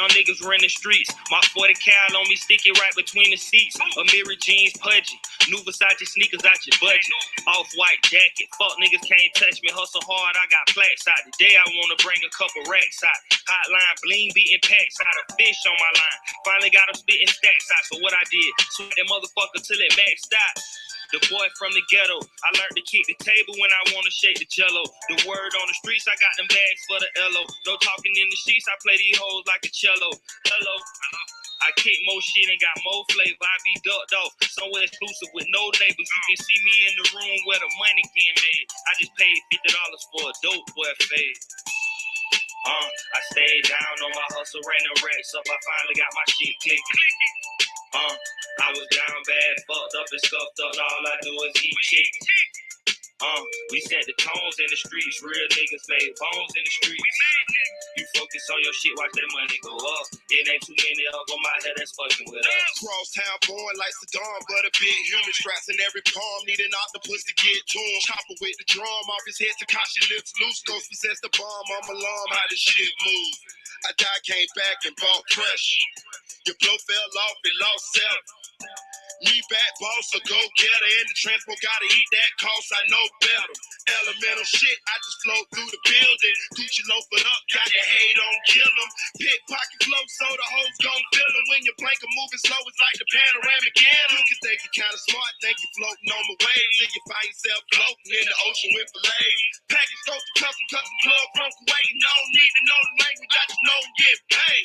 young niggas run the streets. My 40 cal on me, stick it right between the seats. A mirror jeans pudgy, new Versace sneakers out your budget. Off-white jacket, fuck niggas can't touch me. Hustle hard, I got plaques out. Today I wanna bring a couple racks out. Hotline bling, beating packs out. A fish on my line. Finally got them spitting stacks out. So what I did, sweat that motherfucker till it maxed out. The boy from the ghetto, I learned to kick the table when I wanna shake the jello. The word on the streets, I got them bags for the LO. No talking in the sheets, I play these hoes like a cello. Hello. I kick more shit and got more flavor. I be ducked off, somewhere exclusive with no labels. You can see me in the room where the money getting made. I just paid $50 for a dope boy fade. I stayed down on my hustle, ran the racks up. I finally got my shit clicking. I was down bad, fucked up and scuffed up. All I do is eat chicken. We set the tones in the streets. Real niggas made bones in the streets. You focus on your shit, watch that money go up. It ain't too many of them out here that's fucking with us. Crosstown born like Saddam, but a big human. Straps in every palm, need an octopus to get to him. Chopper with the drum off his head, Takashi lips loose. Ghost possess the bomb, I'm alarm, how the shit move. I died, came back and bought fresh. Your blow fell off, it lost self. Me back boss, a go-getter. In the transport, gotta eat that cost, I know better. Elemental shit, I just float through the building. Gucci loafing up, got your hate on, kill them. Pickpocket flow, so the hoes gon' feel them. When your blanket moving slow, it's like the panoramic anthem. You can think you kinda smart, think you floating on the waves. Till you find yourself floating in the ocean with fillets. Package goes to custom club from Kuwait. No need to know the language, I just know I'm getting paid.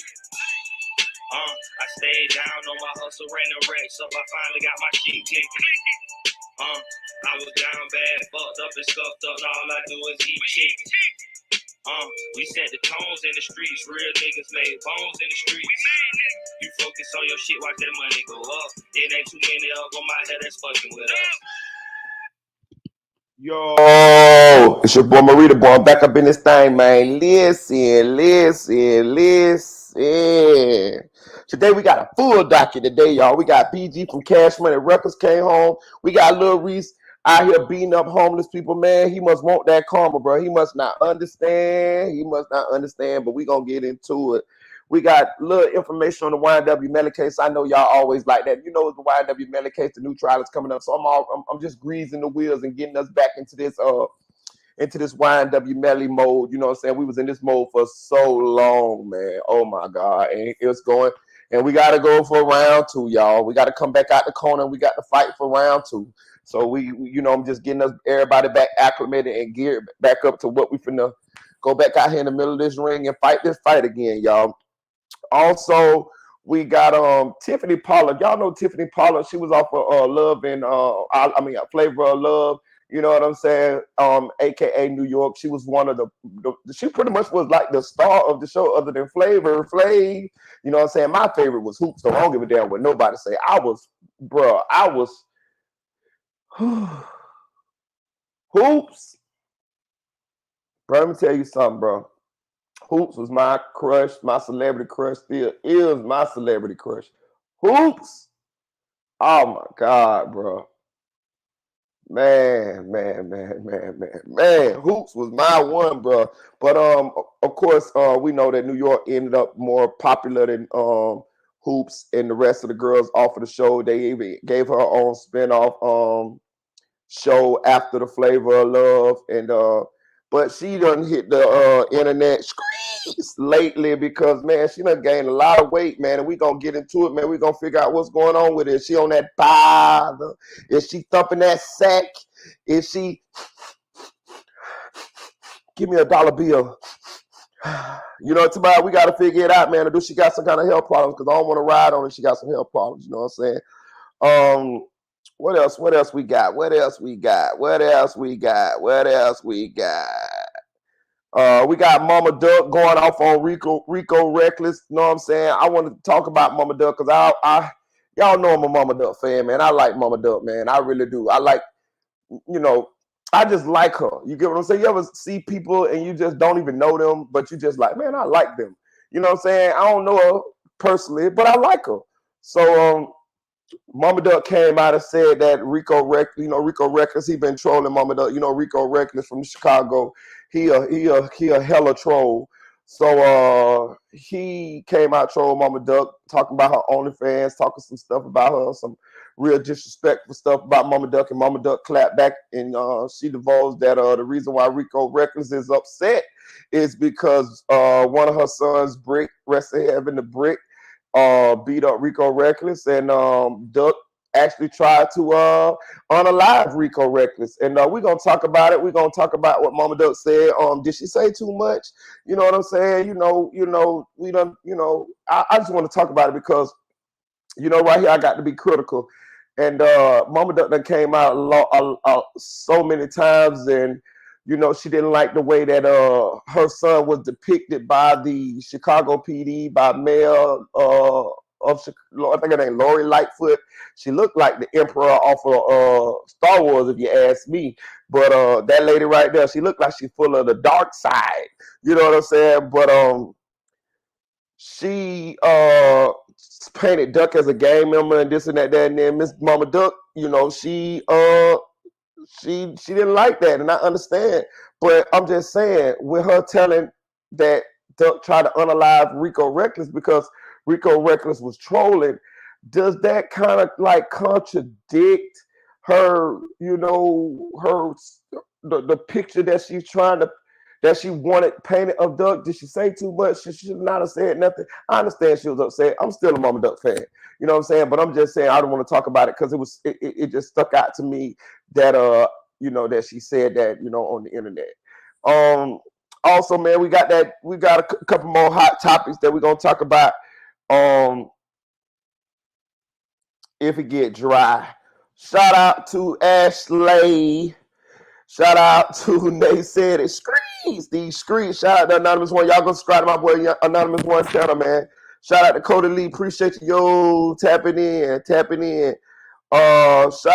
I stayed down on my hustle, ran the racks up. I finally got my shit kicking. I was down bad, fucked up and scuffed up. All I do is eat chicken. We set the tones in the streets. Real niggas made bones in the streets. You focus on your shit, watch that money go up. It ain't too many of them out here that's fucking with us. Yo, it's your boy Marita, boy. I'm back up in this thing, man. Listen. Today we got a full docket today, y'all. We got PG from Cash Money Records came home. We got Lil Reese out here beating up homeless people, man. He must want that karma, bro. He must not understand. But we gonna get into it. We got little information on the YNW Melly case. I know y'all always like that. You know, the YNW Melly case, the new trial is coming up. So I'm just greasing the wheels and getting us back into this YNW Melly mode. You know what I'm saying? We was in this mode for so long, man. Oh my God. And it's going, and we got to go for round two, y'all. We got to come back out the corner. We got to fight for round two. So we you know, I'm just getting us everybody back acclimated and geared back up to what we finna go back out here in the middle of this ring and fight this fight again, y'all. Also, we got Tiffany Pollard. Y'all know Tiffany Pollard. She was off of Love and Flavor of Love. You know what I'm saying? AKA New York. She was one of the she pretty much was like the star of the show, other than Flavor Flav. You know what I'm saying? My favorite was Hoops, so I don't give a damn what nobody say. I was Hoops. Bro, let me tell you something, bro. Hoops was my crush, my celebrity crush, still is my celebrity crush. Hoops, oh my God, bro. Man. Hoops was my one, bro. But of course, we know that New York ended up more popular than Hoops and the rest of the girls off of the show. They even gave her own spinoff show after the Flavor of Love, and but she done hit the internet streets lately because, man, she done gained a lot of weight, man, and we gonna get into it, man. We gonna figure out what's going on with it. Is she on that bother? Is she thumping that sack? Is she give me a dollar bill? You know, tomorrow we gotta figure it out, man. Or do she got some kind of health problems? Because I don't want to ride on it. She got some health problems. You know what I'm saying? What else we got? We got Mama Duck going off on Rico Reckless. You know what I'm saying? I want to talk about Mama Duck because y'all know I'm a Mama Duck fan, man. I like Mama Duck, man. I really do. I like, you know, I just like her. You get what I'm saying? You ever see people and you just don't even know them, but you just like, man, I like them. You know what I'm saying? I don't know her personally, but I like her. So Mama Duck came out and said that Rico Reckless, he been trolling Mama Duck. You know, Rico Reckless from Chicago, he a hella troll. So he came out trolling Mama Duck, talking about her OnlyFans, talking some stuff about her, some real disrespectful stuff about Mama Duck, and Mama Duck clapped back, and she divulged that the reason why Rico Reckless is upset is because one of her sons, Brick, rest in heaven, the Brick, beat up Rico Reckless, and Duck actually tried to unalive Rico Reckless. And we're gonna talk about it. We're gonna talk about what Mama Duck said. Did she say too much? You know what I'm saying? We don't, I just want to talk about it because, right here I got to be critical. And Mama Duck done came out so many times, and she didn't like the way that her son was depicted by the Chicago PD, by Mayor of Chicago, I think her name Lori Lightfoot. She looked like the Emperor off of Star Wars, if you ask me. But that lady right there, she looked like she's full of the dark side. You know what I'm saying? But she painted Duck as a gang member and this and that, and then Miss Mama Duck, she didn't like that, and I understand. But I'm just saying, with her telling that Duck tried to unalive Rico Reckless because Rico Reckless was trolling, does that kind of like contradict her, the picture that she's trying to, that she wanted painted of Duck? Did she say too much? She should not have said nothing. I understand she was upset. I'm still a Mama Duck fan. You know what I'm saying? But I'm just saying I don't want to talk about it because it just stuck out to me that that she said that, on the internet. Also, man, we got a couple more hot topics that we're gonna talk about. If it get dry. Shout out to Ashley. Shout out to Nate said it. Screens. These screens. Shout out to Anonymous One. Y'all go subscribe to my boy Anonymous One channel, man. Shout out to Cody Lee. Appreciate you, yo, tapping in. Shout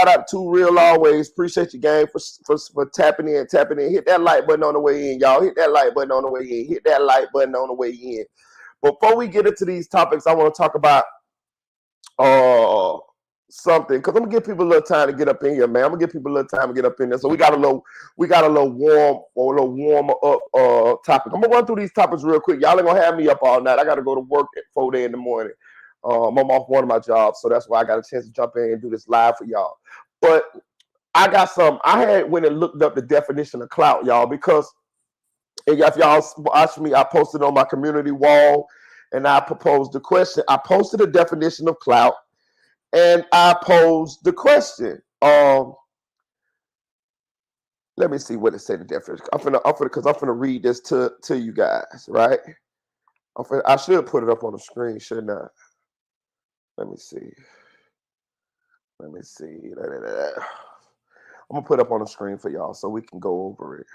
out to Real Always. Appreciate you, gang, for tapping in. Hit that like button on the way in, y'all. Hit that like button on the way in. Hit that like button on the way in. Before we get into these topics, I want to talk about something, because I'm gonna give people a little time to get up in here, man. I'm gonna give people a little time to get up in there. So we got a little warmer up topic. I'm gonna run through these topics real quick. Y'all ain't gonna have me up all night. I gotta go to work at 4 in the morning. I'm off one of my jobs, so that's why I got a chance to jump in and do this live for y'all. But I got some. I had went and looked up the definition of clout, y'all, because if y'all watch me, I posted on my community wall and I proposed the question. I posted a definition of clout. And I posed the question. Let me see what it said. The definition. I'm gonna read this to you guys, right? I should put it up on the screen, shouldn't I? Let me see. I'm gonna put it up on the screen for y'all so we can go over it,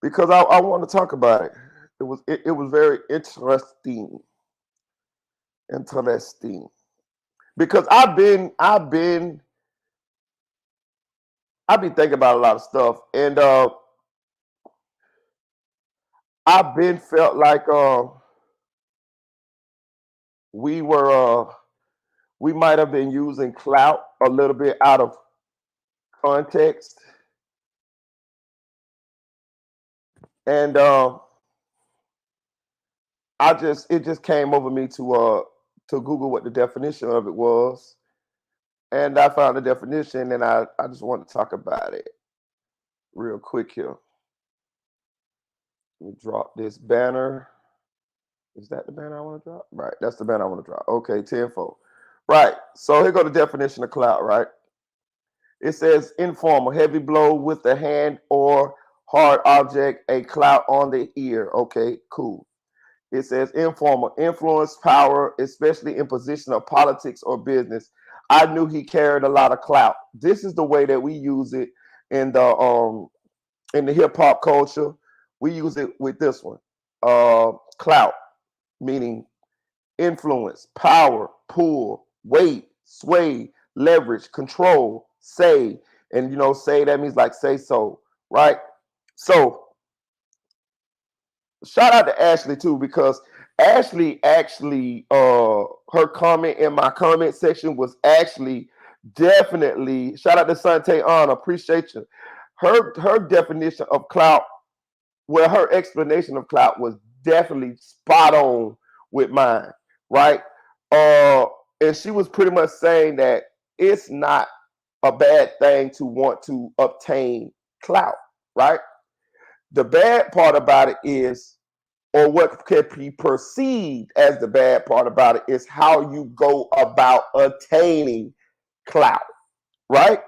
because I want to talk about it. It was very interesting. Because I've been thinking about a lot of stuff, and I've been felt like we might have been using clout a little bit out of context, and it just came over me to Google what the definition of it was. And I found the definition, and I just want to talk about it real quick here. Let me drop this banner. Is that the banner I want to drop? Right, that's the banner I want to drop. Okay, tenfold. Right, so here go the definition of clout, right? It says informal, heavy blow with the hand or hard object, a clout on the ear. Okay, cool. It says informal, influence, power, especially in position of politics or business. I knew he carried a lot of clout. This is the way that we use it in the hip hop culture. We use it with this one. Clout, meaning influence, power, pull, weight, sway, leverage, control, say. And say, that means like say so, right? So shout out to Ashley too, because Ashley actually, her comment in my comment section was actually definitely, shout out to Sante Anna, appreciate you. Her definition of clout, well, her explanation of clout was definitely spot on with mine, right? And she was pretty much saying that it's not a bad thing to want to obtain clout, right? The bad part about it is, or what can be perceived as the bad part about it, is how you go about attaining clout, right?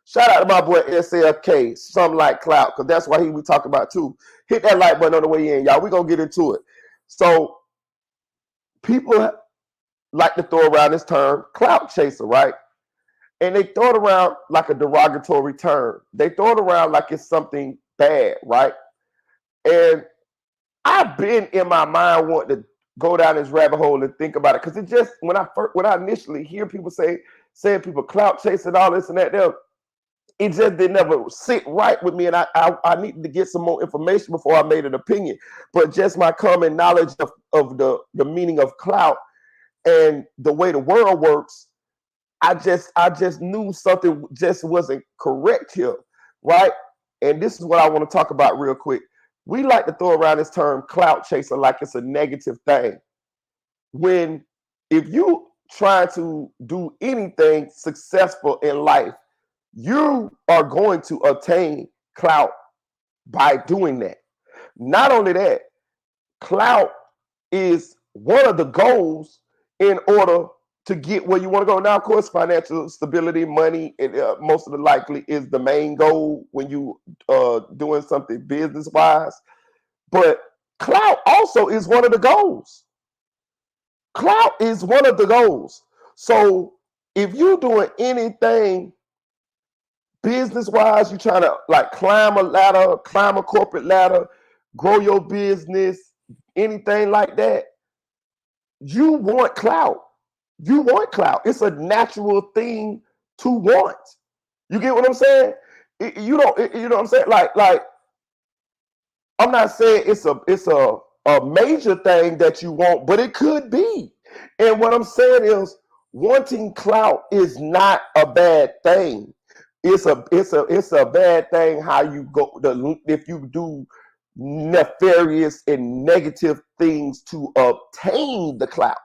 Shout out to my boy SLK, something like clout, because that's why we talk about too. Hit that like button on the way in, y'all. We're going to get into it. So people like to throw around this term clout chaser, right? And they throw it around like a derogatory term. They throw it around like it's something bad, right? And I've been in my mind wanting to go down this rabbit hole and think about it, because it just, when I initially hear people saying people clout chase and all this and that, it just didn't never sit right with me, and I needed to get some more information before I made an opinion. But just my common knowledge of the meaning of clout and the way the world works, I just knew something just wasn't correct here, right? And this is what I want to talk about real quick. We like to throw around this term clout chaser like it's a negative thing. When if you try to do anything successful in life, you are going to attain clout by doing that. Not only that, clout is one of the goals in order to get where you want to go. Now, of course, financial stability, money, most of the likely is the main goal when you doing something business-wise. But clout also is one of the goals. Clout is one of the goals. So if you're doing anything business-wise, you're trying to like climb a ladder, climb a corporate ladder, grow your business, anything like that, you want clout. You want clout. It's a natural thing to want. You get what I'm saying? You know what I'm saying? Like I'm not saying it's a major thing that you want, but it could be. And what I'm saying is, wanting clout is not a bad thing. It's a bad thing how you go if you do nefarious and negative things to obtain the clout.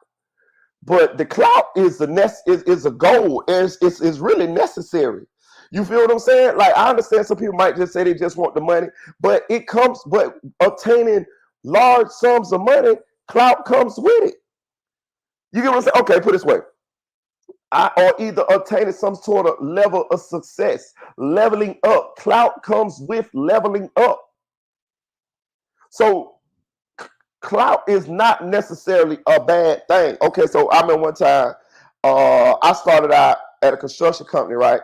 But the clout is a goal. It's really necessary. You feel what I'm saying? Like, I understand some people might just say they just want the money, but obtaining large sums of money, clout comes with it. You get what I'm saying? Okay, put it this way. Or either obtaining some sort of level of success, leveling up. Clout comes with leveling up. So clout is not necessarily a bad thing. Okay, so I remember one time, I started out at a construction company, right?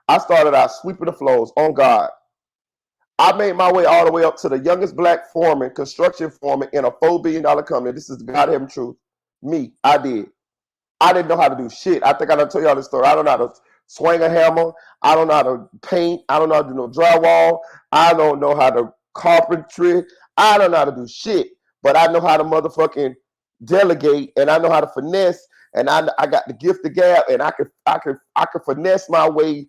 I started out sweeping the floors, on God. I made my way all the way up to the youngest black foreman, construction foreman in a $4 billion company. This is the goddamn truth. Me, I did. I didn't know how to do shit. I think I done told y'all this story. I don't know how to swing a hammer. I don't know how to paint. I don't know how to do no drywall. I don't know how to carpentry. I don't know how to do shit. But I know how to motherfucking delegate, and I know how to finesse, and I got the gift of gab, and I could finesse my way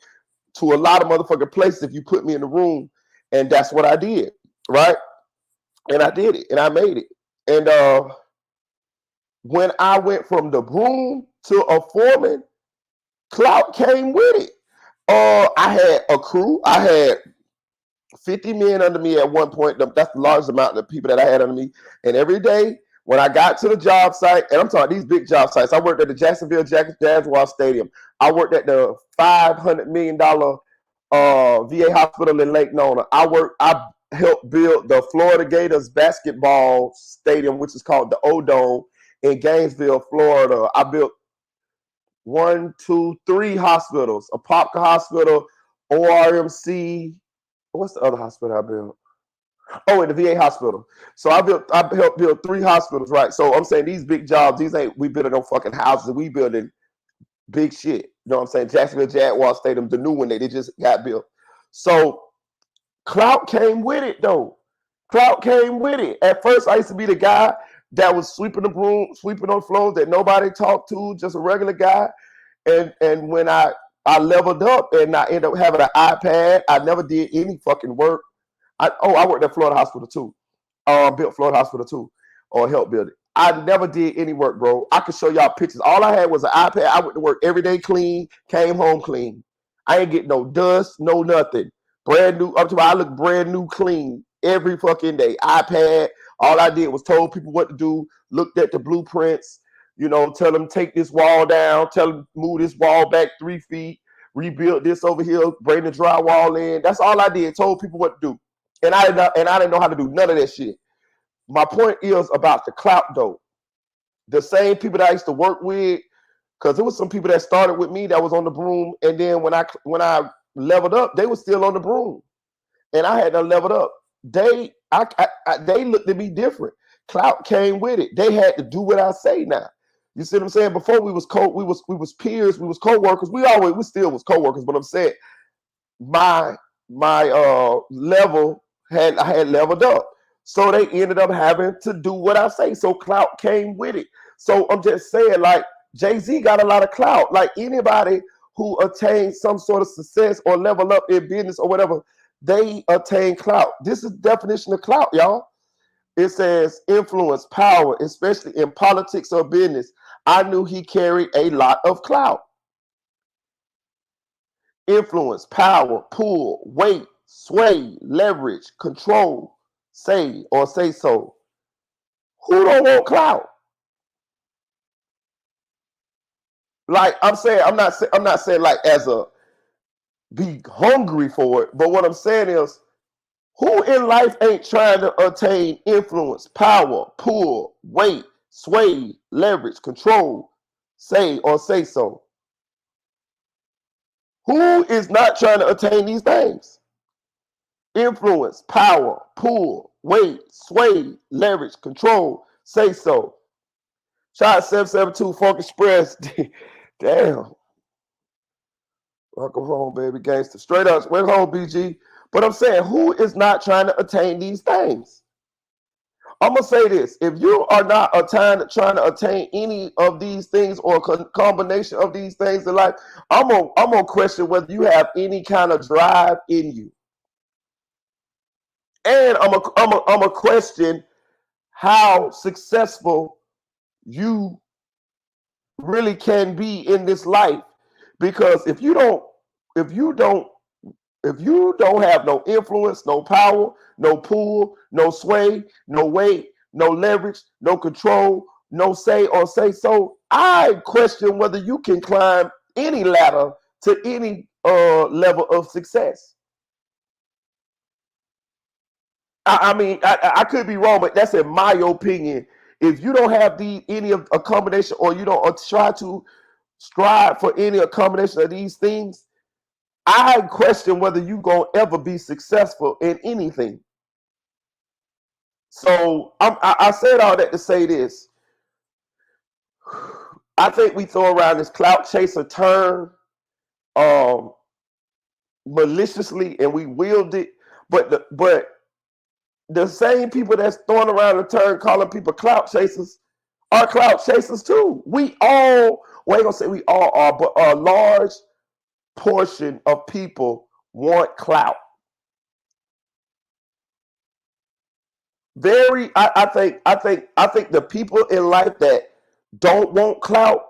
to a lot of motherfucking places if you put me in the room. And that's what I did, right? And I did it, and I made it. And when I went from the broom to a foreman, clout came with it. I had a crew. I had 50 men under me at one point. That's the largest amount of people that I had under me. And every day when I got to the job site, and I'm talking these big job sites, I worked at the Jacksonville Jaguars Stadium. I worked at the $500 million VA hospital in Lake Nona. I helped build the Florida Gators basketball stadium, which is called the O-Dome in Gainesville, Florida. I built 3 hospitals: a Popka Hospital, ORMC. What's the other hospital I built? Oh, in the VA hospital. So I helped build 3 hospitals, right? So I'm saying these big jobs, we building no fucking houses. We building big shit. You know what I'm saying? Jacksonville Jaguar Stadium, the new one that they just got built. So clout came with it, though. Clout came with it. At first, I used to be the guy that was sweeping the broom, sweeping on floors that nobody talked to, just a regular guy. And when I leveled up and I ended up having an iPad, I never did any fucking work. I worked at Florida Hospital too. Built Florida Hospital too, or helped build it. I never did any work, bro. I could show y'all pictures. All I had was an iPad. I went to work every day clean, came home clean. I ain't get no dust, no nothing. Brand new, up to I look brand new clean every fucking day. iPad. All I did was told people what to do, looked at the blueprints, tell them take this wall down, tell them move this wall back 3 feet, rebuild this over here, bring the drywall in. That's all I did, told people what to do. And I didn't know how to do none of that shit. My point is about the clout though. The same people that I used to work with, because there was some people that started with me that was on the broom, and then when I leveled up, they were still on the broom, and I had to level up. They looked at me different. Clout came with it. They had to do what I say now. You see what I'm saying? Before we was peers, we was co-workers. We still was co-workers, but I'm saying my level I had leveled up. So they ended up having to do what I say. So clout came with it. So I'm just saying, like, Jay-Z got a lot of clout. Like anybody who attains some sort of success or level up in business or whatever, they attain clout. This is the definition of clout, y'all. It says influence, power, especially in politics or business. I knew he carried a lot of clout. Influence, power, pull, weight, sway, leverage, control, say or say so. Who don't want clout? Like I'm not saying like as a be hungry for it, but what I'm saying is who in life ain't trying to attain influence, power, pull, weight, sway, leverage, control, say or say so? Who is not trying to attain these things? Influence, power, pull, weight, sway, leverage, control, say so. Shout out 772 Funk Express. Damn. Welcome home, baby gangster. Straight up, welcome home, BG. But I'm saying, who is not trying to attain these things? I'm going to say this. If you are not trying to attain any of these things or a combination of these things in life, I'm gonna question whether you have any kind of drive in you. And I'm a question how successful you really can be in this life. Because if you don't have no influence, no power, no pull, no sway, no weight, no leverage, no control, no say or say so, I question whether you can climb any ladder to any level of success. I mean, I could be wrong, but that's in my opinion. If you don't have any of a combination, or you don't try to strive for any combination of these things, I question whether you gonna ever be successful in anything. So I said all that to say this. I think we throw around this clout chaser term maliciously, and we wield it, but the same people that's throwing around the term calling people clout chasers are clout chasers too. We ain't gonna say we all are, but a large portion of people want clout. I think the people in life that don't want clout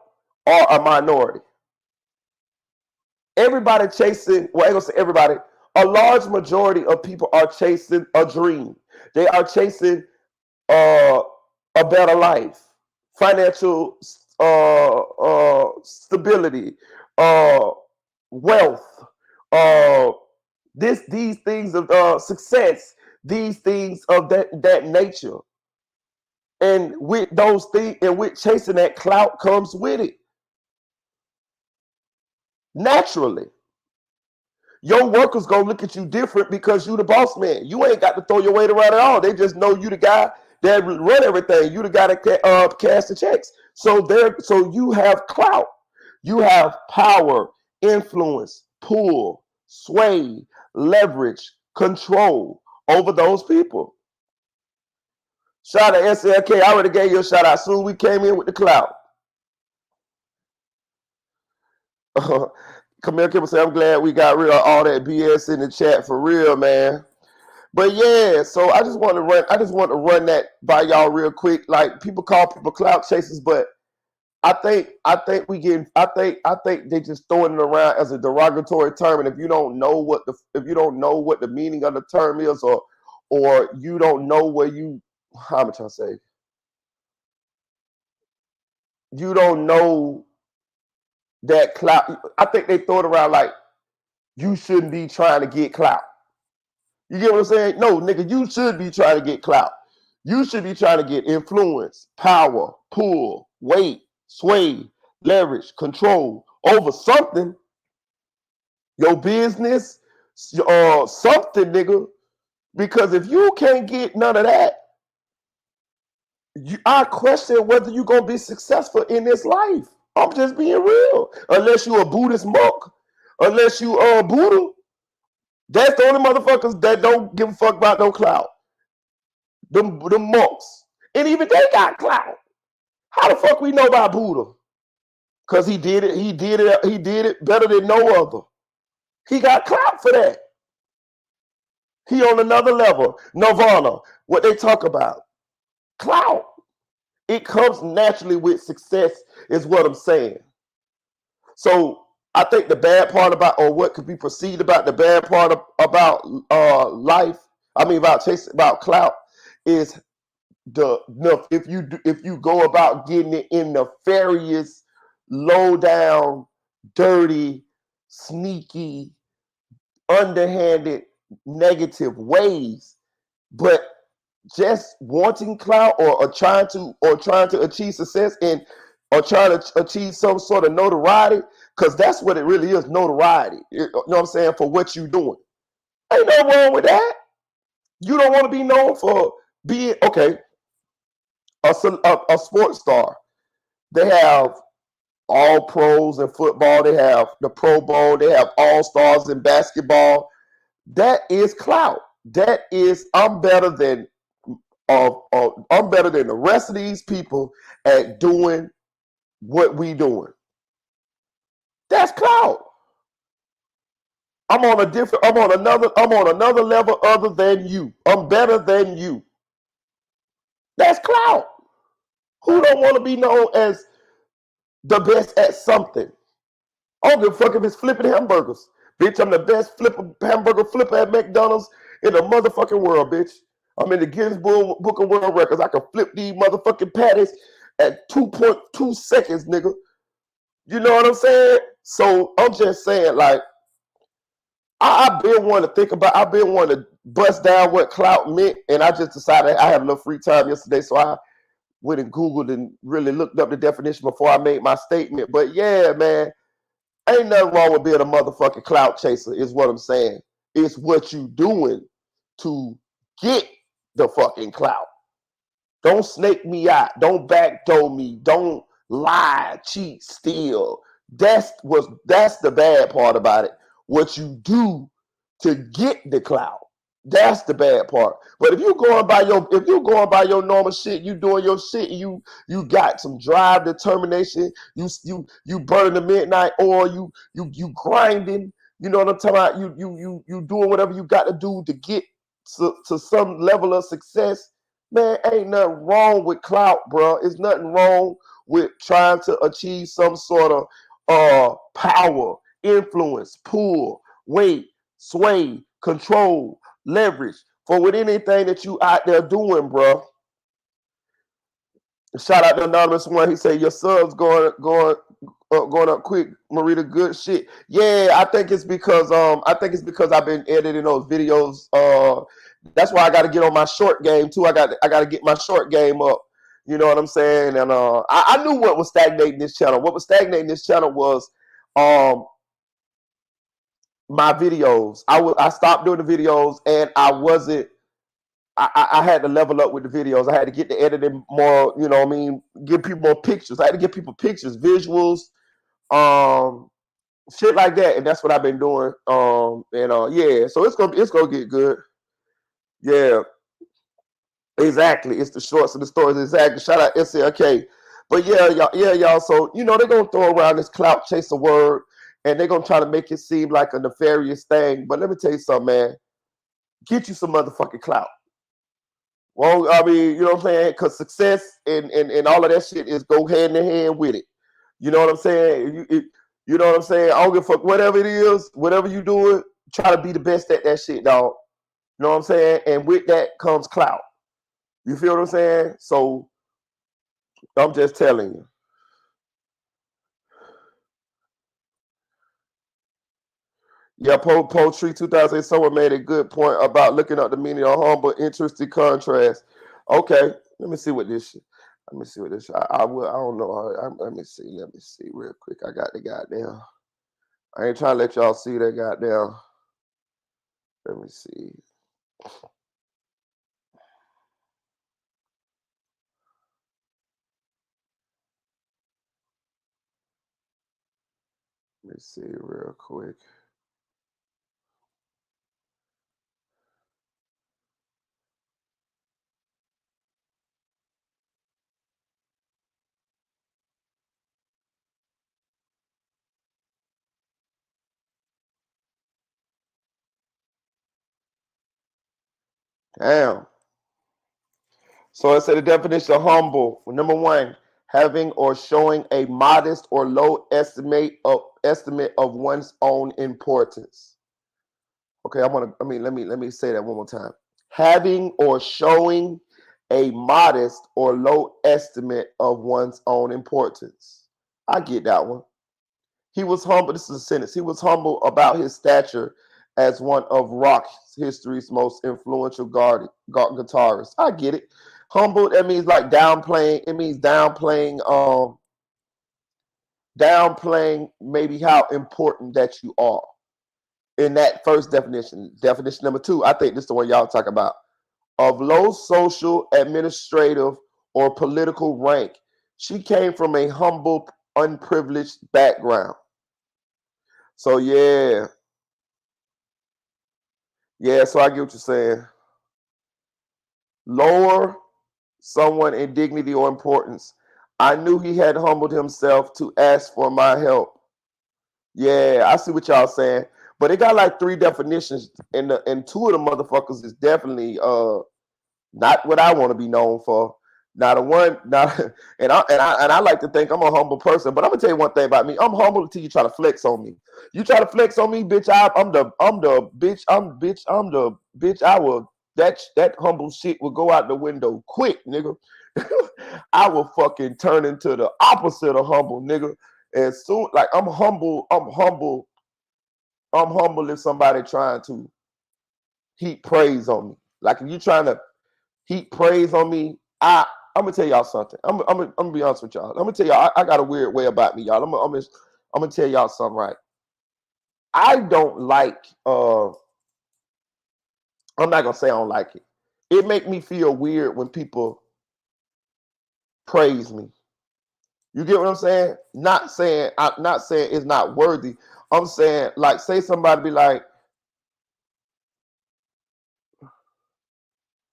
are a minority. Everybody chasing, well, I ain't gonna say everybody, a large majority of people are chasing a dream. They are chasing a better life, financial stability, wealth, these things of success, these things of that nature. And with those things, and with chasing that clout comes with it. Naturally. Your workers gonna look at you different because you the boss man. You ain't got to throw your weight around at all. They just know you the guy that run everything. You the guy that cash the checks. So you have clout. You have power, influence, pull, sway, leverage, control over those people. Shout out to SLK. I already gave you a shout out. Soon we came in with the clout. Camille Kimber say, I'm glad we got rid of all that BS in the chat for real, man. But yeah, so I just want to run that by y'all real quick. Like people call people clout chasers, but I think I think they just throwing it around as a derogatory term. And if you don't know what the meaning of the term is, or you don't know where you how am I trying to say, you don't know that clout. I think they throw it around like you shouldn't be trying to get clout. You get what I'm saying? No, nigga, you should be trying to get clout. You should be trying to get influence, power, pull, weight, sway, leverage, control over something. Your business, something, nigga. Because if you can't get none of that, I question whether you're gonna be successful in this life. I'm just being real. Unless you a Buddhist monk, unless you Buddha, that's the only motherfuckers that don't give a fuck about no clout. Them monks. And even they got clout. How the fuck we know about Buddha? Because he did it better than no other. He got clout for that. He on another level. Nirvana, what they talk about. Clout. It comes naturally with success, is what I'm saying. So I think the bad part about, or what could be perceived about the bad part about life, about clout, is if you go about getting it in nefarious, low down, dirty, sneaky, underhanded, negative ways, but just wanting clout or trying to achieve success or trying to achieve some sort of notoriety, because that's what it really is, notoriety. You know what I'm saying? For what you doing. Ain't nothing wrong with that. You don't want to be known for being, okay, a sports star. They have all pros in football. They have the Pro Bowl. They have all stars in basketball. That is clout. That is, I'm better than the rest of these people at doing what we doing. That's clout. I'm on another level other than you. I'm better than you. That's clout. Who don't want to be known as the best at something? I don't give a fuck if it's flipping hamburgers. Bitch, I'm the best hamburger flipper at McDonald's in the motherfucking world, bitch. I'm in the Guinness Book of World Records. I can flip these motherfucking patties at 2.2 seconds, nigga. You know what I'm saying? So I'm just saying, like, I've been wanting to bust down what clout meant, and I just decided I had a little free time yesterday, so I went and Googled and really looked up the definition before I made my statement. But yeah, man, ain't nothing wrong with being a motherfucking clout chaser, is what I'm saying. It's what you doing to get the fucking clout. Don't snake me out. Don't backdoor me. Don't lie, cheat, steal. That's the bad part about it. What you do to get the clout. That's the bad part. But if you're going by your normal shit, you doing your shit, you got some drive, determination, you burning the midnight oil, you grinding, you know what I'm talking about? You doing whatever you got to do to get to some level of success. Man, ain't nothing wrong with clout, bro. It's nothing wrong with trying to achieve some sort of power, influence, pull, weight, sway, control, leverage for with anything that you out there doing, bro. Shout out to Anonymous One. He said your subs going up quick, Marita. Good shit. Yeah, I think it's because I've been editing those videos. That's why I got to get on my short game too. I got to get my short game up. You know what I'm saying? And I knew what was stagnating this channel. What was stagnating this channel was my videos. I stopped doing the videos, and I had to level up with the videos. I had to get the editing more, you know what I mean, give people more pictures. I had to give people pictures, visuals, shit like that. And that's what I've been doing. Yeah, so it's gonna get good. Yeah, exactly. It's the shorts and the stories. Exactly. Shout out SLK. But yeah, y'all. So they're gonna throw around this clout chaser word, and they're gonna try to make it seem like a nefarious thing. But let me tell you something, man. get you some motherfucking clout. Well, I mean, you know what I'm saying? Because success and all of that shit is go hand in hand with it. You know what I'm saying? You know what I'm saying? I don't give a fuck. Whatever it is, whatever you do it, try to be the best at that shit, dog. You know what I'm saying? And with that comes clout. You feel what I'm saying? So I'm just telling you. Yeah, Poetry 2008, someone made a good point about looking up the meaning of humble, interesting contrast. Okay, let me see what this shit. Let me see what this. I don't know. Let me see. Let me see real quick. I got the goddamn. I ain't trying to let y'all see that goddamn. Let me see. Let me see real quick. Damn. So it said the definition of humble. Number one, having or showing a modest or low estimate of one's own importance. Okay, let me say that one more time. Having or showing a modest or low estimate of one's own importance. I get that one. He was humble. This is a sentence. He was humble about his stature as one of rock history's most influential guitarists. I get it. Humble, that means like downplaying. It means downplaying maybe how important that you are. In that first definition. Definition number two, I think this is the one y'all talk about. Of low social, administrative, or political rank. She came from a humble, unprivileged background. So yeah, so I get what you're saying. Lower someone in dignity or importance. I knew he had humbled himself to ask for my help. Yeah, I see what y'all saying. But it got like three definitions, and two of the motherfuckers is definitely not what I want to be known for. Not a one, not and I like to think I'm a humble person, but I'm gonna tell you one thing about me. I'm humble until you try to flex on me. You try to flex on me, bitch. I'm the bitch. I will that humble shit will go out the window quick, nigga. I will fucking turn into the opposite of humble, nigga. As soon like I'm humble if somebody trying to heap praise on me. Like if you trying to heap praise on me, I'm gonna tell y'all something. I'm gonna be honest with y'all. I'm gonna tell y'all I got a weird way about me, y'all. I'm gonna tell y'all something, right? I don't like I'm not gonna say I don't like it. It make me feel weird when people praise me. You get what I'm saying? Not saying it's not worthy. I'm saying like say somebody be like,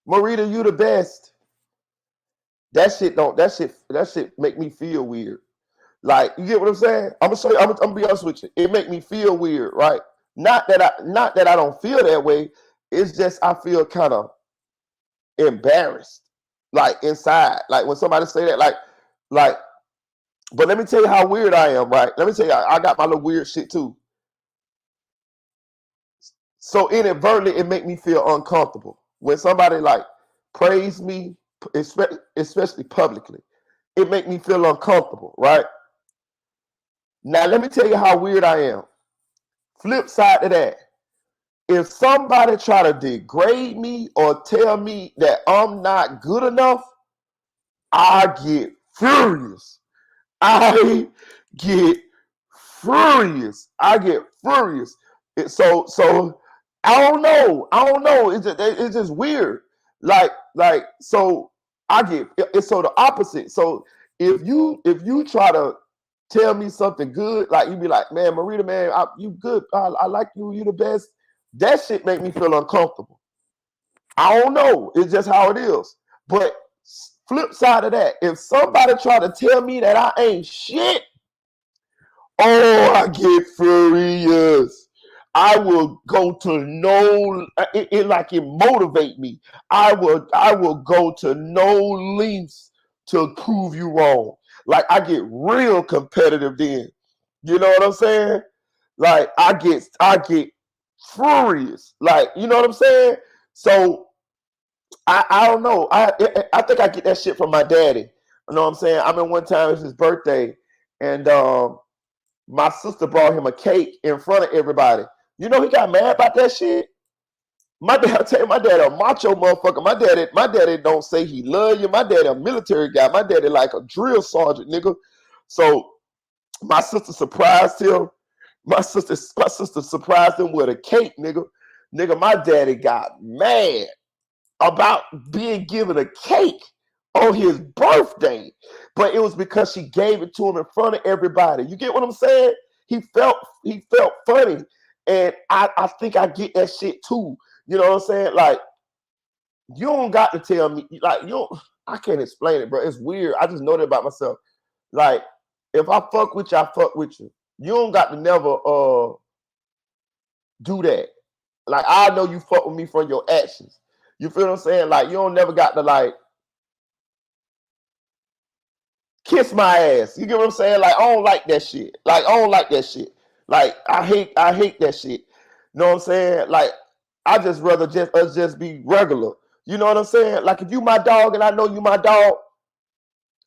Marita, you the best. That shit make me feel weird. Like, you get what I'm saying? I'm gonna show you. I'm gonna be honest with you. It make me feel weird, right? Not that I don't feel that way. It's just I feel kind of embarrassed, like inside. Like when somebody say that, like. But let me tell you how weird I am, right? Let me tell you, I got my little weird shit too. So inadvertently, it make me feel uncomfortable when somebody like praise me, especially publicly. It make me feel uncomfortable, right? Now let me tell you how weird I am. Flip side to that, if somebody try to degrade me or tell me that I'm not good enough, I get furious. I get furious. So I don't know. It's just weird. Like so I get it's so the opposite. So if you try to tell me something good, like you be like, man, Marita, man, you good. I like you. You the best. That shit make me feel uncomfortable. I don't know. It's just how it is. But flip side of that, if somebody try to tell me that I ain't shit, oh, I get furious. I will go to no it motivate me. I will go to no lengths to prove you wrong. Like I get real competitive then. You know what I'm saying? Like I get furious. Like, you know what I'm saying? So I don't know. I think I get that shit from my daddy. You know what I'm saying? I mean, one time it was his birthday, and my sister brought him a cake in front of everybody. You know, he got mad about that shit. My dad, I tell you, my dad a macho motherfucker. My daddy don't say he love you. My daddy a military guy. My daddy like a drill sergeant, nigga. So my sister surprised him. My sister surprised him with a cake, nigga. Nigga, my daddy got mad about being given a cake on his birthday, but it was because she gave it to him in front of everybody. You get what I'm saying? He felt funny, and I think I get that shit too. You know what I'm saying? Like, you don't got to tell me, like, you don't, I can't explain it, bro. It's weird. I just know that about myself. Like, if I fuck with you, I fuck with you. You don't got to never do that. Like, I know you fuck with me from your actions. You feel what I'm saying? Like, you don't never got to like kiss my ass. You get what I'm saying? Like, I don't like that shit. Like, I don't like that shit. Like, I hate that shit. You know what I'm saying? Like, I just rather us just be regular. You know what I'm saying? Like, if you my dog and I know you my dog,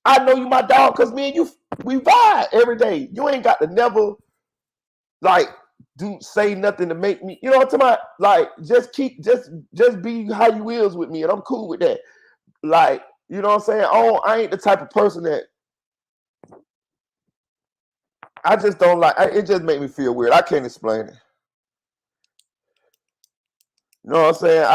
I know you my dog because me and you, we vibe every day. You ain't got to never like say nothing to make me, you know what I'm talking about? Like, just be how you is with me, and I'm cool with that. Like, you know what I'm saying? Oh, I ain't the type of person that I just don't like. It just make me feel weird. I can't explain it. You know what I'm saying?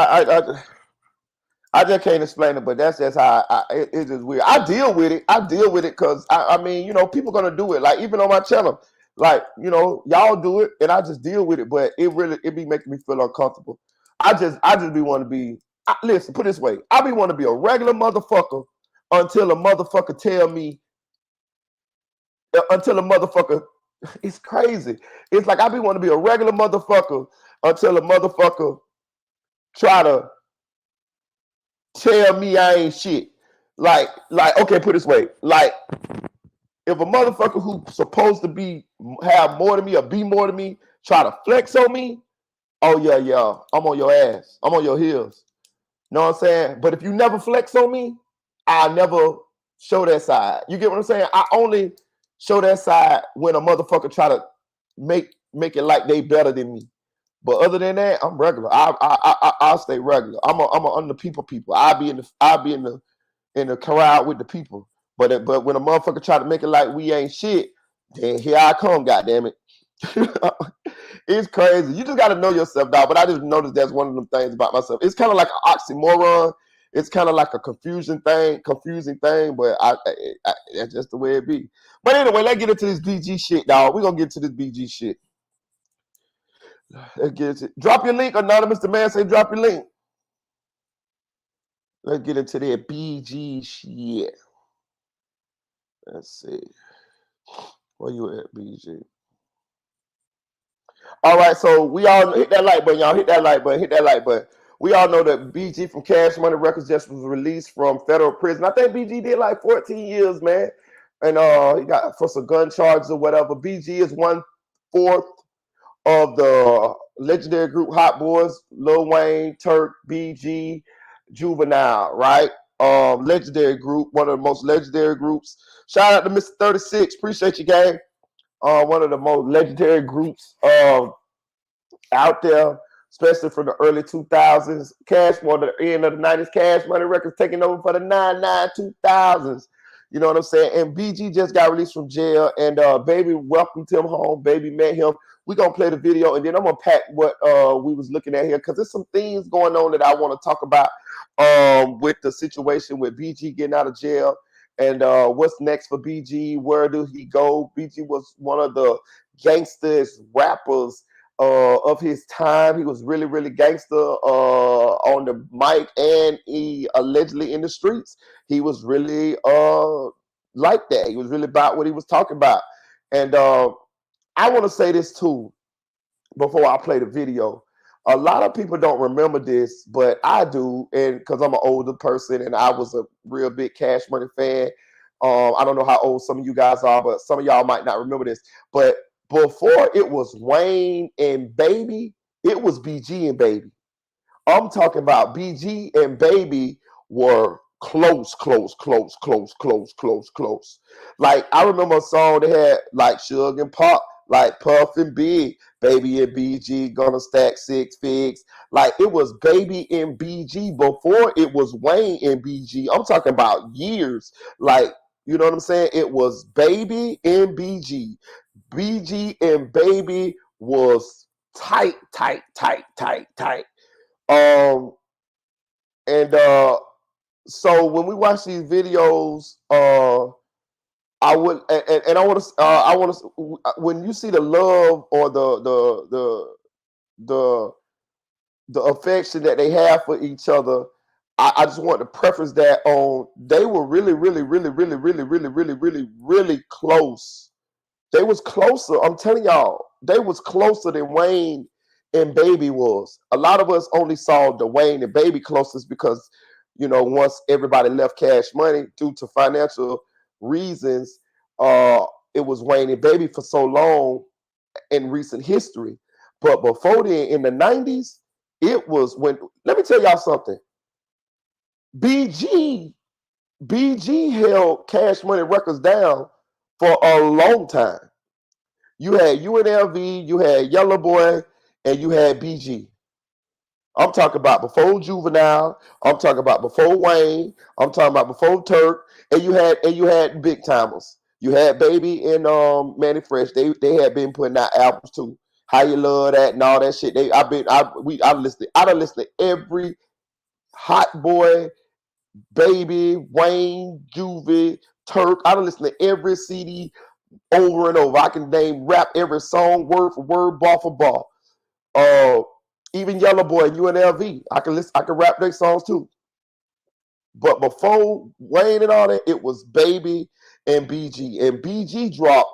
I just can't explain it, but that's just how it's just weird. I deal with it. I deal with it because I mean, you know, people gonna do it. Like, even on my channel, like, you know, y'all do it, and I just deal with it. But it be making me feel uncomfortable. I just be want to be. Listen, put it this way. I be want to be a regular motherfucker until a motherfucker tell me. Until a motherfucker, it's crazy. It's like I be want to be a regular motherfucker until a motherfucker try to tell me I ain't shit. Like, okay, put it this way. Like, if a motherfucker who's supposed to be have more than me or be more than me try to flex on me, oh yeah, I'm on your ass. I'm on your heels. You know what I'm saying? But if you never flex on me, I never show that side. You get what I'm saying? I only show that side when a motherfucker try to make it like they better than me. But other than that, I'm regular. I'll stay regular. I'm a under people. I'll be in the crowd with the people. But when a motherfucker try to make it like we ain't shit, then here I come. Goddamn it. It's crazy. You just got to know yourself, dog. But I just noticed that's one of them things about myself. It's kind of like an oxymoron. It's kind of like a confusing thing. But that's just the way it be. But anyway, let's get into this BG shit, dog. We're gonna get to this BG shit. Let's get into it. Drop your link, Anonymous. The man say drop your link. Let's get into that BG shit. Let's see. Where you at, BG? All right, so we all hit that like button, y'all. Hit that like button. We all know that BG from Cash Money Records just was released from federal prison. I think BG did like 14 years, man. And he got for some gun charges or whatever. BG is 1/4 of the legendary group Hot Boys, Lil Wayne, Turk, BG, Juvenile, right? Legendary group, one of the most legendary groups. Shout out to Mr. 36. Appreciate you, gang. One of the most legendary groups out there, especially from the early 2000s. Cash Money, the end of the 90s, Cash Money Records taking over for the 2000s. You know what I'm saying? And BG just got released from jail, and Baby welcomed him home. Baby met him. We're going to play the video, and then I'm going to pack what we was looking at here, because there's some things going on that I want to talk about with the situation with BG getting out of jail. And what's next for BG? Where do he go? BG was one of the gangsters rappers of his time. He was really, really gangster on the mic, and he allegedly in the streets. He was really like that. He was really about what he was talking about. And I want to say this too. before I play the video. A lot of people don't remember this, but I do, and because I'm an older person and I was a real big Cash Money fan. I don't know how old some of you guys are, but some of y'all might not remember this. But before it was Wayne and Baby, it was BG and Baby. I'm talking about BG and Baby were close, close, close, close, close, close, close. Like I remember a song they had like Suge and Pop, like Puff and Big, Baby and BG gonna stack 6 figs. Like it was Baby and BG before it was Wayne and BG. I'm talking about years. Like, you know what I'm saying? It was Baby and BG. BG and Baby was tight, tight, tight, tight, tight. Um, and so when we watch these videos, I would and I want to when you see the love or the the affection that they have for each other, I just want to preface that on they were really, really, really, really, really, really, really, really, really close. They was closer. I'm telling y'all, they was closer than Wayne and Baby was. A lot of us only saw the Wayne and Baby closest because, you know, once everybody left Cash Money due to financial reasons, it was Wayne and Baby for so long in recent history. But before then, in the 90s, it was when, let me tell y'all something. BG held Cash Money Records down for a long time. You had UNLV, you had Yellow Boy, and you had BG. I'm talking about before Juvenile. I'm talking about before Wayne. I'm talking about before Turk, and you had big timers. You had Baby and Manny Fresh. They had been putting out albums too. How You Love That and all that shit. I done listened to every Hot Boy, Baby, Wayne, Juvie, Turk. I done listened to every CD over and over. I can name rap every song word for word, bar for bar. Even Yellow Boy and UNLV, I can rap their songs too. But before Wayne and all that, it was Baby and BG. And BG dropped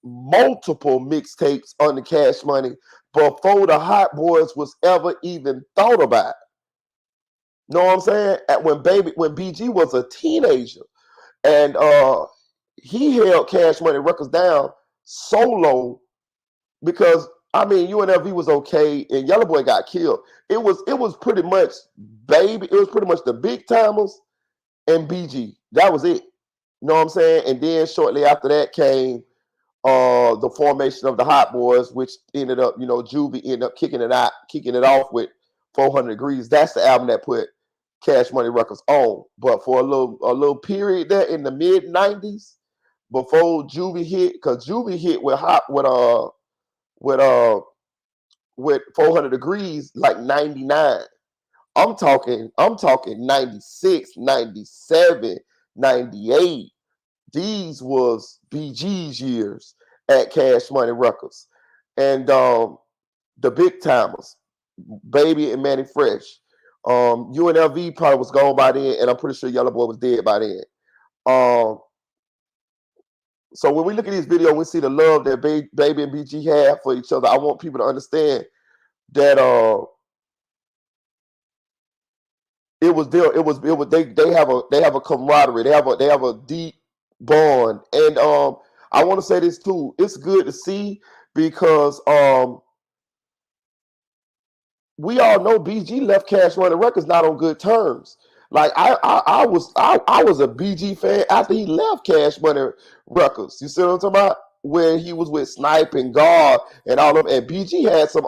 multiple mixtapes on the Cash Money before the Hot Boys was ever even thought about. Know what I'm saying? When BG was a teenager, and he held Cash Money Records down so long because I mean UNLV was okay and Yellow Boy got killed. It was pretty much Baby. It was pretty much the Big Timers and BG. That was it. You know what I'm saying? And then shortly after that came the formation of the Hot Boys, which ended up, you know, Juvie ended up kicking it off with 400 Degrees. That's the album that put Cash Money Records on. But for a little period there in the mid '90s, before Juvie hit, because Juvie hit with 400 Degrees like 99. I'm talking 96, 97, 98. These was BG's years at Cash Money Records. And the big timers, Baby and Manny Fresh. UNLV probably was gone by then, and I'm pretty sure Yellow Boy was dead by then. So when we look at this video, we see the love that Baby and BG have for each other. I want people to understand that they have a camaraderie. They have a deep bond. And I want to say this too. It's good to see because we all know BG left Cash Money Records not on good terms. Like I was a BG fan after he left Cash Money Records. You see what I'm talking about? When he was with Snipe and God and all of them. And BG had some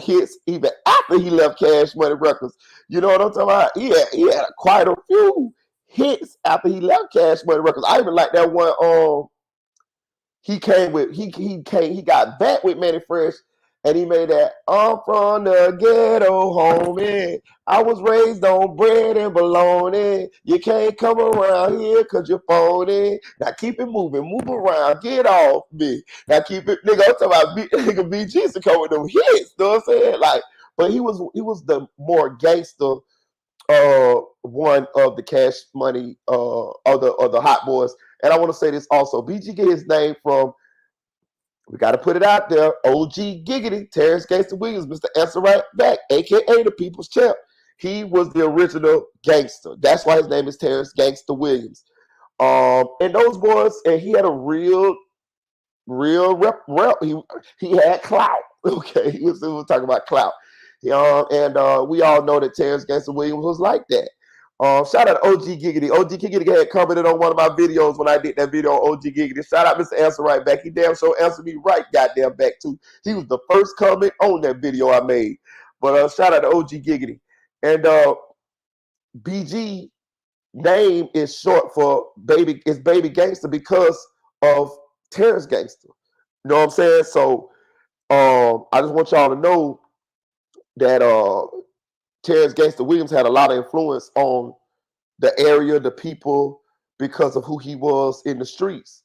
hits even after he left Cash Money Records. You know what I'm talking about? He had quite a few hits after he left Cash Money Records. I even like that one. He got back with Manny Fresh, and he made that I'm from the ghetto, homie. I was raised on bread and bologna. You can't come around here because you're phony. Now keep it moving, move around, get off me. Now keep it, nigga. I'm talking about nigga BG to come with them hits. You know what I'm saying? Like, but he was the more gangster one of the Cash Money of the Hot Boys. And I want to say this also. BG get his name from We got to put it out there. OG Giggity, Terrence Gangster Williams, Mr. Answer Right Back, a.k.a. the People's Champ. He was the original gangster. That's why his name is Terrence Gangster Williams. And those boys, and he had a real rep. He had clout. Okay, we was talking about clout. And we all know that Terrence Gangster Williams was like that. Shout out to OG Giggity. OG Giggity had commented on one of my videos when I did that video on OG Giggity. Shout out Mr. Answer Right Back. He damn sure answered me right goddamn back too. He was the first comment on that video I made. But shout out to OG Giggity. And BG name is short for baby gangster because of Terrence Gangster. You know what I'm saying? So I just want y'all to know that Terrence Gangster Williams had a lot of influence on the area, the people, because of who he was in the streets.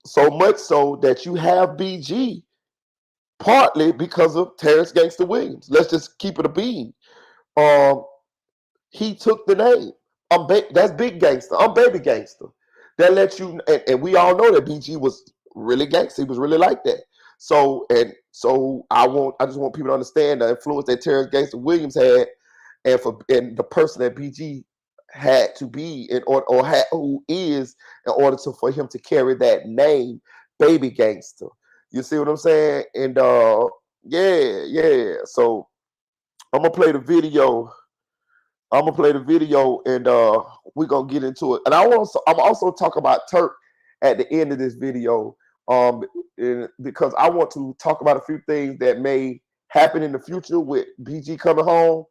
So much so that you have BG partly because of Terrence Gangster Williams. Let's just keep it a bean. He took the name. That's big gangster. I'm baby gangster. That lets you, and we all know that BG was really gangster. He was really like that. So I just want people to understand the influence that Terrence Gangster Williams had, and the person that BG had to be who is in order for him to carry that name, baby gangster. You see what I'm saying? And yeah. So I'm gonna play the video. And we're gonna get into it. And I'm also talking about Turk at the end of this video, because I want to talk about a few things that may happen in the future with BG coming home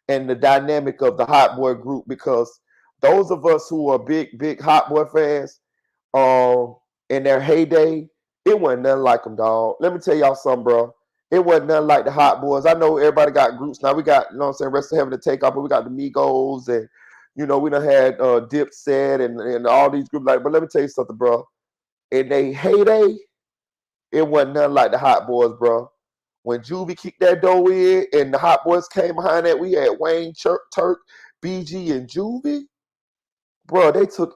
and the dynamic of the Hot Boy group. Because those of us who are big Hot Boy fans, in their heyday, it wasn't nothing like them, dog. Let me tell y'all something, bro. It wasn't nothing like the Hot Boys. I know everybody got groups now. We got, you know what I'm saying, Rest of Heaven to take off, but we got the Migos, and we done had Dipset and all these groups. But let me tell you something, bro. In their heyday, it wasn't nothing like the Hot Boys, bro. When Juvie kicked that door in and the Hot Boys came behind that, we had Wayne, Turk, BG, and Juvie. Bro, they took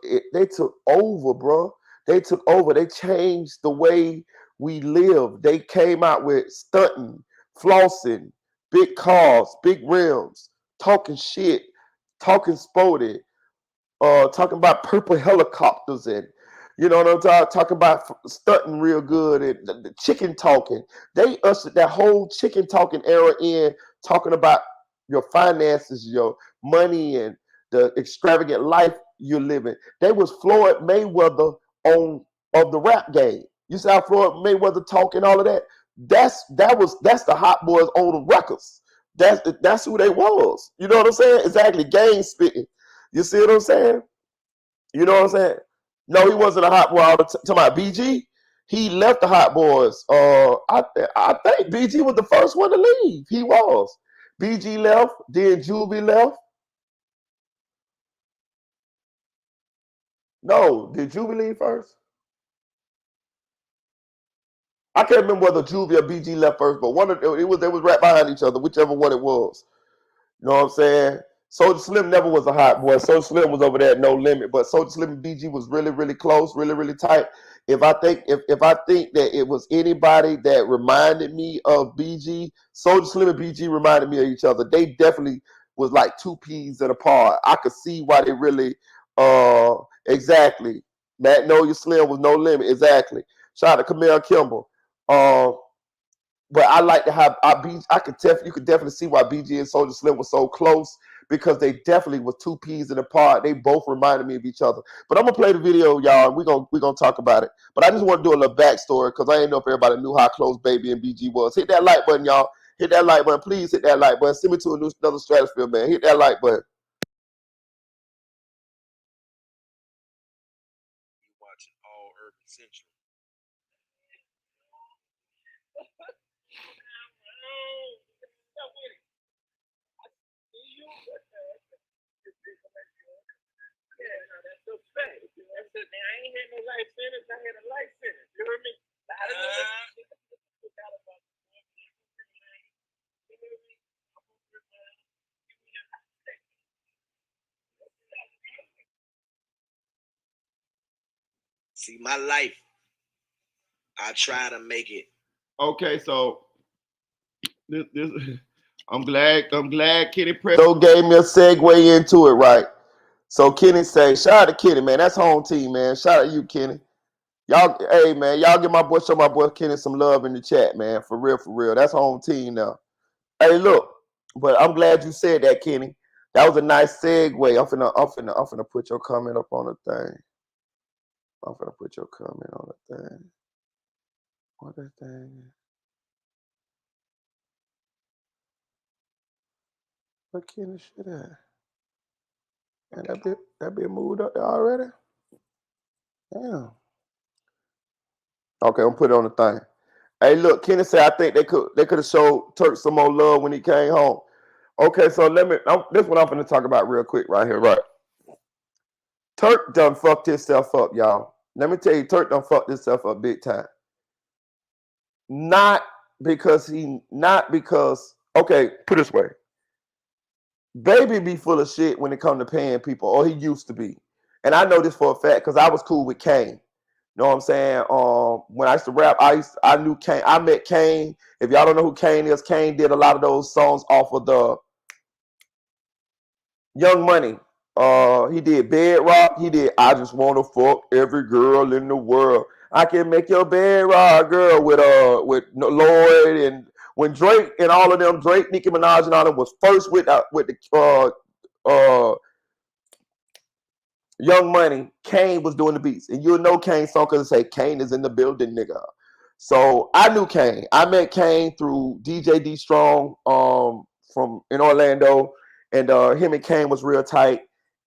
over, bro. They took over. They changed the way we live. They came out with stunting, flossing, big cars, big rims, talking shit, talking sporty, talking about purple helicopters, and you know what I'm talking about, stunting real good, and the chicken talking. They ushered that whole chicken talking era in, talking about your finances, your money, and the extravagant life you're living. They was Floyd Mayweather of the rap game. You see how Floyd Mayweather talking all of that? That's the Hot Boys on the records. That's who they was. You know what I'm saying? Exactly. Game spitting. You see what I'm saying? You know what I'm saying? No, he wasn't a Hot Boy. Talking about BG. He left the Hot Boys. I think BG was the first one to leave. He was. BG left. Then Juvie left. No, did Juvie leave first? I can't remember whether Juvie or BG left first, but they was right behind each other, whichever one it was. You know what I'm saying? Soulja Slim never was a Hot Boy. Soulja Slim was over there at No Limit, but Soulja Slim and BG was really, really close, really, really tight. If I think that it was anybody that reminded me of BG, Soulja Slim and BG reminded me of each other. They definitely was like two peas in a pod. I could see why they really exactly. Magnolia Slim was No Limit, exactly. Shout out to Camille Kimball. But I like to have you could definitely see why BG and Soulja Slim were so close, because they definitely was two peas in a pod. They both reminded me of each other. But I'm gonna play the video, y'all, and we're gonna talk about it. But I just want to do a little backstory, because I didn't know if everybody knew how close Baby and BG was. Hit that like button, y'all. Hit that like button. Please hit that like button. Send me to another stratosphere, man. Hit that like button. You watching All Urban Central. I ain't had no life sentence. I had a life sentence. You heard me? See, my life, I try to make it Okay, so this I'm glad Kenny Presto gave me a segue into it, right? So Kenny say, shout out to Kenny, man. That's home team, man. Shout out to you, Kenny. Y'all, hey man, y'all give show my boy Kenny some love in the chat, man. For real, for real. That's home team now. Hey, look, but I'm glad you said that, Kenny. That was a nice segue. I'm finna put your comment up on the thing. I'm finna put your comment on the thing. What that thing? What Kenny shit at? And that bit moved up there already? Damn. Okay, I'm put it on the thing. Hey, look, Kenny said I think they could have showed Turk some more love when he came home. Okay, so this one I'm gonna talk about real quick right here, right? Turk done fucked himself up, y'all. Let me tell you, Turk done fucked himself up big time. Not because, okay, put it this way. Baby be full of shit when it come to paying people, or he used to be. And I know this for a fact because I was cool with Kane. You know what I'm saying? When I used to rap, I knew Kane. I met Kane. If y'all don't know who Kane is, Kane did a lot of those songs off of the Young Money. He did Bedrock. He did I Just Wanna Fuck Every Girl in the World. I Can Make Your Bedrock Girl with Lloyd, and when Drake and all of them, Drake, Nicki Minaj and all them was first with the Young Money, Kane was doing the beats. And you'll know Kane's song because it say Kane is in the building, nigga. So I knew Kane. I met Kane through DJ D Strong from in Orlando. And him and Kane was real tight.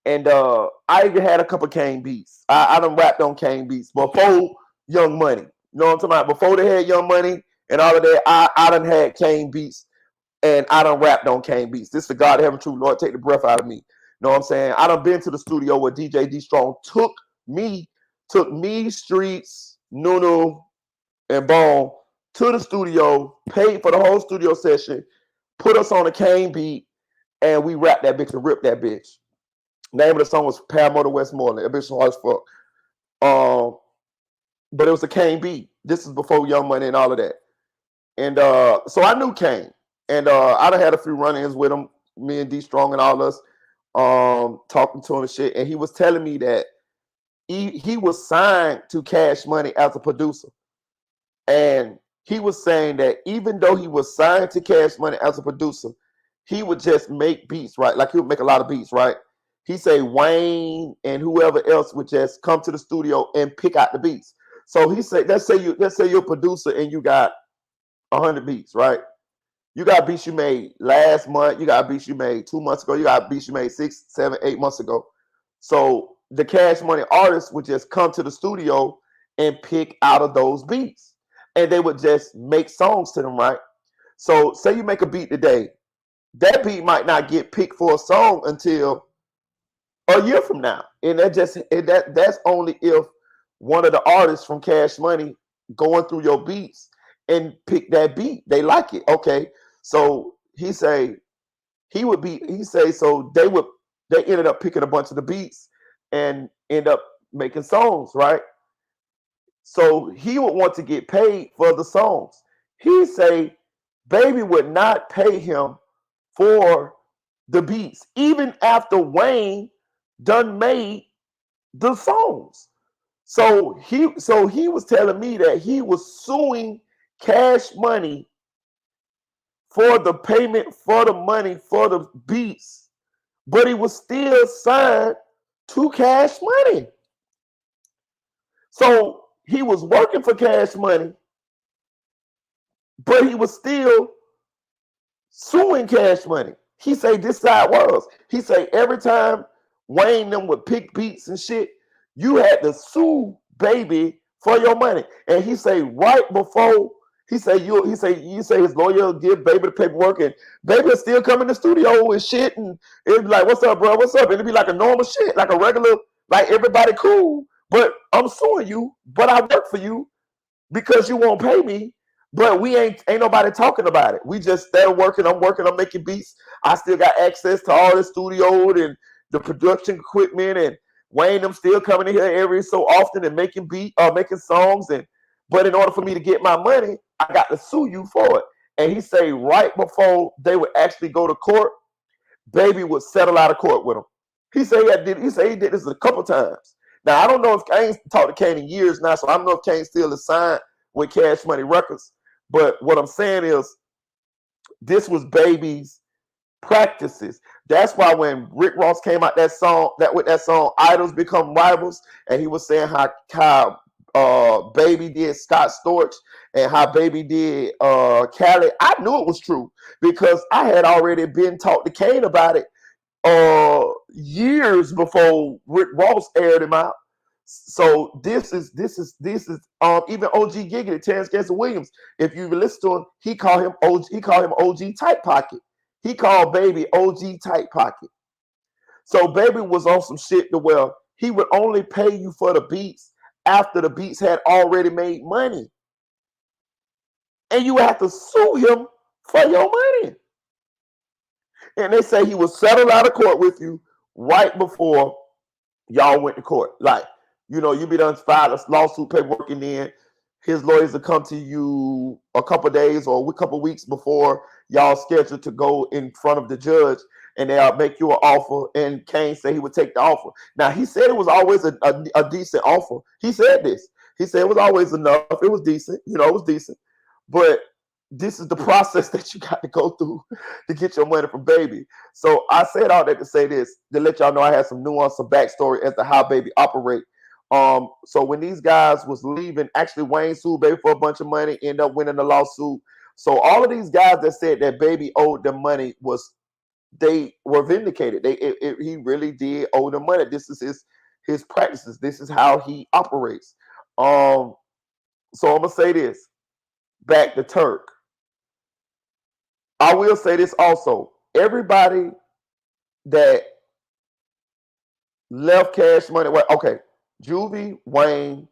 And I even had a couple Kane beats. I done rapped on Kane beats before Young Money. You know what I'm talking about? Before they had Young Money and all of that, I done had Kane beats. And I done rapped on Kane beats. This is the God of heaven, true Lord, take the breath out of me. You know what I'm saying? I done been to the studio where DJ D Strong took me, Streets, Nunu, and Bone to the studio, paid for the whole studio session, put us on a Kane beat, and we rapped that bitch and ripped that bitch. Name of the song was Paramotor Westmoreland. That bitch was hard as fuck. But it was a Kane beat. This is before Young Money and all of that. And so I knew Kane. And I done had a few run-ins with him, me and D Strong and all us, talking to him and shit. And he was telling me that he was signed to Cash Money as a producer. And he was saying that even though he was signed to Cash Money as a producer, he would just make beats, right? Like he would make a lot of beats, right? He say Wayne and whoever else would just come to the studio and pick out the beats. So he said, let's say you're a producer and you got 100 beats, right? You got beats you made last month. You got beats you made 2 months ago. You got beats you made 6, 7, 8 months ago. So the Cash Money artists would just come to the studio and pick out of those beats. And they would just make songs to them, right? So say you make a beat today. That beat might not get picked for a song until a year from now. And that's only if one of the artists from Cash Money going through your beats and pick that beat. They like it. Okay. So he say so they ended up picking a bunch of the beats and end up making songs, right? So he would want to get paid for the songs. He say Baby would not pay him for the beats, even after Wayne done made the songs. So he was telling me that he was suing Cash Money for the payment for the money for the beats, but he was still signed to Cash Money. So he was working for Cash Money, but he was still suing Cash Money. He say this side was. He say every time Wayne them would pick beats and shit, you had to sue Baby for your money. And he say right before you say his lawyer give Baby the paperwork, and Baby will still come in the studio and shit, and it'd be like, "What's up, bro? What's up?" And it'd be like a normal shit, like a regular, like everybody cool. But I'm suing you, but I work for you because you won't pay me. But we ain't nobody talking about it. We just stay working. I'm making beats. I still got access to all the studio and the production equipment, and Wayne them still coming in here every so often and making songs. But in order for me to get my money, I got to sue you for it. And he say right before they would actually go to court, Baby would settle out of court with him. He said he did this a couple times. Now I don't know if Kane talked to Kane in years now, so I don't know if Kane still is signed with Cash Money Records. But what I'm saying is, this was Baby's practices. That's why when Rick Ross came out with that song "Idols Become Rivals," and he was saying how Baby did Scott Storch and how Baby did Khaled, I knew it was true because I had already been talked to Kane about it years before Rick Ross aired him out. So this is even OG Giggity, Terrence Ganser Williams. If you listen to him, he called him OG Tight Pocket. He called Baby OG Tight Pocket. So Baby was on some shit to where he would only pay you for the beats after the beats had already made money. And you have to sue him for your money. And they say he was settled out of court with you right before y'all went to court. Like, you be done filed a lawsuit paperwork, and then his lawyers will come to you a couple days or a couple weeks before y'all scheduled to go in front of the judge, and they'll make you an offer. And Kane said he would take the offer. Now, he said it was always a decent offer. He said this. He said it was always enough. It was decent. It was decent. But this is the process that you got to go through to get your money from Baby. So I said all that to say this, to let y'all know I had some nuance, some backstory as to how Baby operate. So when these guys was leaving, actually Wayne sued Baby for a bunch of money, ended up winning the lawsuit. So all of these guys that said that Baby owed them money they were vindicated. He really did owe them money. This is his practices. This is how he operates. So I'm gonna say this. Back to Turk. I will say this also. Everybody that left Cash Money, okay, Juvie, Wayne,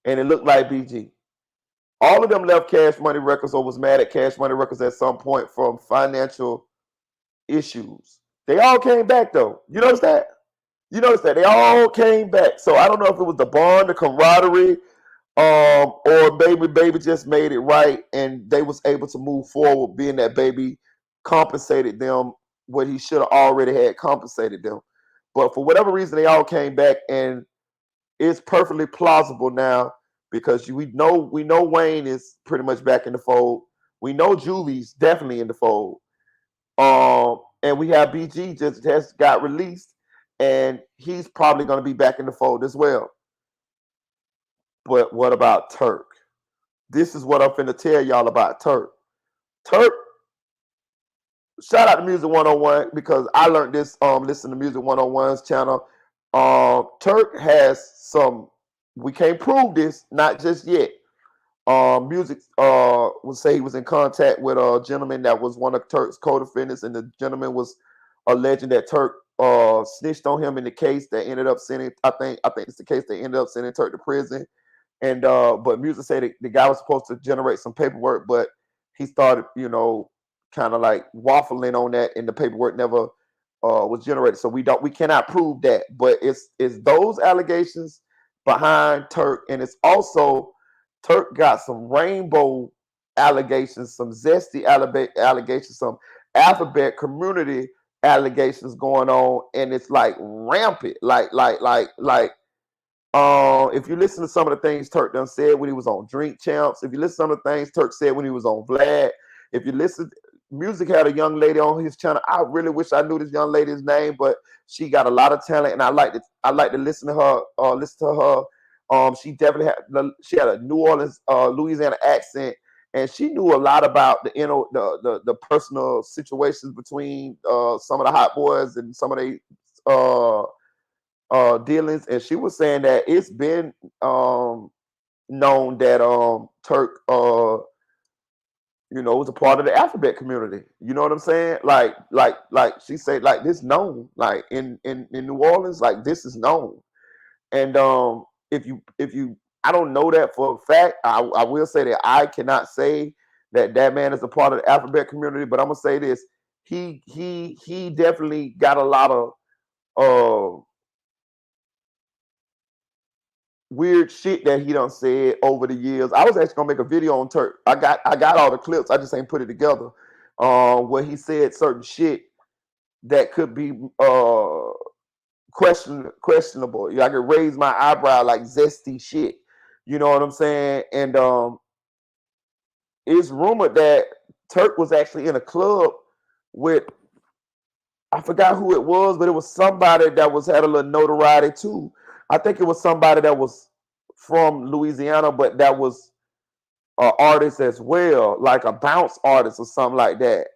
and it looked like BG. All of them left Cash Money Records or was mad at Cash Money Records at some point from financial issues. They all came back though. You notice that? They all came back. So I don't know if it was the bond, the camaraderie, or Baby just made it right, and they was able to move forward, being that Baby compensated them what he should have already had compensated them. But for whatever reason, they all came back, and it's perfectly plausible now because we know Wayne is pretty much back in the fold. We know Juvie's definitely in the fold. And we have BG just got released, and he's probably going to be back in the fold as well. But what about Turk? This is what I'm finna tell y'all about Turk. Turk, shout out to Music 101 because I learned this listening to Music 101's channel. Turk has some, we can't prove this, not just yet. Music would say he was in contact with a gentleman that was one of Turk's co-defendants, and the gentleman was alleging that Turk snitched on him in the case that ended up sending, I think it's the case that ended up sending Turk to prison. And but Music said the guy was supposed to generate some paperwork, but he started, kind of like waffling on that, and the paperwork never was generated. So we cannot prove that. But it's those allegations behind Turk, and it's also Turk got some rainbow allegations, some zesty allegations, some alphabet community allegations going on, and it's like rampant, like. If you listen to some of the things Turk done said when he was on Drink Champs, if you listen to some of the things Turk said when he was on Vlad, if you listen, Music had a young lady on his channel. I really wish I knew this young lady's name, but she got a lot of talent, and I like to listen to her. She definitely had a New Orleans, Louisiana accent, and she knew a lot about the personal situations between some of the hot boys and some of the dealings, and she was saying that it's been known that Turk was a part of the alphabet community. You know what I'm saying? Like she said, like this known, like in New Orleans, like this is known. And if you I don't know that for a fact. I will say that I cannot say that man is a part of the alphabet community, but I'm gonna say this: he definitely got a lot of weird shit that he done said over the years. I was actually gonna make a video on Turk. I got all the clips. I just ain't put it together. Where he said certain shit that could be questionable. I could raise my eyebrow like zesty shit. You know what I'm saying? And it's rumored that Turk was actually in a club with, I forgot who it was, but it was somebody that was had a little notoriety too. I think it was somebody that was from Louisiana, but that was an artist as well, like a bounce artist or something like that.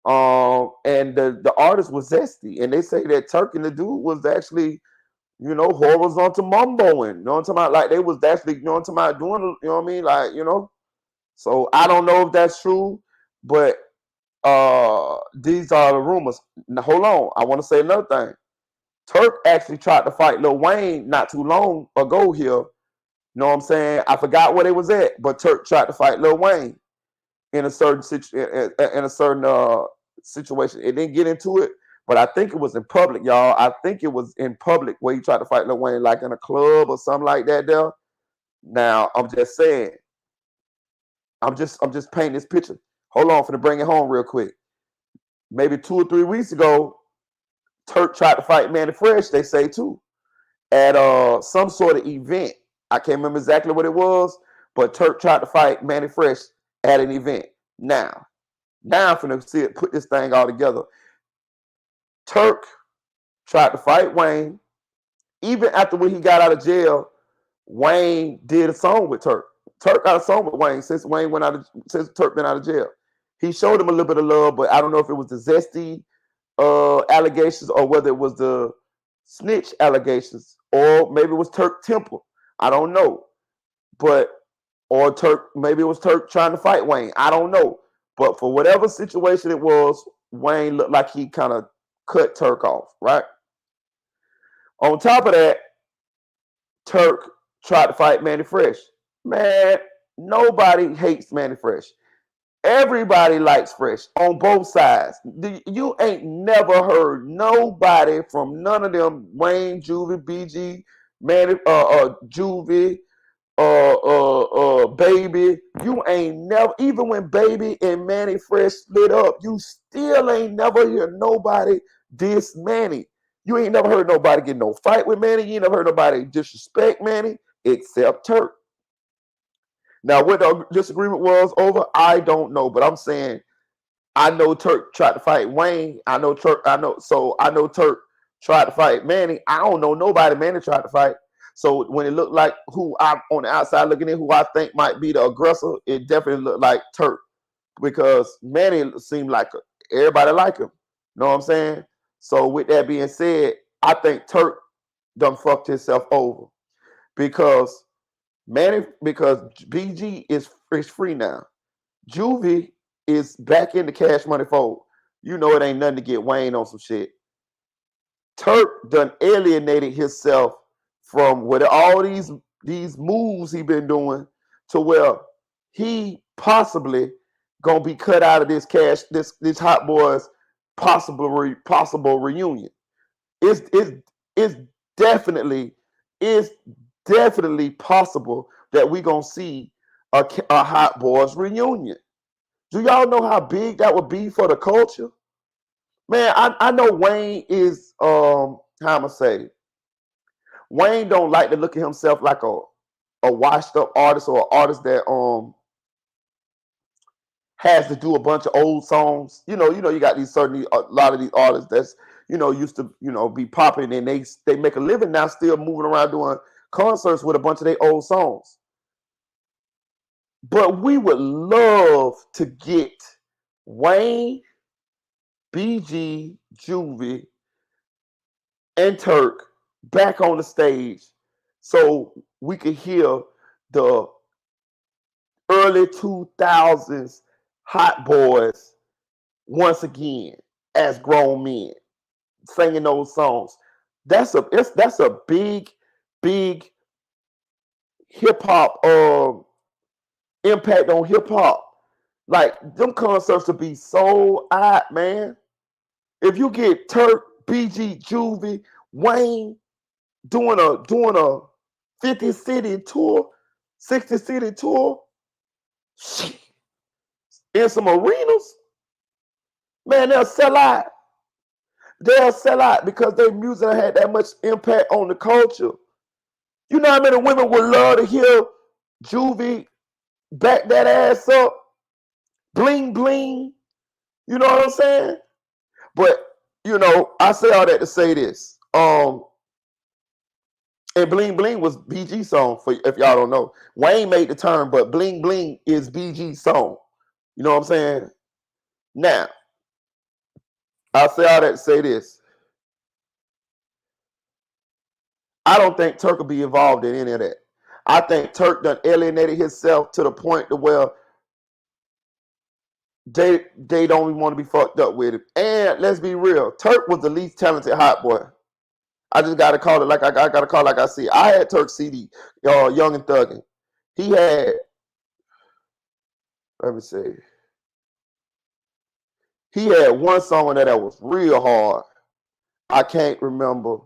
And the artist was zesty, and they say that Turk and the dude was actually, horizontal mumboing. You know what I'm talking about? Like they was actually, you know what I'm talking about, doing, you know what I mean? Like, So I don't know if that's true, but these are the rumors. Now, hold on, I want to say another thing. Turk actually tried to fight Lil Wayne not too long ago here. You know what I'm saying? I forgot where they was at, but Turk tried to fight Lil Wayne in a certain situation. It didn't get into it, but I think it was in public, y'all. I think it was in public where he tried to fight Lil Wayne, like in a club or something like that. There. Now I'm just saying. I'm just painting this picture. Hold on, for to bring it home real quick. Maybe 2 or 3 weeks ago, Turk tried to fight Manny Fresh. They say too, at some sort of event. I can't remember exactly what it was, but Turk tried to fight Manny Fresh at an event. Now I'm finna see it, put this thing all together. Turk tried to fight Wayne. Even after when he got out of jail, Wayne did a song with Turk. Turk got a song with Wayne since Turk been out of jail. He showed him a little bit of love, but I don't know if it was the zesty allegations or whether it was the snitch allegations, or maybe it was Turk Temple. I don't know. Or Turk, maybe it was Turk trying to fight Wayne. I don't know. But for whatever situation it was, Wayne looked like he kind of cut Turk off, right? On top of that, Turk tried to fight Manny Fresh. Man, nobody hates Manny Fresh. Everybody likes Fresh on both sides. You ain't never heard nobody from none of them, Wayne, Juvie, BG, Manny, Juvie, Baby. You ain't never, even when Baby and Manny Fresh split up, you still ain't never hear nobody diss Manny. You ain't never heard nobody get no fight with Manny. You ain't never heard nobody disrespect Manny except Turk. Now, what the disagreement was over, I don't know. But I'm saying, I know Turk tried to fight Wayne. I know Turk tried to fight Manny. I don't know nobody Manny tried to fight. So when it looked like who I'm on the outside looking in, who I think might be the aggressor, it definitely looked like Turk. Because Manny seemed like everybody like him. Know what I'm saying? So with that being said, I think Turk done fucked himself over. Because BG is free now. Juvie is back in the Cash Money fold. You know it ain't nothing to get Wayne on some shit. Turk done alienated himself from what all these moves he been doing to where he possibly gonna be cut out of this Hot Boys possible reunion. It's definitely possible that we gonna see a Hot Boys reunion. Do y'all know how big that would be for the culture? Man, I know Wayne is how I'ma say. Wayne don't like to look at himself like a washed up artist or an artist that has to do a bunch of old songs. You got a lot of these artists that's used to be popping, and they make a living now still moving around doing concerts with a bunch of their old songs. But we would love to get Wayne, BG, Juvie, and Turk back on the stage so we could hear the early 2000s Hot Boys once again as grown men singing those songs. That's a big hip hop impact on hip hop. Like them concerts would be so hot, man. If you get Turk, BG, Juvie, Wayne doing a 50 city tour, 60 city tour, shit, in some arenas, man, they'll sell out. They'll sell out because their music had that much impact on the culture. You know how many women would love to hear Juvie back that ass up, bling bling. You know what I'm saying? But you know, I say all that to say this. And Bling Bling was BG's song, for if y'all don't know. Wayne made the term, but Bling Bling is BG's song. You know what I'm saying? Now, I say all that to say this. I don't think Turk will be involved in any of that. I think Turk done alienated himself to the point to where they don't even want to be fucked up with him. And let's be real, Turk was the least talented hot boy. I just gotta call it like I gotta call it like I see. I had Turk CD, Young and Thuggin'. He had, let me see. He had one song on there that was real hard. I can't remember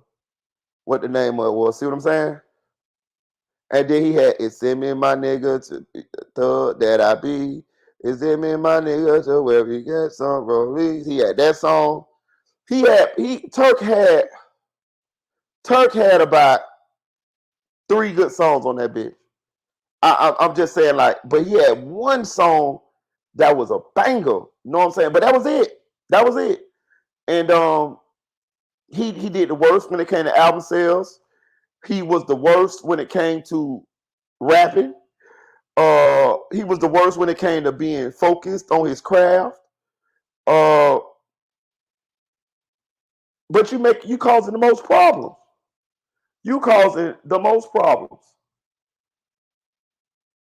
what the name of it was. See what I'm saying? And then he had "It's Him and My Nigga to be the thug that I be. It's Him and My Nigga to where we get some release." He had that song. Turk had about 3 good songs on that bitch. I'm just saying, like, but he had one song that was a banger. You know what I'm saying? But that was it. That was it. And he did the worst when it came to album sales. He was the worst when it came to rapping. He was the worst when it came to being focused on his craft. But you causing the most problems. You causing the most problems.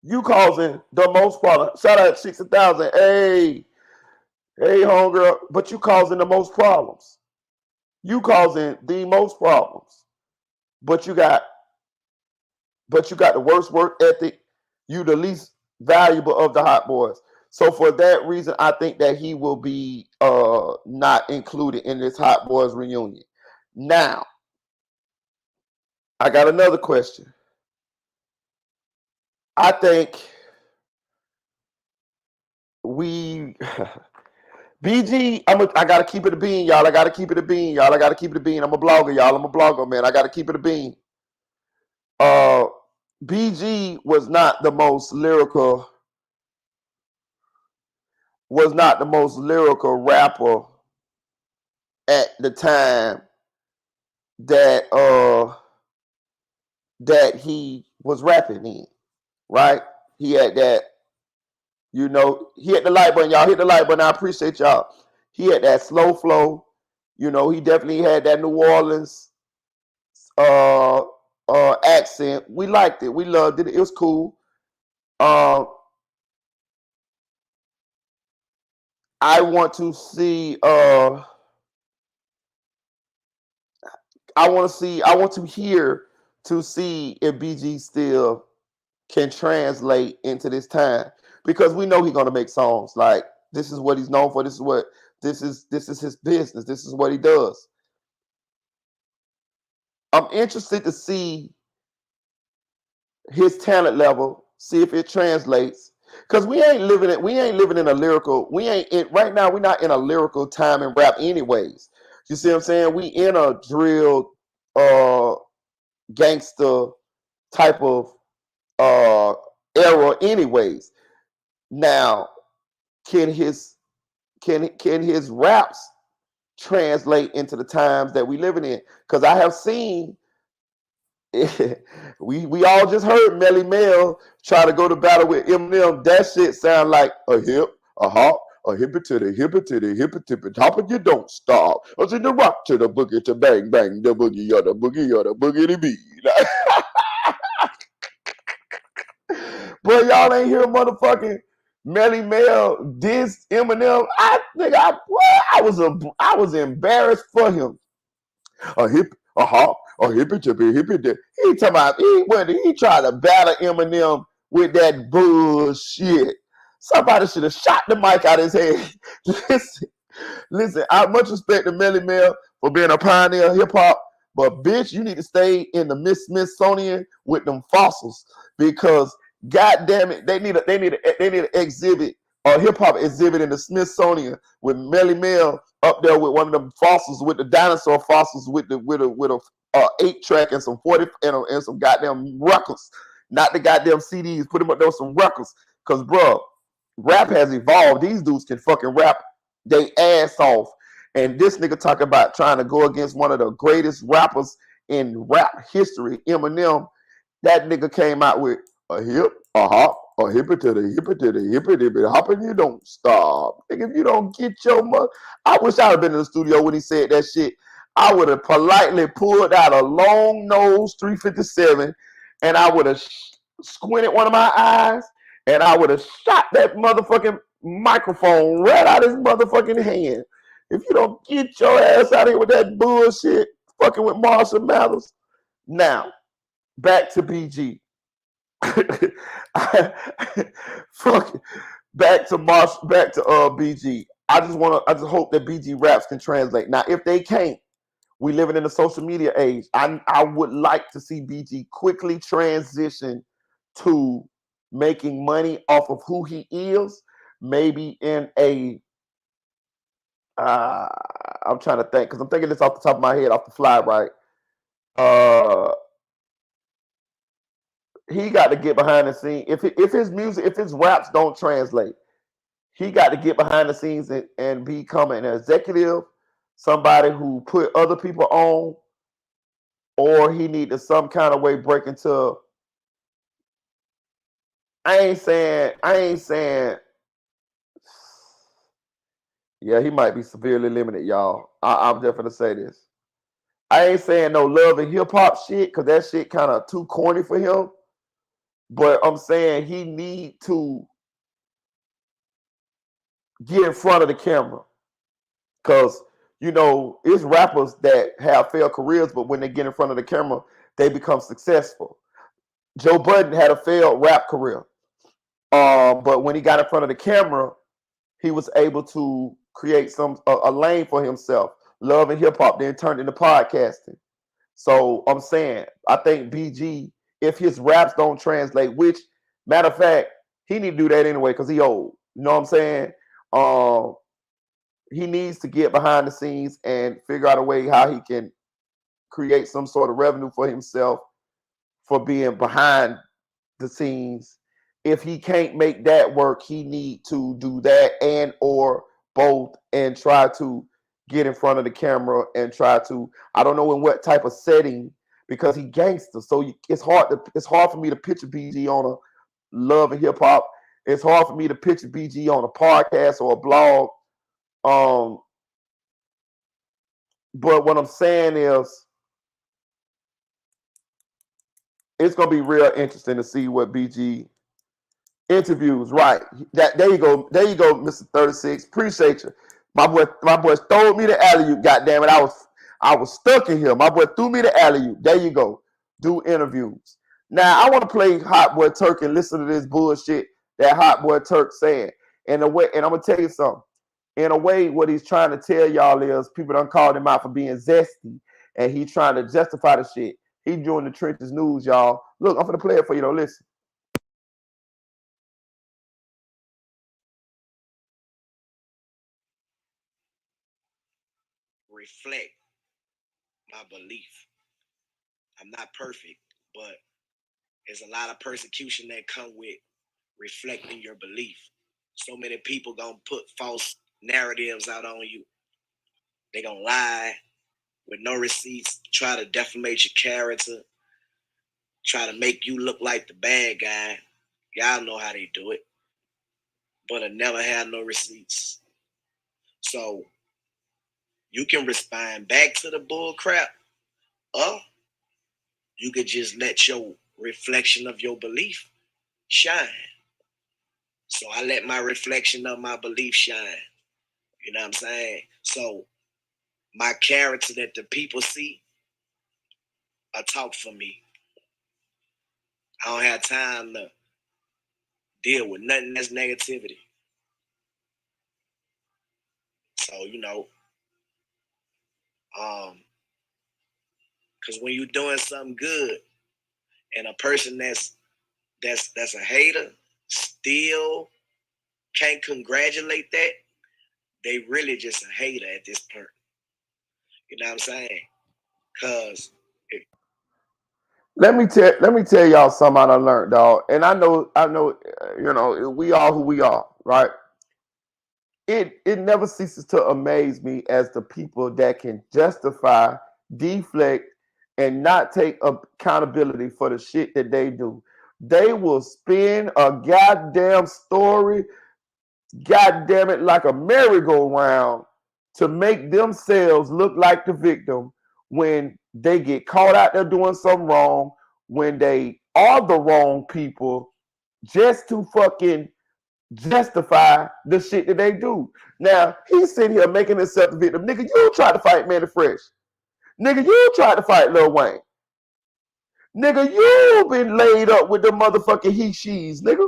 You causing the most problems. Shout out 60,000. Hey, homegirl. But you causing the most problems. You causing the most problems. But you got the worst work ethic. You the least valuable of the hot boys. So for that reason, I think that he will be not included in this Hot Boys reunion. Now, I got another question. I think BG, I gotta keep it a bean, y'all. I gotta keep it a bean, y'all. I gotta keep it a bean. I'm a blogger, y'all. I'm a blogger, man. I gotta keep it a bean. BG was not the most lyrical rapper at the time that he was rapping in, right? He had that, he hit the like button, y'all. Hit the like button. I appreciate y'all. He had that slow flow. He definitely had that New Orleans accent. We liked it. We loved it. It was cool. I want to see. I want to hear to see if BG still can translate into this time, because we know he's gonna make songs. Like, this is what he's known for. This is his business. This is what he does. I'm interested to see his talent level, see if it translates. Because we ain't living in a lyrical, right now we're not in a lyrical time in rap anyways. You see what I'm saying? We in a drill gangster type of era anyways. Now, can his raps translate into the times that we living in? Because I have seen we all just heard Melly Mel try to go to battle with Eminem. That shit sound like a hip, a hop, a hippie to the hippie to the hippie to the top, and you don't stop. I said the rock to the boogie to bang bang the boogie or the boogie to beat. But y'all ain't hear motherfucking Melly Mel diss Eminem. I was embarrassed for him. A hip, a hop, a hippie to be hippie. He talking about he tried to battle Eminem with that bullshit. Somebody should have shot the mic out of his head. Listen, I much respect to Melly Mel for being a pioneer of hip hop, But bitch, you need to stay in the Smithsonian with them fossils because god damn it, they need an exhibit or hip hop exhibit in the Smithsonian with Melly Mel up there with one of them fossils with the dinosaur fossils with a 8-track and some 40 and some goddamn records, not the goddamn CDs. Put them up there with some records, cause bro, rap has evolved. These dudes can fucking rap they ass off. And this nigga talking about trying to go against one of the greatest rappers in rap history, Eminem. That nigga came out with a hip, a hop, a hippie to the hippie to the hippie to the hop, and you don't stop. Nigga, if you don't get your mother. I wish I would have been in the studio when he said that shit. I would have politely pulled out a long nose 357 and I would have squinted one of my eyes and I would have shot that motherfucking microphone right out his motherfucking hand. If you don't get your ass out of here with that bullshit, fucking with Marshall Mathers. Now, back to BG. Fuck it. Back to BG. I just hope that BG raps can translate. Now, if they can't, we living in a social media age. I would like to see BG quickly transition to making money off of who he is, maybe in a I'm trying to think because I'm thinking this off the top of my head, off the fly, right? He got to get behind the scenes. If his music, if his raps don't translate, he got to get behind the scenes and become an executive, somebody who put other people on, or he need to some kind of way break into. I ain't saying. Yeah, he might be severely limited, y'all. I'm just gonna say this. I ain't saying no love and hip hop shit because that shit kind of too corny for him. But I'm saying he need to get in front of the camera because it's rappers that have failed careers, but when they get in front of the camera, they become successful. Joe Budden had a failed rap career, but when he got in front of the camera, he was able to create a lane for himself. Love and hip hop then turned into podcasting. So I'm saying, I think BG, if his raps don't translate, which matter of fact, he need to do that anyway because he old. You know what I'm saying? He needs to get behind the scenes and figure out a way how he can create some sort of revenue for himself for being behind the scenes. If he can't make that work, he need to do that and or both and try to get in front of the camera and try to, I don't know in what type of setting, because he gangster. So it's hard for me to picture BG on a love and hip hop. It's hard for me to picture BG on a podcast or a blog. But what I'm saying is it's gonna be real interesting to see what BG interviews, right? There you go, Mr. 36. Appreciate you. My boy stole me the alley-oop. Goddamn it, I was stuck in here. My boy threw me the alley-oop. There you go. Do interviews. Now I want to play Hot Boy Turk and listen to this bullshit that Hot Boy Turk saying. And I'm gonna tell you something. In a way, what he's trying to tell y'all is people done called him out for being zesty, and he's trying to justify the shit. He doing the trenches news, y'all. Look, I'm gonna play it for you though. Listen. Reflect my belief. I'm not perfect, but there's a lot of persecution that come with reflecting your belief. So many people gonna put false narratives out on you. They gonna lie with no receipts, try to defamate your character, try to make you look like the bad guy. Y'all know how they do it, but I never had no receipts. So you can respond back to the bull crap, or you could just let your reflection of your belief shine. So I let my reflection of my belief shine. You know what I'm saying? So my character that the people see, I talk for me. I don't have time to deal with nothing that's negativity. So, um, Because when you're doing something good and a person that's a hater still can't congratulate that, they really just a hater at this point. You know what I'm saying? Cause let me tell y'all something I done learned, dog. And I know, you know, we are who we are, right? It never ceases to amaze me as the people that can justify, deflect, and not take accountability for the shit that they do. They will spin a goddamn story, goddamn it, like a merry-go-round to make themselves look like the victim when they get caught out there doing something wrong, when they are the wrong people, just to fucking justify the shit that they do. Now, he's sitting here making himself the victim. Nigga, you tried to fight Manny Fresh. Nigga, you tried to fight Lil Wayne. Nigga, you been laid up with the motherfucking he-she's, nigga.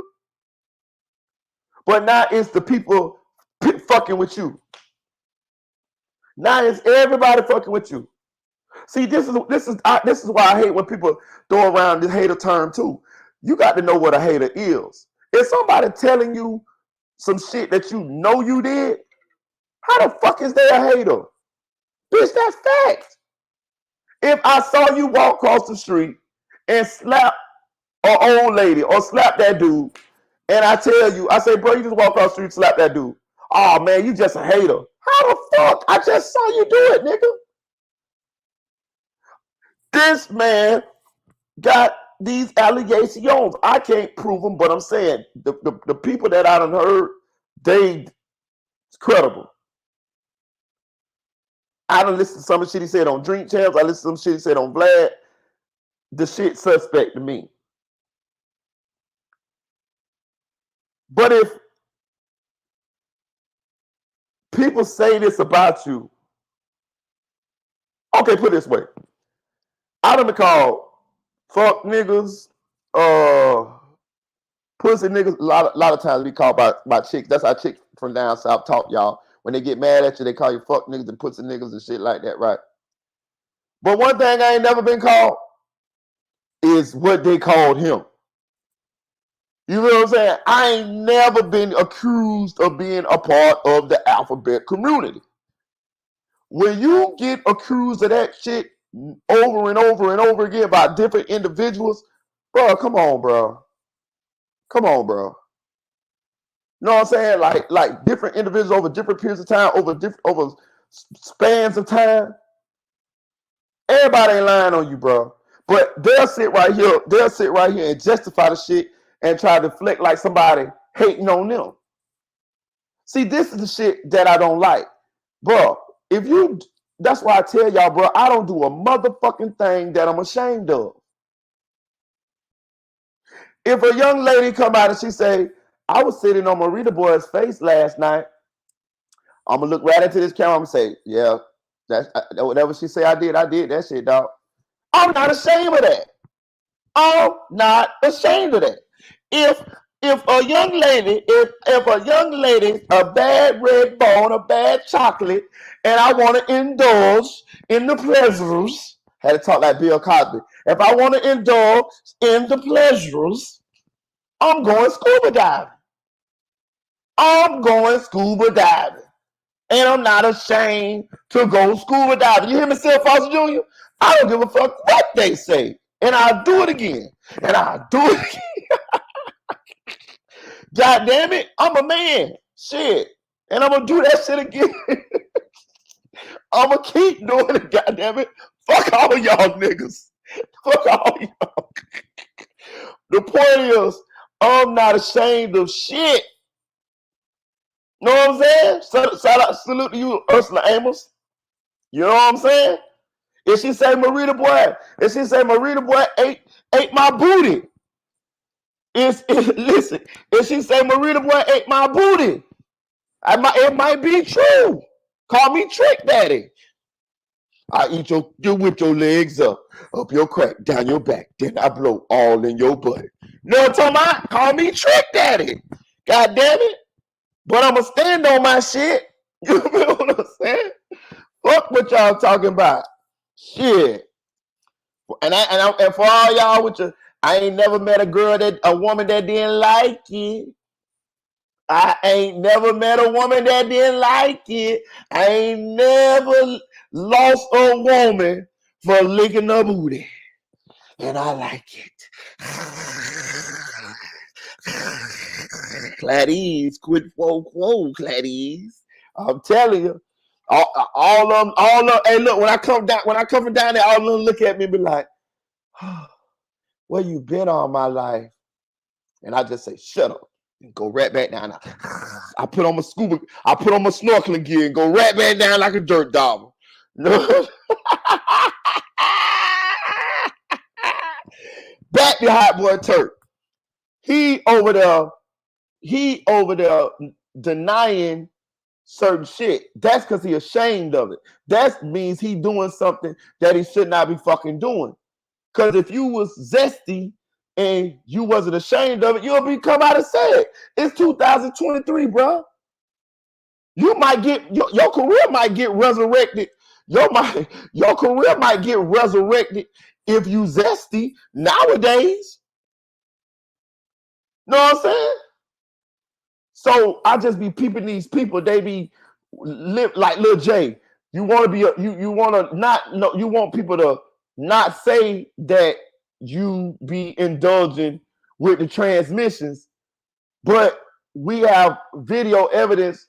But now it's the people fucking with you. Now it's everybody fucking with you. See, this is why I hate when people throw around this hater term too. You got to know what a hater is. If somebody telling you some shit that you know you did, how the fuck is they a hater? Bitch, that's fact. If I saw you walk across the street and slap an old lady or slap that dude, and I tell you, I say, bro, you just walk across the street and slap that dude. Oh, man, you just a hater. How the fuck? I just saw you do it, nigga. This man got these allegations. I can't prove them, but I'm saying the people that I done heard, it's credible. I done listened to some of the shit he said on Drink Champs. I listened to some shit he said on Vlad. The shit suspect to me. But if people say this about you, okay, put it this way. I done been called fuck niggas, pussy niggas. A lot of times we called by chicks. That's how chicks from down south talk, y'all. When they get mad at you, they call you fuck niggas and pussy niggas and shit like that, right? But one thing I ain't never been called is what they called him. You know what I'm saying? I ain't never been accused of being a part of the alphabet community. When you get accused of that shit over and over and over again by different individuals, bro, come on, bro. Come on, bro. You know what I'm saying? Like different individuals over different periods of time, over spans of time. Everybody ain't lying on you, bro. But they'll sit right here and justify the shit and try to deflect like somebody hating on them. See, this is the shit that I don't like. Bro, that's why I tell y'all, bro, I don't do a motherfucking thing that I'm ashamed of. If a young lady come out and she say, I was sitting on Marita Boy's face last night, I'm going to look right into this camera and say, yeah, that's whatever she say I did that shit, dog. I'm not ashamed of that. I'm not ashamed of that. If a young lady, a bad red bone, a bad chocolate, and I want to indulge in the pleasures, had to talk like Bill Cosby. If I want to indulge in the pleasures, I'm going scuba diving. And I'm not ashamed to go scuba diving. You hear me say, Foster Jr.? I don't give a fuck what they say. And I'll do it again. God damn it, I'm a man. Shit. And I'm going to do that shit again. I'm going to keep doing it, God damn it. Fuck all y'all niggas. Fuck all y'all. The point is, I'm not ashamed of shit. You know what I'm saying? Salute to you, Ursula Amos. You know what I'm saying? If she say Marita Boy ate my booty. Listen, if she say Marita Boy ate my booty, it might be true. Call me Trick Daddy. I eat you whip your legs up your crack, down your back, then I blow all in your butt. You know what I'm talking about? Call me Trick Daddy. God damn it. But I'ma stand on my shit. You feel what I'm saying? Fuck what y'all talking about. Shit. And for all y'all with your, I ain't never met a woman that didn't like it. I ain't never met a woman that didn't like it. I ain't never lost a woman for licking her booty. And I like it. Claddies, quid pro quo, Claddies. I'm telling you. All of them, hey, look, when I come from down there, all of them look at me and be like, oh, where you been all my life? And I just say, shut up. And go right back down. I put on my snorkeling gear and go right back down like a dirt dog. No. Back to Hot Boy Turk. He over there denying certain shit. That's because he ashamed of it. That means he doing something that he should not be fucking doing. Because if you was zesty and you wasn't ashamed of it, you'll be come out and say it. It's 2023, bro. You might get your career might get resurrected. Your career might get resurrected if you zesty nowadays. Know what I'm saying? So I just be peeping these people. They be live like Lil J. You want to be you want to not know. You want people to not say that you be indulging with the transmissions, but we have video evidence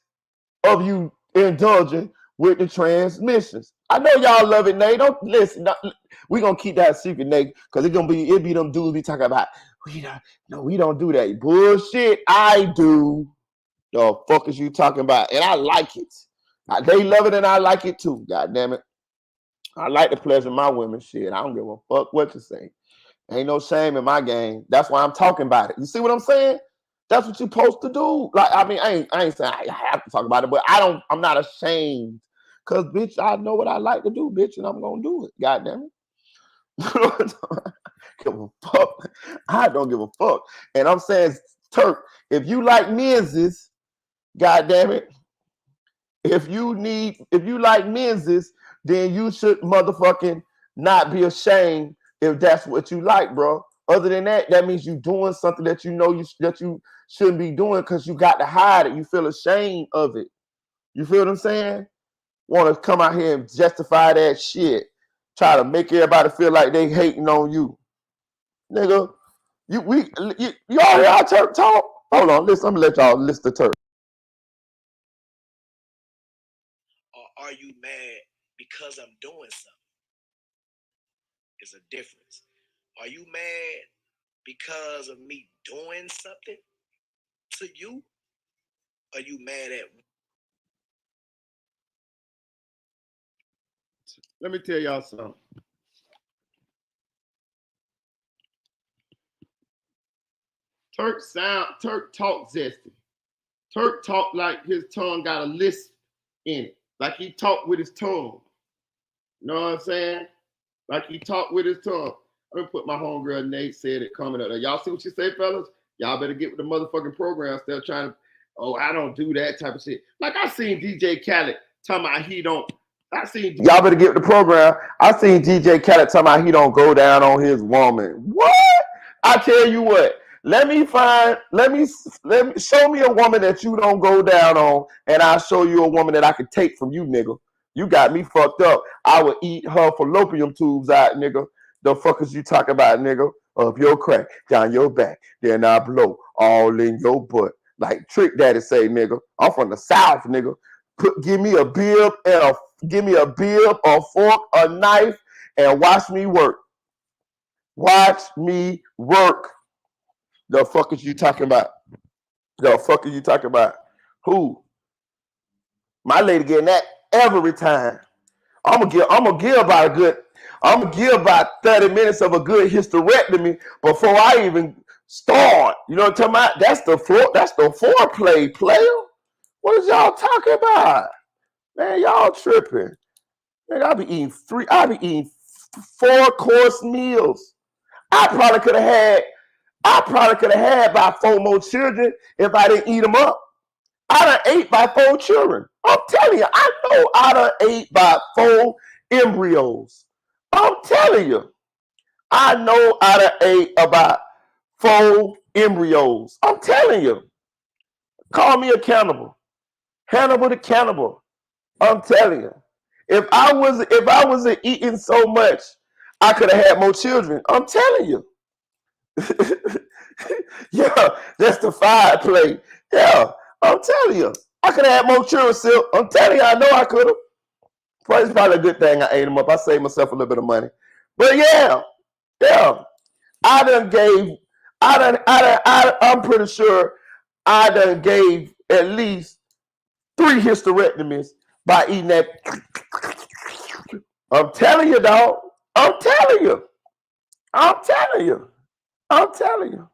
of you indulging with the transmissions. I know y'all love it, Nate. Don't listen. We're gonna keep that secret, Nate, because it be them dudes be talking about. We don't do that bullshit. I do. The fuck is you talking about? And I like it. They love it and I like it too. God damn it. I like to pleasure my women. Shit, I don't give a fuck what you say. Ain't no shame in my game. That's why I'm talking about it. You see what I'm saying? That's what you're supposed to do. Like, I mean, I ain't saying I have to talk about it, but I'm not ashamed. Cause bitch, I know what I like to do, bitch, and I'm gonna do it. God damn it. Give a fuck. I don't give a fuck. And I'm saying, Turk, if you like men's, God damn it. If you like men's, then you should motherfucking not be ashamed if that's what you like, bro. Other than that, that means you doing something that you know that you shouldn't be doing because you got to hide it. You feel ashamed of it. You feel what I'm saying? Want to come out here and justify that shit. Try to make everybody feel like they hating on you. Nigga, you all hear our Turk talk? Hold on, listen, I'm gonna let y'all listen to Turk. Or are you mad because I'm doing something? It's a difference. Are you mad because of me doing something to you? Are you mad at me? Let me tell y'all something. Turk talk zesty. Turk talk like his tongue got a lisp in it. Like he talk with his tongue. You know what I'm saying? Like he talk with his tongue. I'm gonna put my homegirl Nate said it coming up there. Y'all see what she say, fellas? Y'all better get with the motherfucking program. Still trying to, I don't do that type of shit. Like I seen DJ Khaled talking about he don't. Y'all better get with the program. I seen DJ Khaled talking about he don't go down on his woman. What? I tell you what. Let me show me a woman that you don't go down on, and I'll show you a woman that I could take from you, nigga. You got me fucked up. I would eat her fallopian tubes out, nigga. The fuck is you talking about, nigga? Up your crack, down your back, then I blow all in your butt. Like Trick Daddy say, nigga. I'm from the South, nigga. Give me a bib, a fork, a knife, and watch me work. Watch me work. The fuck is you talking about? The fuck are you talking about? Who? My lady getting that every time. I'm gonna give about 30 minutes of a good hysterectomy before I even start. You know what I'm talking about? That's the foreplay, player. What is y'all talking about? Man, y'all tripping. Man, I be eating 4-course meals. I probably could have had about 4 more children if I didn't eat them up. I done ate by 4 children. I'm telling you, I know I done ate by 4 embryos. I'm telling you. I know I done ate about 4 embryos. I'm telling you. Call me a cannibal. Hannibal the cannibal. I'm telling you. If I wasn't eating so much, I could have had more children. I'm telling you. Yeah, that's the fire play. Yeah, I'm telling you. I could have had more children still. I'm telling you, I know I could have. It's probably a good thing I ate them up. I saved myself a little bit of money. But yeah. I'm pretty sure I done gave at least 3 hysterectomies by eating that. I'm telling you, dog. I'm telling you. I'm telling you. I'm telling you.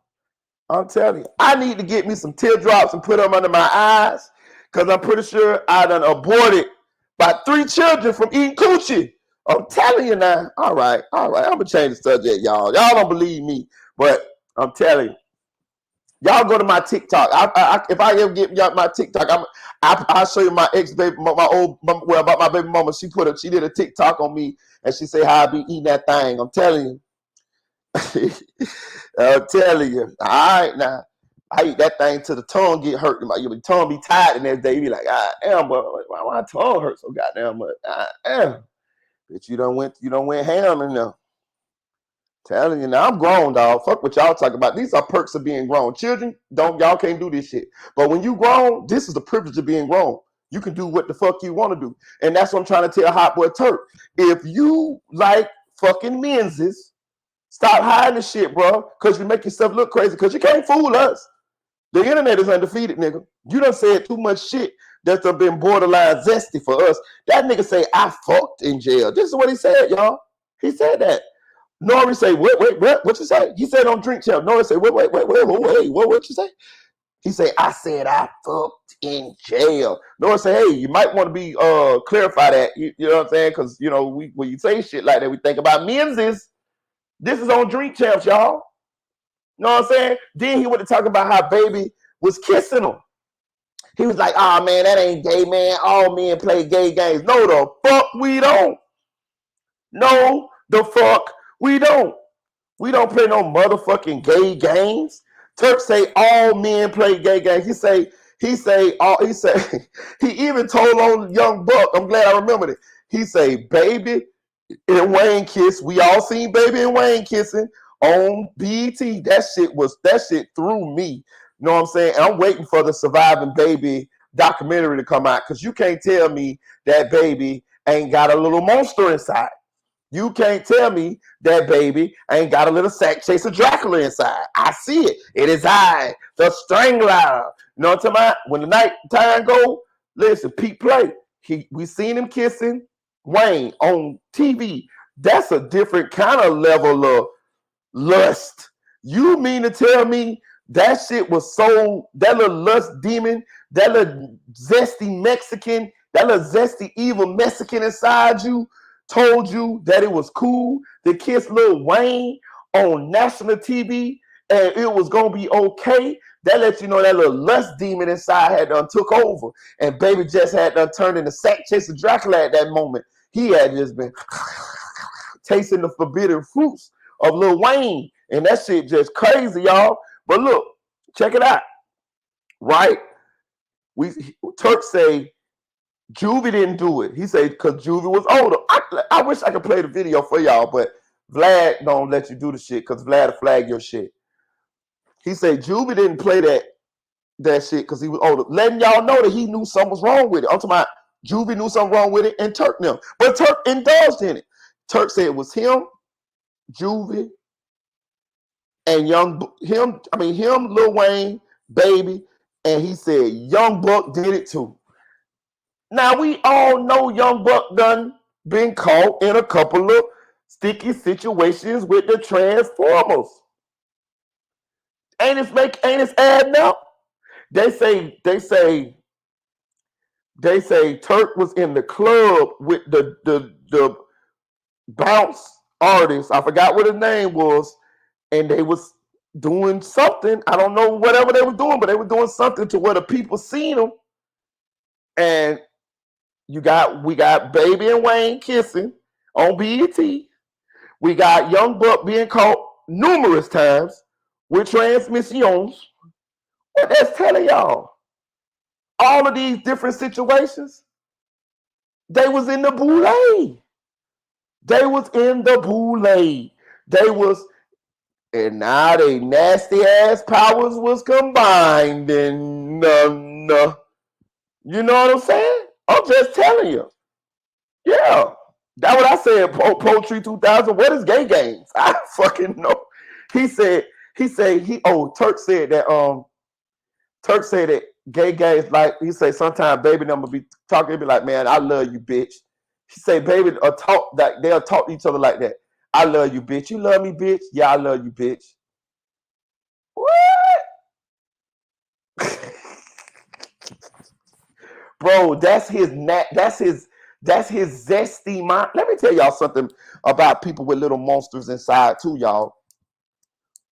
I'm telling you. I need to get me some teardrops and put them under my eyes because I'm pretty sure I done aborted by 3 children from eating coochie. I'm telling you now. All right. I'm going to change the subject, y'all. Y'all don't believe me, but I'm telling you. Y'all go to my TikTok. If I ever get my TikTok, I'll show you my ex-baby, about my baby mama. She did a TikTok on me, and she said how I be eating that thing. I'm telling you. I'm telling you. All right, now. I eat that thing till the tongue get hurt. Your tongue be tired the next day. You be like, damn, but why my tongue hurt so goddamn much? Damn. But you done went ham in there. Telling you now, I'm grown, dog. Fuck what y'all talking about. These are perks of being grown. Children, y'all can't do this shit. But when you grown, this is the privilege of being grown. You can do what the fuck you want to do. And that's what I'm trying to tell Hot Boy Turk. If you like fucking menses, stop hiding the shit, bro. Because you make yourself look crazy. Because you can't fool us. The internet is undefeated, nigga. You done said too much shit that's been borderline zesty for us. That nigga say, I fucked in jail. This is what he said, y'all. He said that. Nori say, what you say? He said on Drink Champ. Nori say, what you say? He say, I said I fucked in jail. Nori say, hey, you might want to be clarify that. You know what I'm saying? Because you know, when you say shit like that, we think about menses. This is on Drink Champs, y'all. You know what I'm saying? Then he went to talk about how Baby was kissing him. He was like, oh man, that ain't gay, man. All men play gay games. No, the fuck we don't. No, the fuck we don't. We don't play no motherfucking gay games. Turk say all men play gay games. He even told on Young Buck. I'm glad I remembered it. He say, Baby and Wayne kiss. We all seen Baby and Wayne kissing on BET. That shit threw me. You know what I'm saying? And I'm waiting for the Surviving Baby documentary to come out because you can't tell me that Baby ain't got a little monster inside. You can't tell me that Baby ain't got a little sack chaser Dracula inside. I see it. It is I, the strangler. You know what I'm talking about? When the night time go, listen, Pete play. We seen him kissing Wayne on TV. That's a different kind of level of lust. You mean to tell me that shit was so, that little lust demon, that little zesty Mexican, that little zesty evil Mexican inside you told you that it was cool to kiss Lil Wayne on national TV and it was gonna be okay? That lets you know that little lust demon inside had done took over and Baby just had done turned into sack chaser Dracula at that moment. He had just been tasting the forbidden fruits of Lil Wayne, and that shit just crazy, y'all. But look, check it out, right? Turk say Juvie didn't do it. He said because Juvie was older. I wish I could play the video for y'all, but Vlad don't let you do the shit because Vlad will flag your shit. He said Juvie didn't play that shit because he was older, letting y'all know that he knew something was wrong with it. I'm talking about Juvie knew something wrong with it, and Turk knew. But Turk indulged in it. Turk said it was him, Juvie, and him, Lil Wayne, Baby, and he said Young Buck did it too. Now we all know Young Buck done been caught in a couple of sticky situations with the Transformers. Ain't it adding up? They say Turk was in the club with the bounce artist. I forgot what his name was, and they was doing something. I don't know whatever they were doing, but they were doing something to where the people seen them. And we got Baby and Wayne kissing on BET. We got Young Buck being caught numerous times with transmissions. What that's telling y'all, all of these different situations, they was in the boule. They was in the boule. They was, and now they nasty ass powers was combined, and you know what I'm saying? I'm just telling you. Yeah. That's what I said, Poetry 2000. What is gay games? I fucking know. Turk said that gay games, like, he said sometimes baby them will be talking, they be like, man, I love you, bitch. He said baby talk that they'll talk to each other like that. I love you, bitch. You love me, bitch? Yeah, I love you, bitch. What? Bro, that's his zesty mind. Let me tell y'all something about people with little monsters inside too, y'all.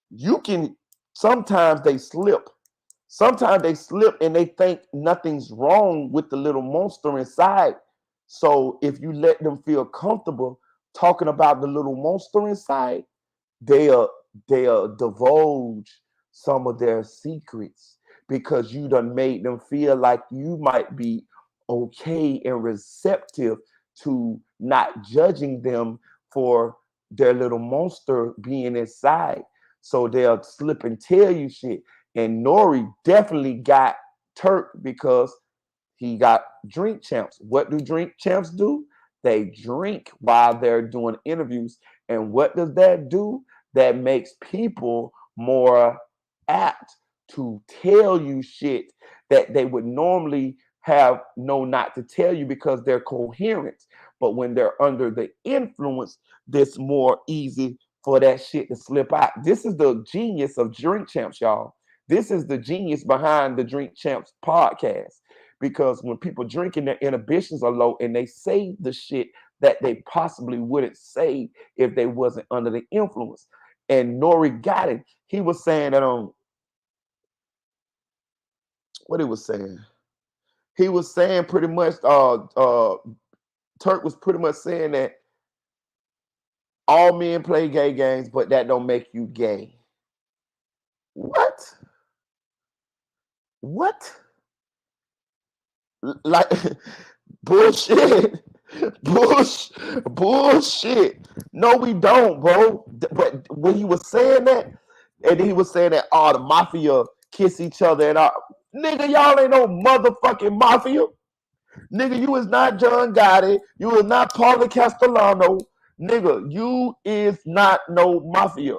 You can, sometimes they slip. Sometimes they slip and they think nothing's wrong with the little monster inside. So if you let them feel comfortable talking about the little monster inside, they'll divulge some of their secrets because you done made them feel like you might be okay and receptive to not judging them for their little monster being inside. So they'll slip and tell you shit. And Nori definitely got Turk because he got drink champs. What do drink champs do? They drink while they're doing interviews. And what does that do? That makes people more apt to tell you shit that they would normally have know not to tell you because they're coherent. But when they're under the influence, it's more easy for that shit to slip out. This is the genius of Drink Champs, y'all. This is the genius behind the Drink Champs podcast. Because when people drinking, their inhibitions are low and they say the shit that they possibly wouldn't say if they wasn't under the influence. And Nori got it. He was saying that what he was saying. He was saying pretty much Turk was pretty much saying that all men play gay games, but that don't make you gay. What? What? Like bullshit. Bullshit. No, we don't, bro. But when he was saying that, and he was saying that all the mafia kiss each other and all, nigga, y'all ain't no motherfucking mafia. Nigga, you is not John Gotti. You is not Paulo Castellano. Nigga, you is not no mafia.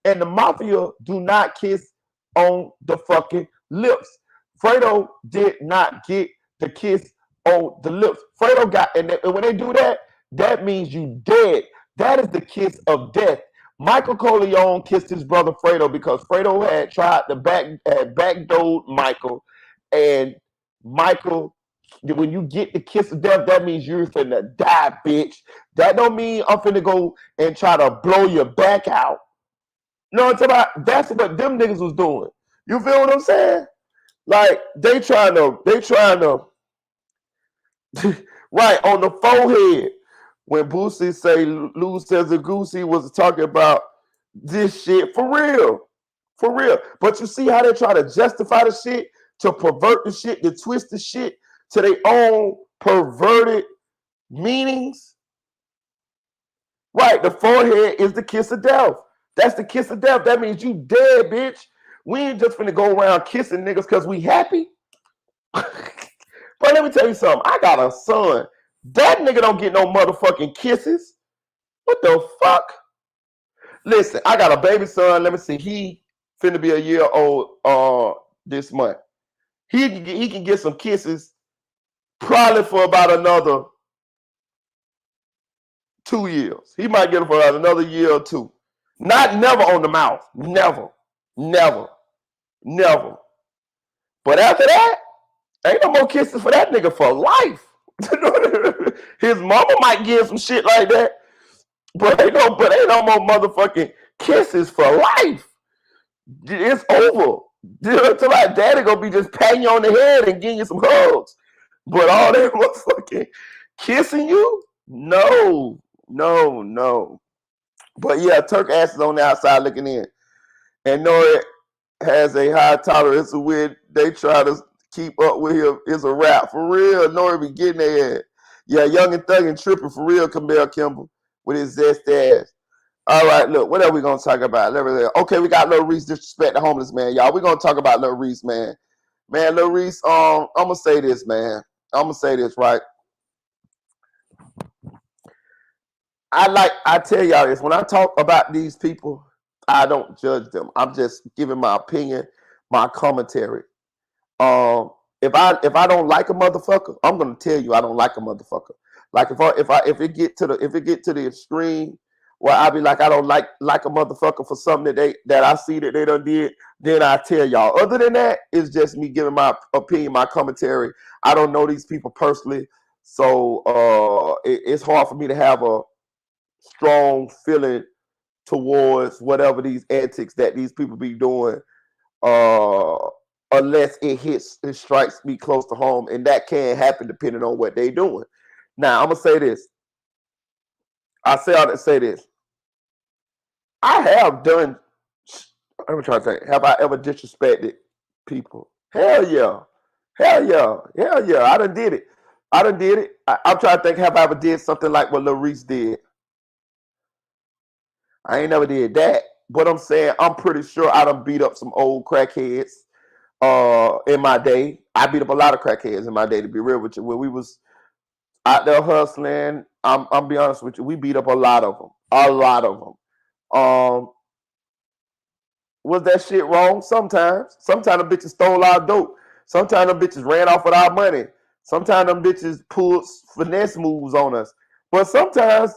And the mafia do not kiss on the fucking lips. Fredo did not get the kiss on the lips. Fredo got, and when they do that, that means you dead. That is the kiss of death. Michael Corleone kissed his brother Fredo because Fredo had tried to backdoor Michael, and Michael, when you get the kiss of death, that means you're finna die, bitch. That don't mean I'm finna go and try to blow your back out. No, it's about, that's what them niggas was doing. You feel what I'm saying? Like they trying to right on the forehead. When Boosie say lose as a goosey was talking about this shit for real. For real. But you see how they try to justify the shit, to pervert the shit, to twist the shit to their own perverted meanings? Right, the forehead is the kiss of death. That's the kiss of death. That means you dead, bitch. We ain't just finna go around kissing niggas because we happy. But let me tell you something. I got a son. That nigga don't get no motherfucking kisses. What the fuck? Listen, I got a baby son. Let me see. He finna be a year old this month. He can get some kisses probably for about another 2 years. He might get them for about another year or two. Not never on the mouth. Never. Never. Never. But after that, ain't no more kisses for that nigga for life. His mama might give some shit like that, but ain't no more motherfucking kisses for life. It's over. Till like daddy gonna be just patting you on the head and giving you some hugs. But all that motherfucking kissing you? No. But yeah, Turk ass is on the outside looking in. And Nori has a high tolerance of when they try to keep up with him. It's a rap. For real, Nori be getting their ass. Yeah, Young and Thug and tripping for real, Camille Kimball, with his zest ass. All right, look, what are we going to talk about? Okay, we got Lil Reese disrespect the homeless man, y'all. We're going to talk about Lil Reese, man. Man, Lil Reese, I'm going to say this, man. I'm going to say this, right? I tell y'all this, when I talk about these people, I don't judge them. I'm just giving my opinion, my commentary. If I don't like a motherfucker, I'm gonna tell you I don't like a motherfucker. Like if it get to the extreme where I be like I don't like a motherfucker for something that I see that they done did, then I tell y'all. Other than that, it's just me giving my opinion, my commentary. I don't know these people personally, so it's hard for me to have a strong feeling towards whatever these antics that these people be doing, unless it strikes me close to home, and that can happen depending on what they doing. Now I'm gonna say this. I say all that say this. I have done. I'm trying to think. Have I ever disrespected people? Hell yeah, hell yeah, hell yeah. I done did it. I'm trying to think. Have I ever did something like what Lil Reese did? I ain't never did that. But I'm saying I'm pretty sure I done beat up some old crackheads in my day. I beat up a lot of crackheads in my day, to be real with you. When we was out there hustling, I'm be honest with you, we beat up a lot of them. A lot of them. Was that shit wrong? Sometimes. Sometimes the bitches stole our dope. Sometimes them bitches ran off with our money. Sometimes them bitches pulled finesse moves on us. But sometimes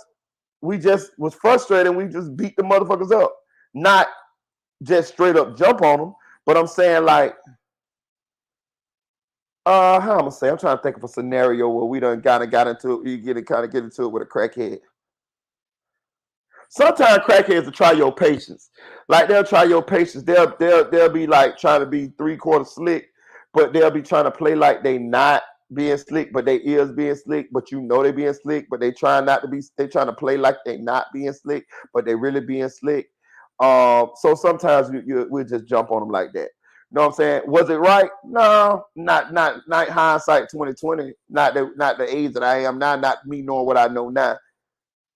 we just was frustrated and we just beat the motherfuckers up. Not just straight up jump on them, but I'm saying like, how I'm gonna say? I'm trying to think of a scenario where we done got into it. You get into it with a crackhead. Sometimes crackheads will try your patience. Like they'll try your patience. They'll be like trying to be 3/4 slick, but they'll be trying to play like they not being slick, but they is being slick, but you know they being slick, but they trying not to be. They trying to play like they not being slick, but they really being slick. So sometimes we just jump on them like that. You know what I'm saying? Was it right? No, not hindsight 2020. Not the age that I am now. Not me knowing what I know now.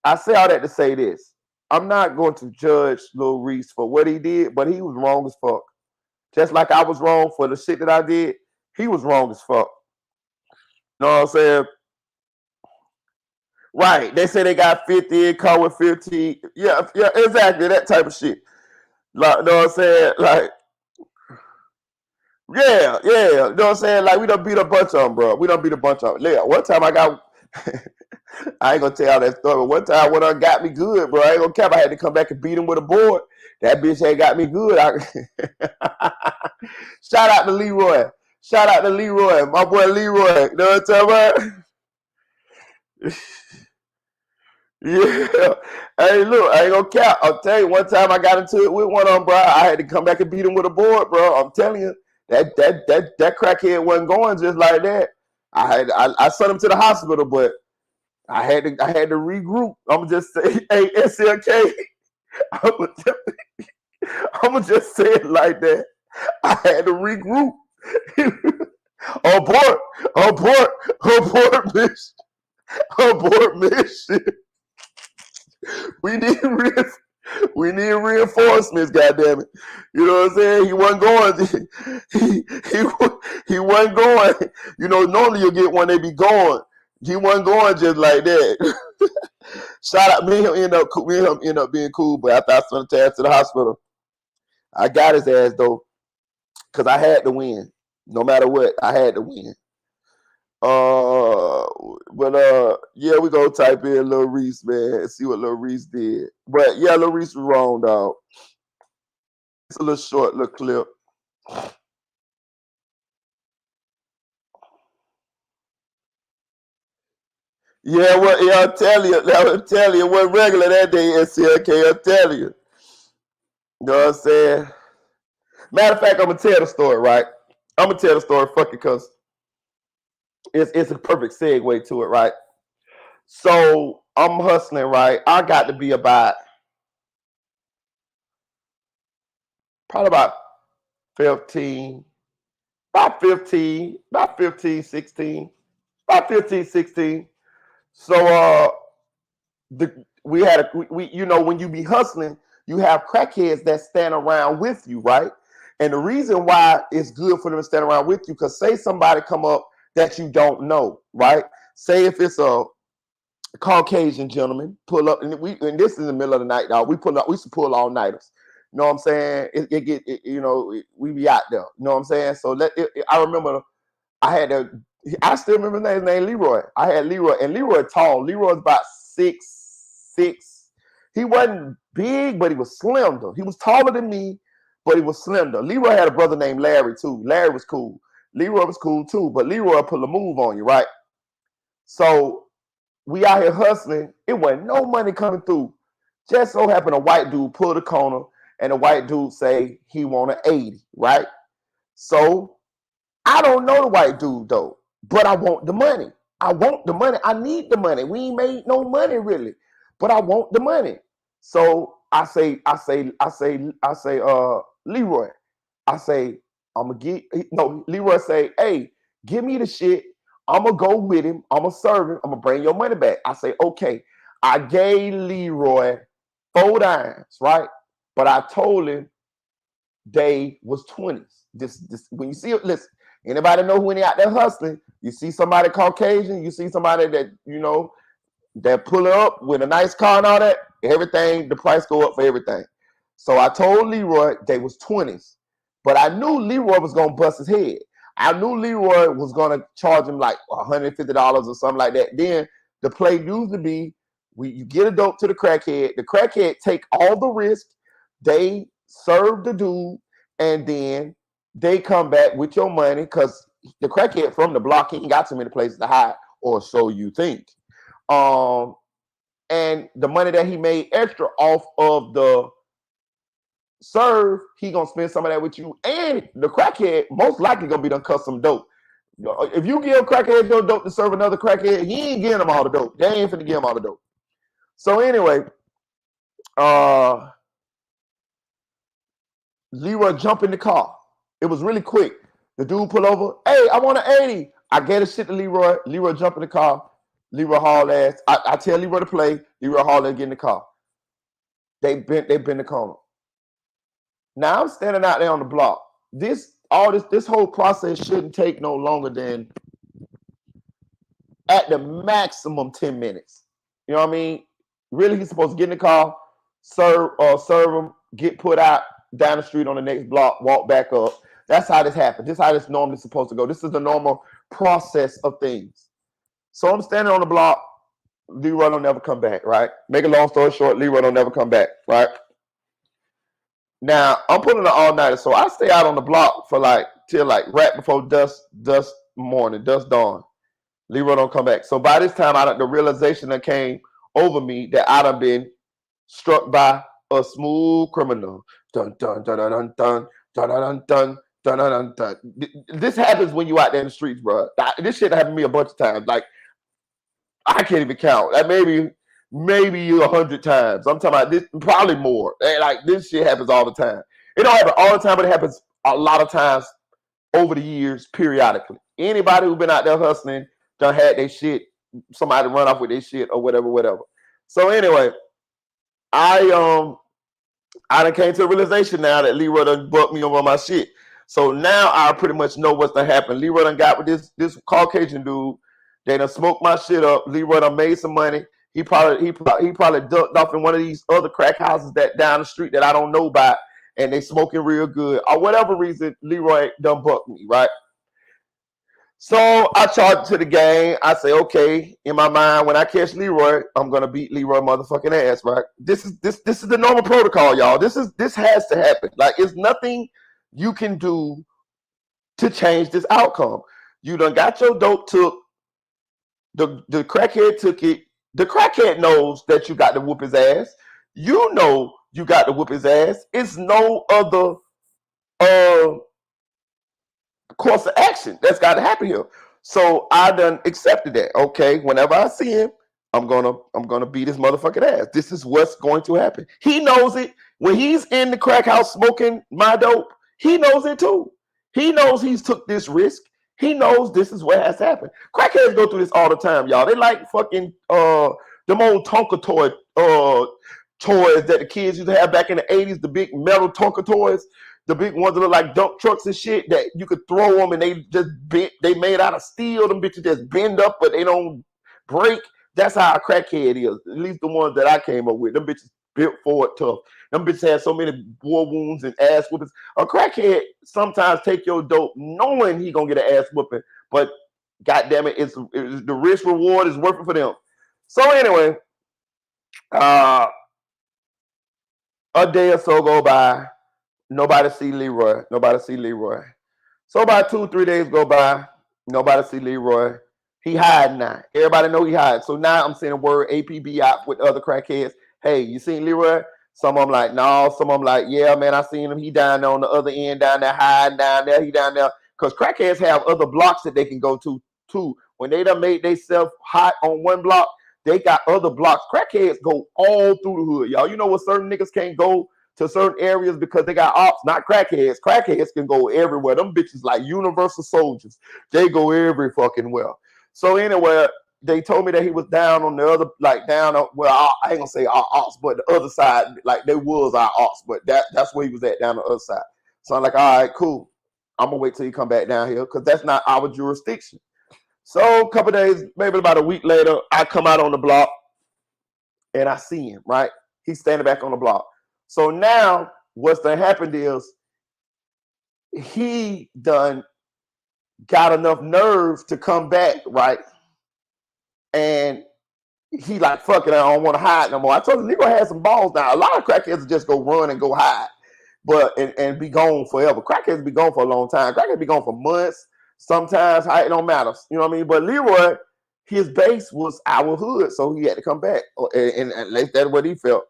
I say all that to say this. I'm not going to judge Lil Reese for what he did, but he was wrong as fuck. Just like I was wrong for the shit that I did, he was wrong as fuck. You know what I'm saying? Right. They say they got 50, it come with 15. Yeah, exactly. That type of shit. Like, you know what I'm saying? Like, yeah. You know what I'm saying? Like, we done beat a bunch of them, bro. We done beat a bunch of them. Yeah, one time I got I ain't gonna tell that story, but one time when I got me good, bro, I ain't gonna cap. I had to come back and beat him with a board. That bitch ain't got me good. Shout out to Leroy. Shout out to Leroy. My boy Leroy. You know what I'm talking about? Yeah. Hey, look, I ain't gonna cap. I'll tell you, one time I got into it with one of them, bro. I had to come back and beat him with a board, bro. I'm telling you, that crackhead wasn't going just like that. I sent him to the hospital, but I had to regroup. I'm just say, hey, SLK. I'm just say it like that. I had to regroup. Abort mission. We need reinforcements, goddammit. You know what I'm saying? He wasn't going. He wasn't going. You know, normally you'll get one, they be going. He wasn't going just like that. Shout out, me and him end up being cool, but after I sent him to the hospital, I got his ass though, because I had to win. No matter what, I had to win. Yeah, we gonna type in Lil Reese, man, and see what Lil Reese did. But yeah, Lil Reese was wrong, dog. It's a little short, little clip. Yeah, I'll tell you, it wasn't regular that day, SLK, I'll tell you. You know what I'm saying? Matter of fact, I'm gonna tell the story, right? I'm gonna tell the story, fuck it, cause it's a perfect segue to it, right? So I'm hustling, right? I got to be about probably about 15, about 15, about 15, 16, about 15, 16. So we had we you know, when you be hustling, you have crackheads that stand around with you, right? And the reason why it's good for them to stand around with you, because say somebody come up that you don't know, right? Say if it's a Caucasian gentleman pull up, and this is in the middle of the night, dog. We used to pull all nighters. You know what I'm saying? We be out there. You know what I'm saying? So I remember I still remember his name Leroy. I had Leroy, and Leroy tall. Leroy was about 6'6". He wasn't big, but he was slender. He was taller than me, but he was slender. Leroy had a brother named Larry too. Larry was cool. Leroy was cool too, but Leroy put a move on you, right? So we out here hustling. It wasn't no money coming through. Just so happened a white dude pulled a corner, and the white dude say he want an 80, right? So I don't know the white dude though, but I want the money. I want the money. I need the money. We ain't made no money really, but I want the money. So I say, Leroy, I say, I'm gonna get, no, Leroy say, hey, give me the shit. I'm gonna go with him. I'm gonna serve him. I'm gonna bring your money back. I say, okay. I gave Leroy 4 dimes, right? But I told him they was 20s. This when you see it, listen, anybody know when they out there hustling, you see somebody Caucasian, you see somebody that, you know, that pull up with a nice car and all that, everything, the price go up for everything. So I told Leroy they was 20s. But I knew Leroy was gonna bust his head. I knew Leroy was gonna charge him like $150 or something like that. Then the play used to be, you get a dope to the crackhead take all the risk, they serve the dude, and then they come back with your money, because the crackhead from the block, he ain't got too many places to hide, or so you think. And the money that he made extra off of the serve, he gonna spend some of that with you. And the crackhead most likely gonna be done custom dope. If you give crackhead your dope to serve another crackhead, he ain't getting them all the dope. They ain't finna give him all the dope. So anyway, Leroy jump in the car. It was really quick. The dude pull over. Hey, I want an 80. I gave the shit to Leroy. Leroy jump in the car. Leroy haul ass. I tell Leroy to play. Leroy haul ass get in the car. They bent the corner. Now I'm standing out there on the block. This whole process shouldn't take no longer than at the maximum 10 minutes. You know what I mean? Really, he's supposed to get in the car, serve him, get put out down the street on the next block, walk back up. That's how this happens. This is how this normally supposed to go. This is the normal process of things. So I'm standing on the block. Leroy don't never come back, right? Make a long story short, Leroy don't never come back, right? Now I'm putting an all-nighter, so I stay out on the block for till right before dusk dawn. Leroy don't come back. So by this time, the realization that came over me that I done been struck by a smooth criminal. Dun dun dun dun dun dun dun dun dun dun dun. This happens when you out there in the streets, bro. This shit happened to me a bunch of times. Like, I can't even count. Like maybe 100 times. I'm talking about this, probably more. Like, this shit happens all the time. It don't happen all the time, but it happens a lot of times over the years, periodically. Anybody who been out there hustling done had their shit, somebody run off with their shit or whatever. So anyway, I done came to a realization now that Leroy done bucked me over my shit. So now I pretty much know what's gonna happen. Leroy done got with this Caucasian dude. They done smoked my shit up. Leroy done made some money. He probably ducked off in one of these other crack houses that down the street that I don't know about, and they smoking real good. Or whatever reason, Leroy done bucked me, right? So I charge to the game. I say, okay, in my mind, when I catch Leroy, I'm gonna beat Leroy motherfucking ass, right? This is the normal protocol, y'all. This has to happen. Like, it's nothing you can do to change this outcome. You done got your dope took. The crackhead took it. The crackhead knows that you got to whoop his ass. You know you got to whoop his ass. It's no other course of action that's got to happen here. So I done accepted that. Okay, whenever I see him, I'm gonna beat his motherfucking ass. This is what's going to happen. He knows it. When he's in the crack house smoking my dope, he knows it too. He knows he's took this risk. He knows this is what has happened. Crackheads go through this all the time, y'all. They like fucking them old Tonka toys that the kids used to have back in the 80s, the big metal Tonka toys, the big ones that look like dump trucks and shit that you could throw them and they just bent, they made out of steel. Them bitches just bend up but they don't break. That's how a crackhead is. At least the ones that I came up with. Them bitches built for it tough. Them bitches had so many war wounds and ass whoopings. A crackhead sometimes take your dope knowing he gonna get an ass whooping, but goddamn it, it's the risk reward is working for them. So anyway, a day or so go by, nobody see Leroy. So about 2-3 days go by, nobody see Leroy. He hiding now. Everybody know he hiding. So now I'm sending word APB out with other crackheads. Hey, you seen Leroy? Some of them like, no. Some of them like, yeah, man, I seen him. He down there on the other end, down there, hiding down there. He down there. Because crackheads have other blocks that they can go to, too. When they done made themselves hot on one block, they got other blocks. Crackheads go all through the hood, y'all. You know what certain niggas can't go to certain areas because they got ops, not crackheads. Crackheads can go everywhere. Them bitches like universal soldiers. They go every fucking well. So anyway, they told me that he was down on the other, like down on, well, I ain't gonna say our ops, but the other side, like they was our ops, but that's where he was at, down the other side. So I'm like, all right, cool. I'm gonna wait till he come back down here because that's not our jurisdiction. So a couple days, maybe about a week later, I come out on the block and I see him, right? He's standing back on the block. So now what's done happened is he done got enough nerve to come back, right? And he like, fuck it, I don't want to hide no more. I told him, Negro had some balls now. A lot of crackheads just go run and go hide, but and be gone forever. Crackheads be gone for a long time. Crackheads be gone for months. Sometimes it don't matter. You know what I mean? But Leroy, his base was our hood, so he had to come back. And that's what he felt.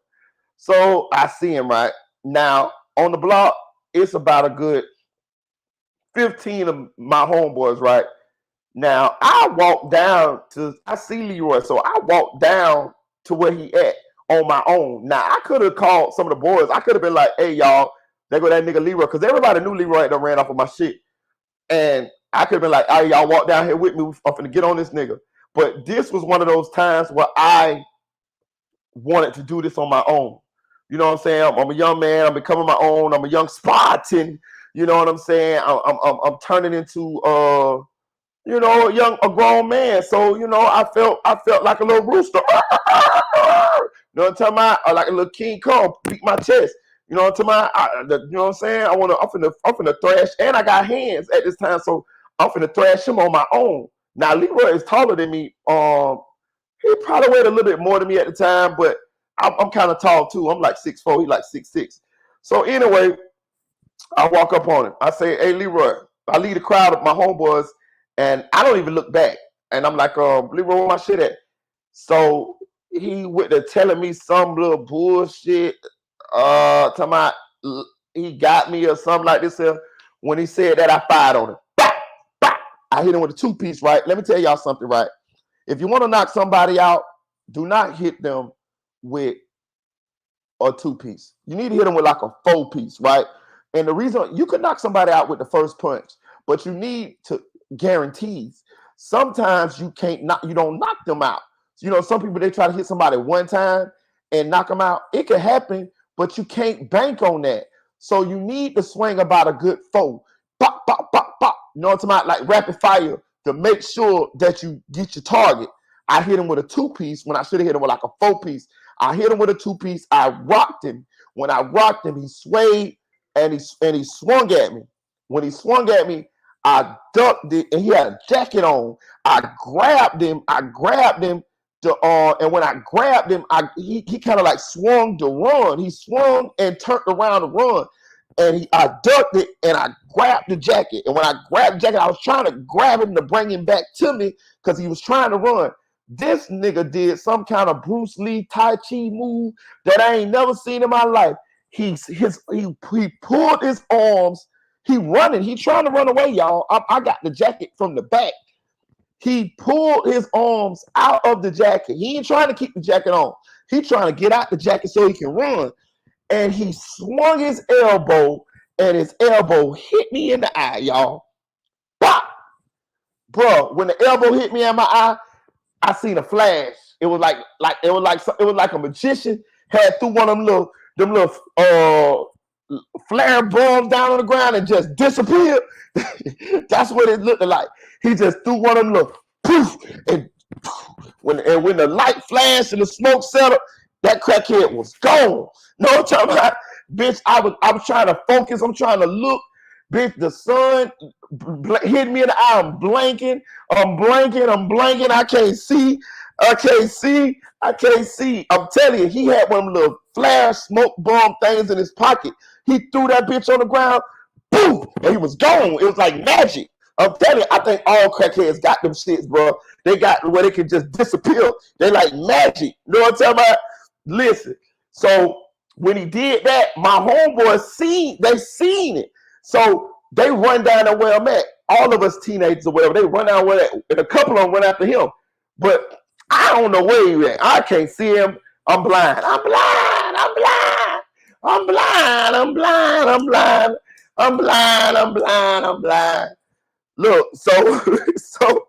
So I see him right now on the block. It's about a good 15 of my homeboys, right? Now, I walk down to, I see Leroy, so I walk down to where he at on my own. Now, I could have called some of the boys. I could have been like, hey, y'all, there go that nigga Leroy, because everybody knew Leroy that ran off of my shit. And I could have been like, hey, y'all walk down here with me. I'm finna get on this nigga. But this was one of those times where I wanted to do this on my own. You know what I'm saying? I'm a young man. I'm becoming my own. I'm a young Spartan. You know what I'm saying? I'm turning into you know, a grown man. So, you know, I felt like a little rooster. You know what I'm talking about? Like a little King Kong, beat my chest. You know what I'm talking about? You know what I'm saying? I'm finna thrash, and I got hands at this time, so I'm finna thrash him on my own. Now, Leroy is taller than me. He probably weighed a little bit more than me at the time, but I'm kind of tall too. I'm like 6'4", he like 6'6". So anyway, I walk up on him. I say, hey, Leroy. I lead the crowd of my homeboys, and I don't even look back. And I'm like, Leroy, where my shit at? So he went to telling me some little bullshit. Talking about he got me or something like this. When he said that, I fired on him. Bah, bah. I hit him with a 2-piece, right? Let me tell y'all something, right? If you want to knock somebody out, do not hit them with a 2-piece. You need to hit them with like a 4-piece, right? And the reason you could knock somebody out with the first punch, but you need to guarantees. Sometimes you don't knock them out. You know, some people, they try to hit somebody one time and knock them out. It can happen, but you can't bank on that. So you need to swing about a good 4. Pop, pop, pop, pop. You know what I'm talking about? Like rapid fire to make sure that you get your target. I hit him with a 2-piece when I should have hit him with like a 4-piece. I hit him with a 2-piece. I rocked him. When I rocked him, he swayed and he swung at me. When he swung at me, I ducked it, and he had a jacket on. I grabbed him. And when I grabbed him, he kind of like swung to run. He swung and turned around to run, and I ducked it, and I grabbed the jacket. And when I grabbed the jacket, I was trying to grab him to bring him back to me because he was trying to run. This nigga did some kind of Bruce Lee Tai Chi move that I ain't never seen in my life. He pulled his arms. He running. He trying to run away, y'all. I got the jacket from the back. He pulled his arms out of the jacket. He ain't trying to keep the jacket on. He trying to get out the jacket so he can run. and he swung his elbow, and his elbow hit me in the eye, y'all. Pop! Bro, when the elbow hit me in my eye, I seen a flash. It was like a magician had threw one of them little flare bombs down on the ground and just disappeared. That's what it looked like. He just threw one of them little poof, and when the light flashed and the smoke settled, that crackhead was gone. No, I'm talking about, bitch, I was trying to focus. I'm trying to look. Bitch, the sun hit me in the eye. I'm blanking. I can't see. I'm telling you, he had one of them little flare smoke bomb things in his pocket. He threw that bitch on the ground, boom, and he was gone. It was like magic. I'm telling you, I think all crackheads got them shits, bro. They got where they can just disappear. They like magic. You know what I'm talking about? Listen. So when he did that, my homeboys seen it. So they run down to where I'm at. All of us teenagers or whatever, they run down where that, and a couple of them run after him. But I don't know where he at. I can't see him. I'm blind. Look, so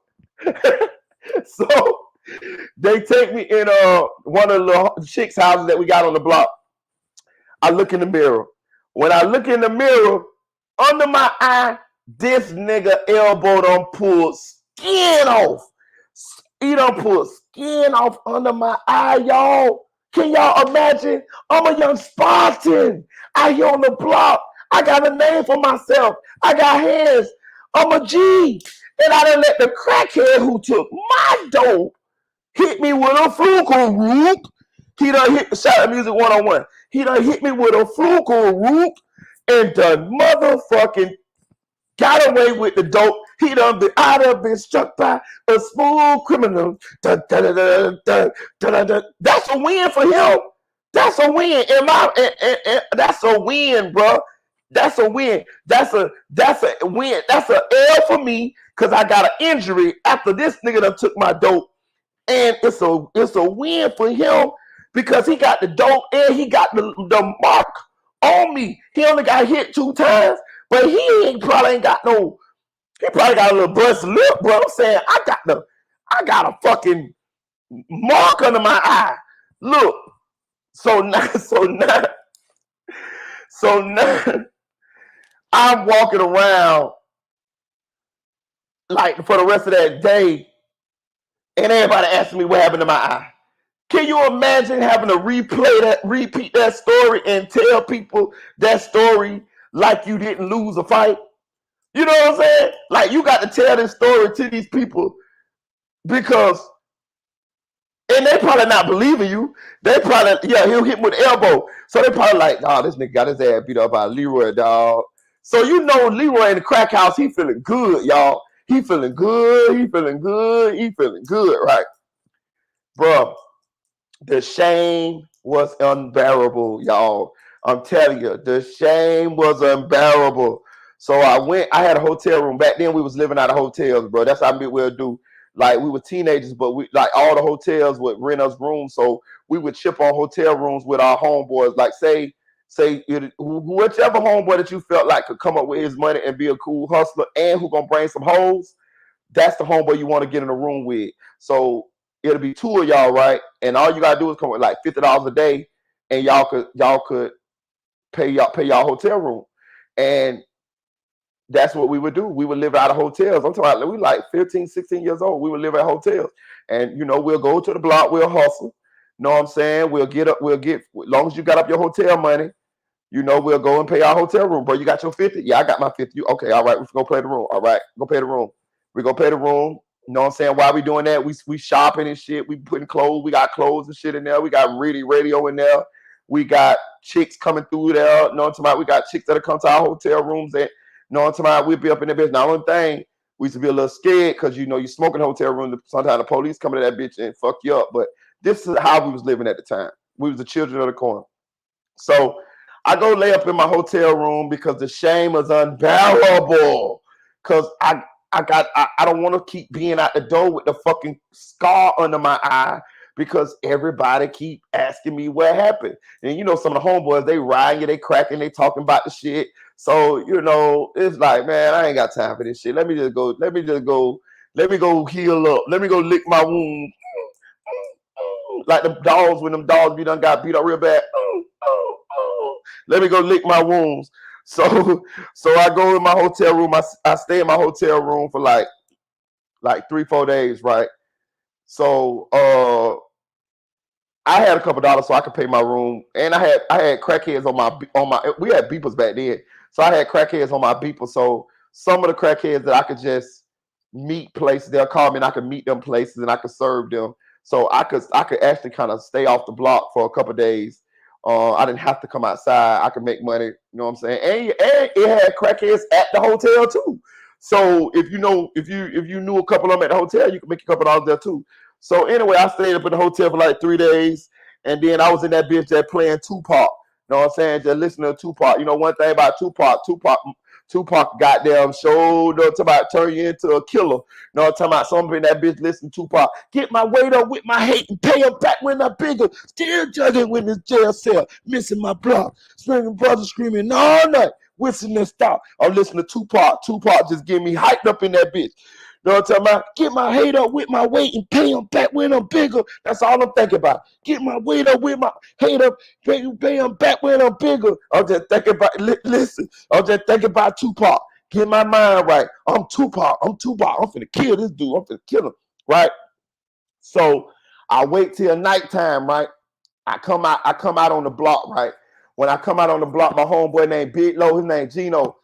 they take me in one of the chicks' houses that we got on the block. I look in the mirror. When I look in the mirror, under my eye, this nigga elbow done pulled skin off. He done pulled skin off under my eye, y'all. Can y'all imagine? I'm a young Spartan. I here on the block. I got a name for myself. I got hands. I'm a G. And I done let the crackhead who took my dope hit me with a fluke whoop. He done hit, shout out Music 101. He done hit me with a fluke whoop, and the motherfucking got away with the dope. I done been struck by a smooth criminal. Dun, dun, dun, dun, dun, dun, dun. That's a win for him. That's a win. That's a win, bro. That's a win. That's a win. That's an L for me because I got an injury after this nigga done took my dope. And it's a win for him because he got the dope and he got the mark on me. He only got hit 2 times, but he probably got a little bust lip, bro. I'm saying I got a fucking mark under my eye. Look, so now I'm walking around like for the rest of that day, and everybody asking me what happened to my eye. Can you imagine having to repeat that story and tell people that story like you didn't lose a fight? You know what I'm saying? Like you got to tell this story to these people because, and they probably not believing you. They probably, he'll hit me with the elbow. So they probably like, this nigga got his ass beat up by Leroy, dog. So you know Leroy in the crack house, he feeling good, y'all. He feeling good, right? Bro, the shame was unbearable, y'all. I'm telling you, the shame was unbearable. So I had a hotel room. Back then we was living out of hotels, bro. That's how we'll do. Like we were teenagers, but we like all the hotels would rent us rooms. So we would chip on hotel rooms with our homeboys. Like say whichever homeboy that you felt like could come up with his money and be a cool hustler and who gonna bring some hoes, that's the homeboy you want to get in a room with. So it'll be 2 of y'all, right? And all you gotta do is come with like $50 a day, and y'all could pay y'all hotel room. And that's what we would do. We would live out of hotels. I'm talking about we like 15, 16 years old. We would live at hotels. And we'll go to the block, we'll hustle. Know what I'm saying? We'll get as long as you got up your hotel money, we'll go and pay our hotel room. Bro, you got your 50? Yeah, I got my 50. Okay, all right, we're gonna play the room. All right, go pay the room. We're gonna pay the room. You know what I'm saying? Why we doing that? We shopping and shit. We putting clothes. We got clothes and shit in there. We got radio in there. We got chicks coming through there. You know what I'm talking about? We got chicks that'll come to our hotel rooms. And you know what I'm talking about? We'll be up in the bitch. Now, one thing, we used to be a little scared because, you smoke in a hotel room. Sometimes the police come to that bitch and fuck you up. But this is how we was living at the time. We was the children of the corn. So I go lay up in my hotel room because the shame was unbearable. Because I don't want to keep being out the door with the fucking scar under my eye because everybody keep asking me what happened. And you know, some of the homeboys, they riding, they cracking, they talking about the shit. So, you know, it's like, man, I ain't got time for this shit. Let me go heal up. Let me go lick my wound. Like the dogs, when them dogs be done got beat up real bad. Let me go lick my wounds. So I go in my hotel room. I stay in my hotel room for like 3-4 days, right? So I had a couple dollars so I could pay my room, and I had crackheads on my. We had beepers back then, so I had crackheads on my beeper. So some of the crackheads that I could just meet places, they'll call me and I could meet them places and I could serve them. So I could actually kind of stay off the block for a couple of days. I didn't have to come outside. I could make money. You know what I'm saying? And it had crackheads at the hotel too. So if you knew a couple of them at the hotel, you could make a couple of dollars there too. So anyway, I stayed up in the hotel for like 3 days, and then I was in that bitch there playing Tupac. You know what I'm saying? Just listening to Tupac. You know one thing about Tupac goddamn showed up to about turn you into a killer. You know what I'm talking about? Somebody in that bitch listen to Tupac. Get my weight up with my hate and pay them back when I'm bigger. Still judging when this jail cell. Missing my block. Screaming brothers screaming all night. Whistling and stop. I'm listening to Tupac. Tupac just getting me hyped up in that bitch. You know what I'm talking about? Get my hate up with my weight and pay them back when I'm bigger. That's all I'm thinking about. Get my weight up with my hate up, pay them back when I'm bigger. I'm just thinking about, listen, I'm just thinking about Tupac. Get my mind right. I'm Tupac. I'm finna kill this dude. I'm finna kill him, right? So I wait till nighttime, right? I come out on the block, right? When I come out on the block, my homeboy named Big Low, his name Gino,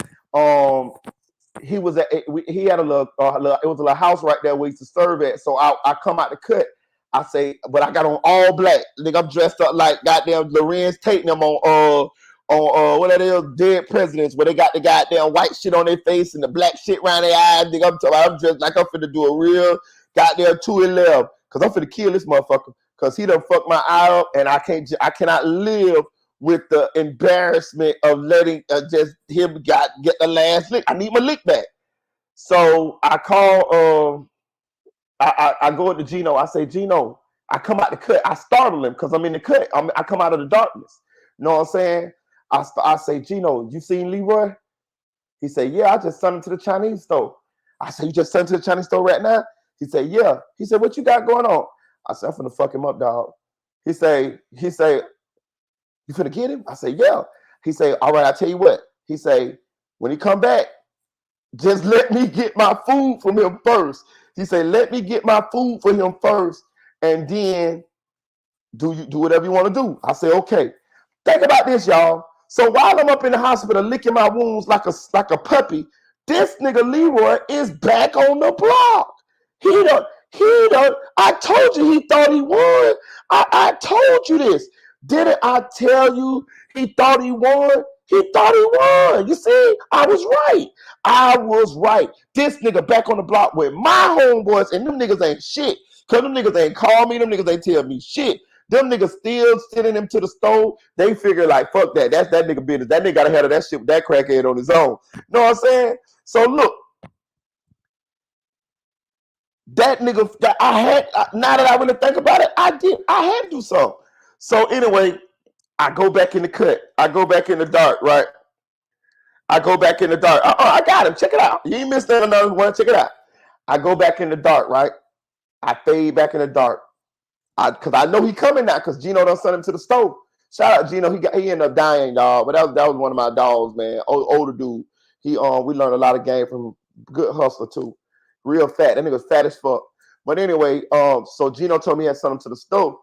he had a little it was a little house right there where he used to serve at. So I come out the cut. I say, but I got on all black. Nigga, I'm dressed up like goddamn Lorenz taking them on what that is, Dead Presidents, where they got the goddamn white shit on their face and the black shit around their eyes. Nigga, I'm dressed like I'm finna do a real goddamn 211, cause I'm finna kill this motherfucker, cause he done fucked my eye up, and I cannot live with the embarrassment of letting just him get the last lick. I need my lick back. So I call, I go into Gino. I say, Gino, I come out the cut. I startle him because I'm in the cut. I come out of the darkness. You know what I'm saying? I say, Gino, you seen Leroy? He said, yeah, I just sent him to the Chinese store. I said, you just sent him to the Chinese store right now? He said, yeah. He said, what you got going on? I said, I'm finna fuck him up, dog. He say, you finna get him? I say, yeah. He say, all right, I tell you what. He say, when he come back, just let me get my food from him first. He say, let me get my food for him first, and then do whatever you want to do. I say, okay. Think about this, y'all. So while I'm up in the hospital licking my wounds like a puppy, this nigga Leroy is back on the block. He done. I told you he thought he won. I told you this. Didn't I tell you he thought he won? He thought he won. You see, I was right. This nigga back on the block with my homeboys, and them niggas ain't shit. Cause them niggas ain't call me, them niggas ain't tell me shit. Them niggas still sending him to the stove. They figure like, fuck that. That's that nigga business. That nigga gotta handle that shit with that crackhead on his own. Know what I'm saying? So look, that nigga that now that I really think about it, I had to do something. So anyway, I go back in the cut. I go back in the dark, right? I go back in the dark. I got him. Check it out. You ain't missed another one. Check it out. I go back in the dark, right? I fade back in the dark. Cause I know he coming now, cause Gino done sent him to the stove. Shout out Gino. He ended up dying, dog. But that was one of my dogs, man. Older dude. We learned a lot of game from. Good hustler too. Real fat. That nigga was fat as fuck. But anyway, so Gino told me he had sent him to the stove.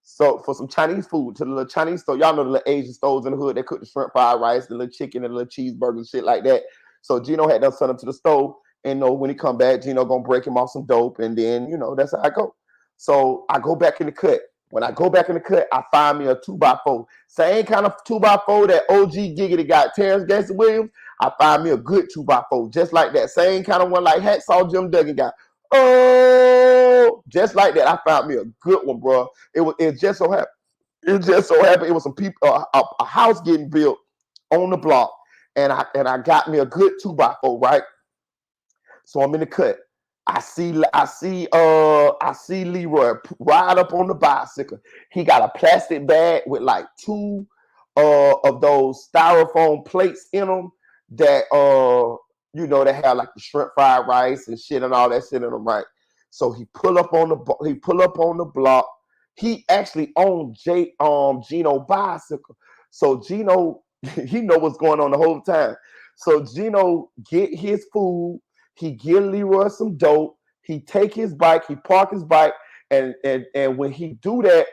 So for some Chinese food, to the little Chinese store. Y'all know the little Asian stores in the hood. They cook the shrimp fried rice, the little chicken, and the little cheeseburgers, shit like that. So Gino had done sent him to the stove. And when he come back, Gino gonna break him off some dope. And then, that's how I go. So I go back in the cut. When I go back in the cut, I find me a 2x4. Same kind of 2x4 that OG Giggity got, Terrence Gangster Williams. I find me a good 2x4, just like that. Same kind of one like Hacksaw Jim Duggan got. Oh, just like that. I found me a good one, bro. It just so happened. It was some people, a house getting built on the block, and I got me a good 2x4, right? So I'm in the cut. I see Leroy ride up on the bicycle. He got a plastic bag with like two of those styrofoam plates in them that that have like the shrimp fried rice and shit and all that shit in them, right? So he pull up on the block. He actually owned Gino bicycle. So Gino, he know what's going on the whole time. So Gino get his food. He give Leroy some dope. He take his bike. He park his bike, and when he do that,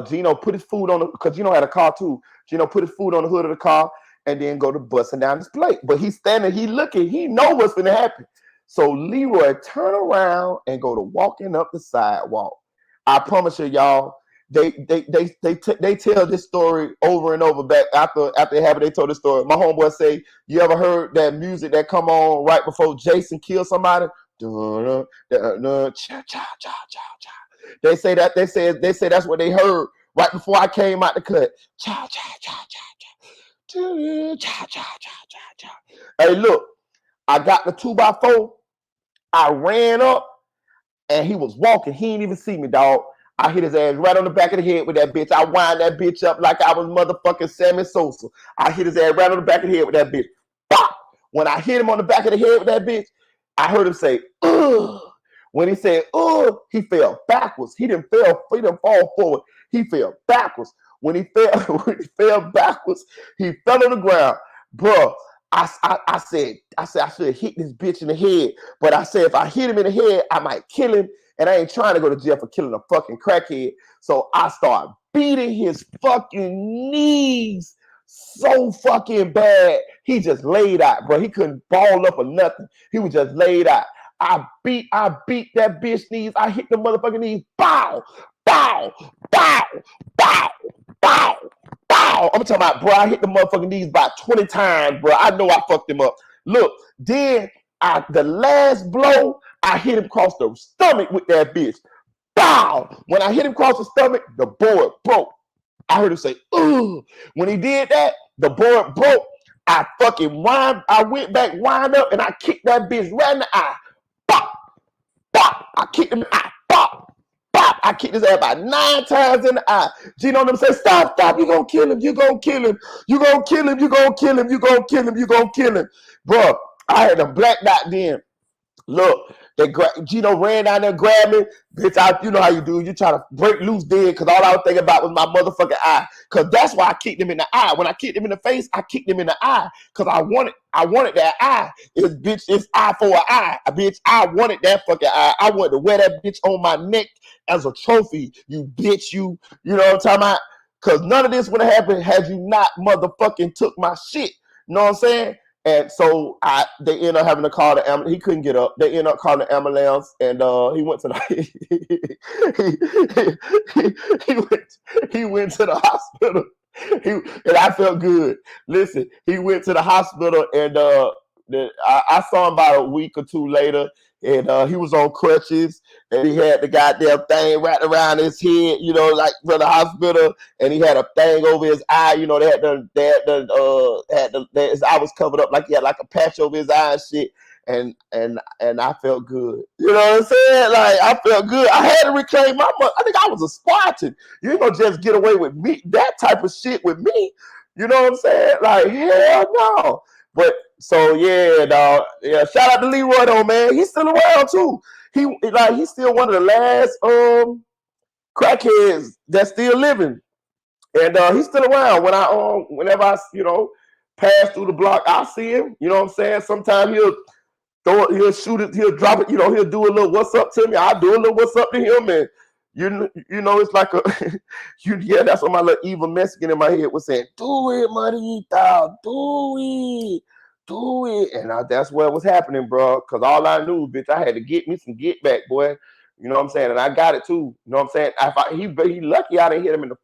Gino put his food on because Gino had a car too. Gino put his food on the hood of the car and then go to busting down his plate. But he's standing, he looking, he know what's gonna happen. So Leroy turn around and go to walking up the sidewalk. I promise you, y'all. They tell this story over and over back after it happened. They told this story. My homeboy say, "You ever heard that music that come on right before Jason kills somebody?" They say that they say that's what they heard right before I came out the cut. Cha cha cha cha cha cha cha cha cha. Hey, look, I got the 2x4. I ran up and he was walking. He didn't even see me, dog. I hit his ass right on the back of the head with that bitch. I wind that bitch up like I was motherfucking Sammy Sosa. I hit his ass right on the back of the head with that bitch. Bop! When I hit him on the back of the head with that bitch, I heard him say, ugh. When he said, ugh, he fell backwards. He didn't fall forward. He fell backwards. When he fell backwards, he fell on the ground. Bruh, I said I should have hit this bitch in the head. But I said if I hit him in the head, I might kill him. And I ain't trying to go to jail for killing a fucking crackhead. So I start beating his fucking knees so fucking bad. He just laid out, bro. He couldn't ball up or nothing. He was just laid out. I beat that bitch knees. I hit the motherfucking knees. Bow, bow, bow, bow, bow, bow. I'm talking about, bro, I hit the motherfucking knees about 20 times, bro. I know I fucked him up. Look, then the last blow, I hit him across the stomach with that bitch. Bow! When I hit him across the stomach, the board broke. I heard him say, ooh. When he did that, the board broke. I went back, wind up, and I kicked that bitch right in the eye. Bop! Bop! I kicked him in the eye. Bop! Bop! I kicked his ass about 9 times in the eye. Gino and them say, stop, you gonna kill him, you gonna kill him, you gonna kill him, you gonna kill him, you gonna kill him, you gonna kill him. Bro, I had a black dot then. Look, Gino ran down there, grabbed me. Bitch, you know how you do. You try to break loose then, because all I was thinking about was my motherfucking eye. Because that's why I kicked him in the eye. When I kicked him in the face, I kicked him in the eye. Because I wanted that eye. It's eye for an eye. Bitch, I wanted that fucking eye. I wanted to wear that bitch on my neck as a trophy. You bitch, you know what I'm talking about? Because none of this would have happened had you not motherfucking took my shit. You know what I'm saying? And so they ended up having to call the ambulance. He couldn't get up. They ended up calling the ambulance, and he went to the he went to the hospital. And I felt good. Listen, he went to the hospital, and I saw him about a week or two later, and he was on crutches, and he had the goddamn thing wrapped around his head, like for the hospital, and he had a thing over his eye, his eye was covered up, like he had like a patch over his eye and shit, and I felt good. You know what I'm saying? Like, I felt good. I had to reclaim my money. I think I was a Spartan. You ain't gonna just get away with me, that type of shit with me. You know what I'm saying? Like, hell no. But so yeah, dog. Yeah, shout out to Leroy though, man. He's still around too. He's still one of the last crackheads that's still living, and he's still around. Whenever I pass through the block, I see him. You know what I'm saying? Sometimes he'll shoot it, he'll drop it. He'll do a little what's up to me. I'll do a little what's up to him, and it's like that's what my little evil Mexican in my head was saying. Do it, Marita. Do it. Do it. And that's what was happening, bro. Because all I knew, bitch, I had to get me some get back, boy. You know what I'm saying? And I got it too. You know what I'm saying? He lucky I didn't hit him in the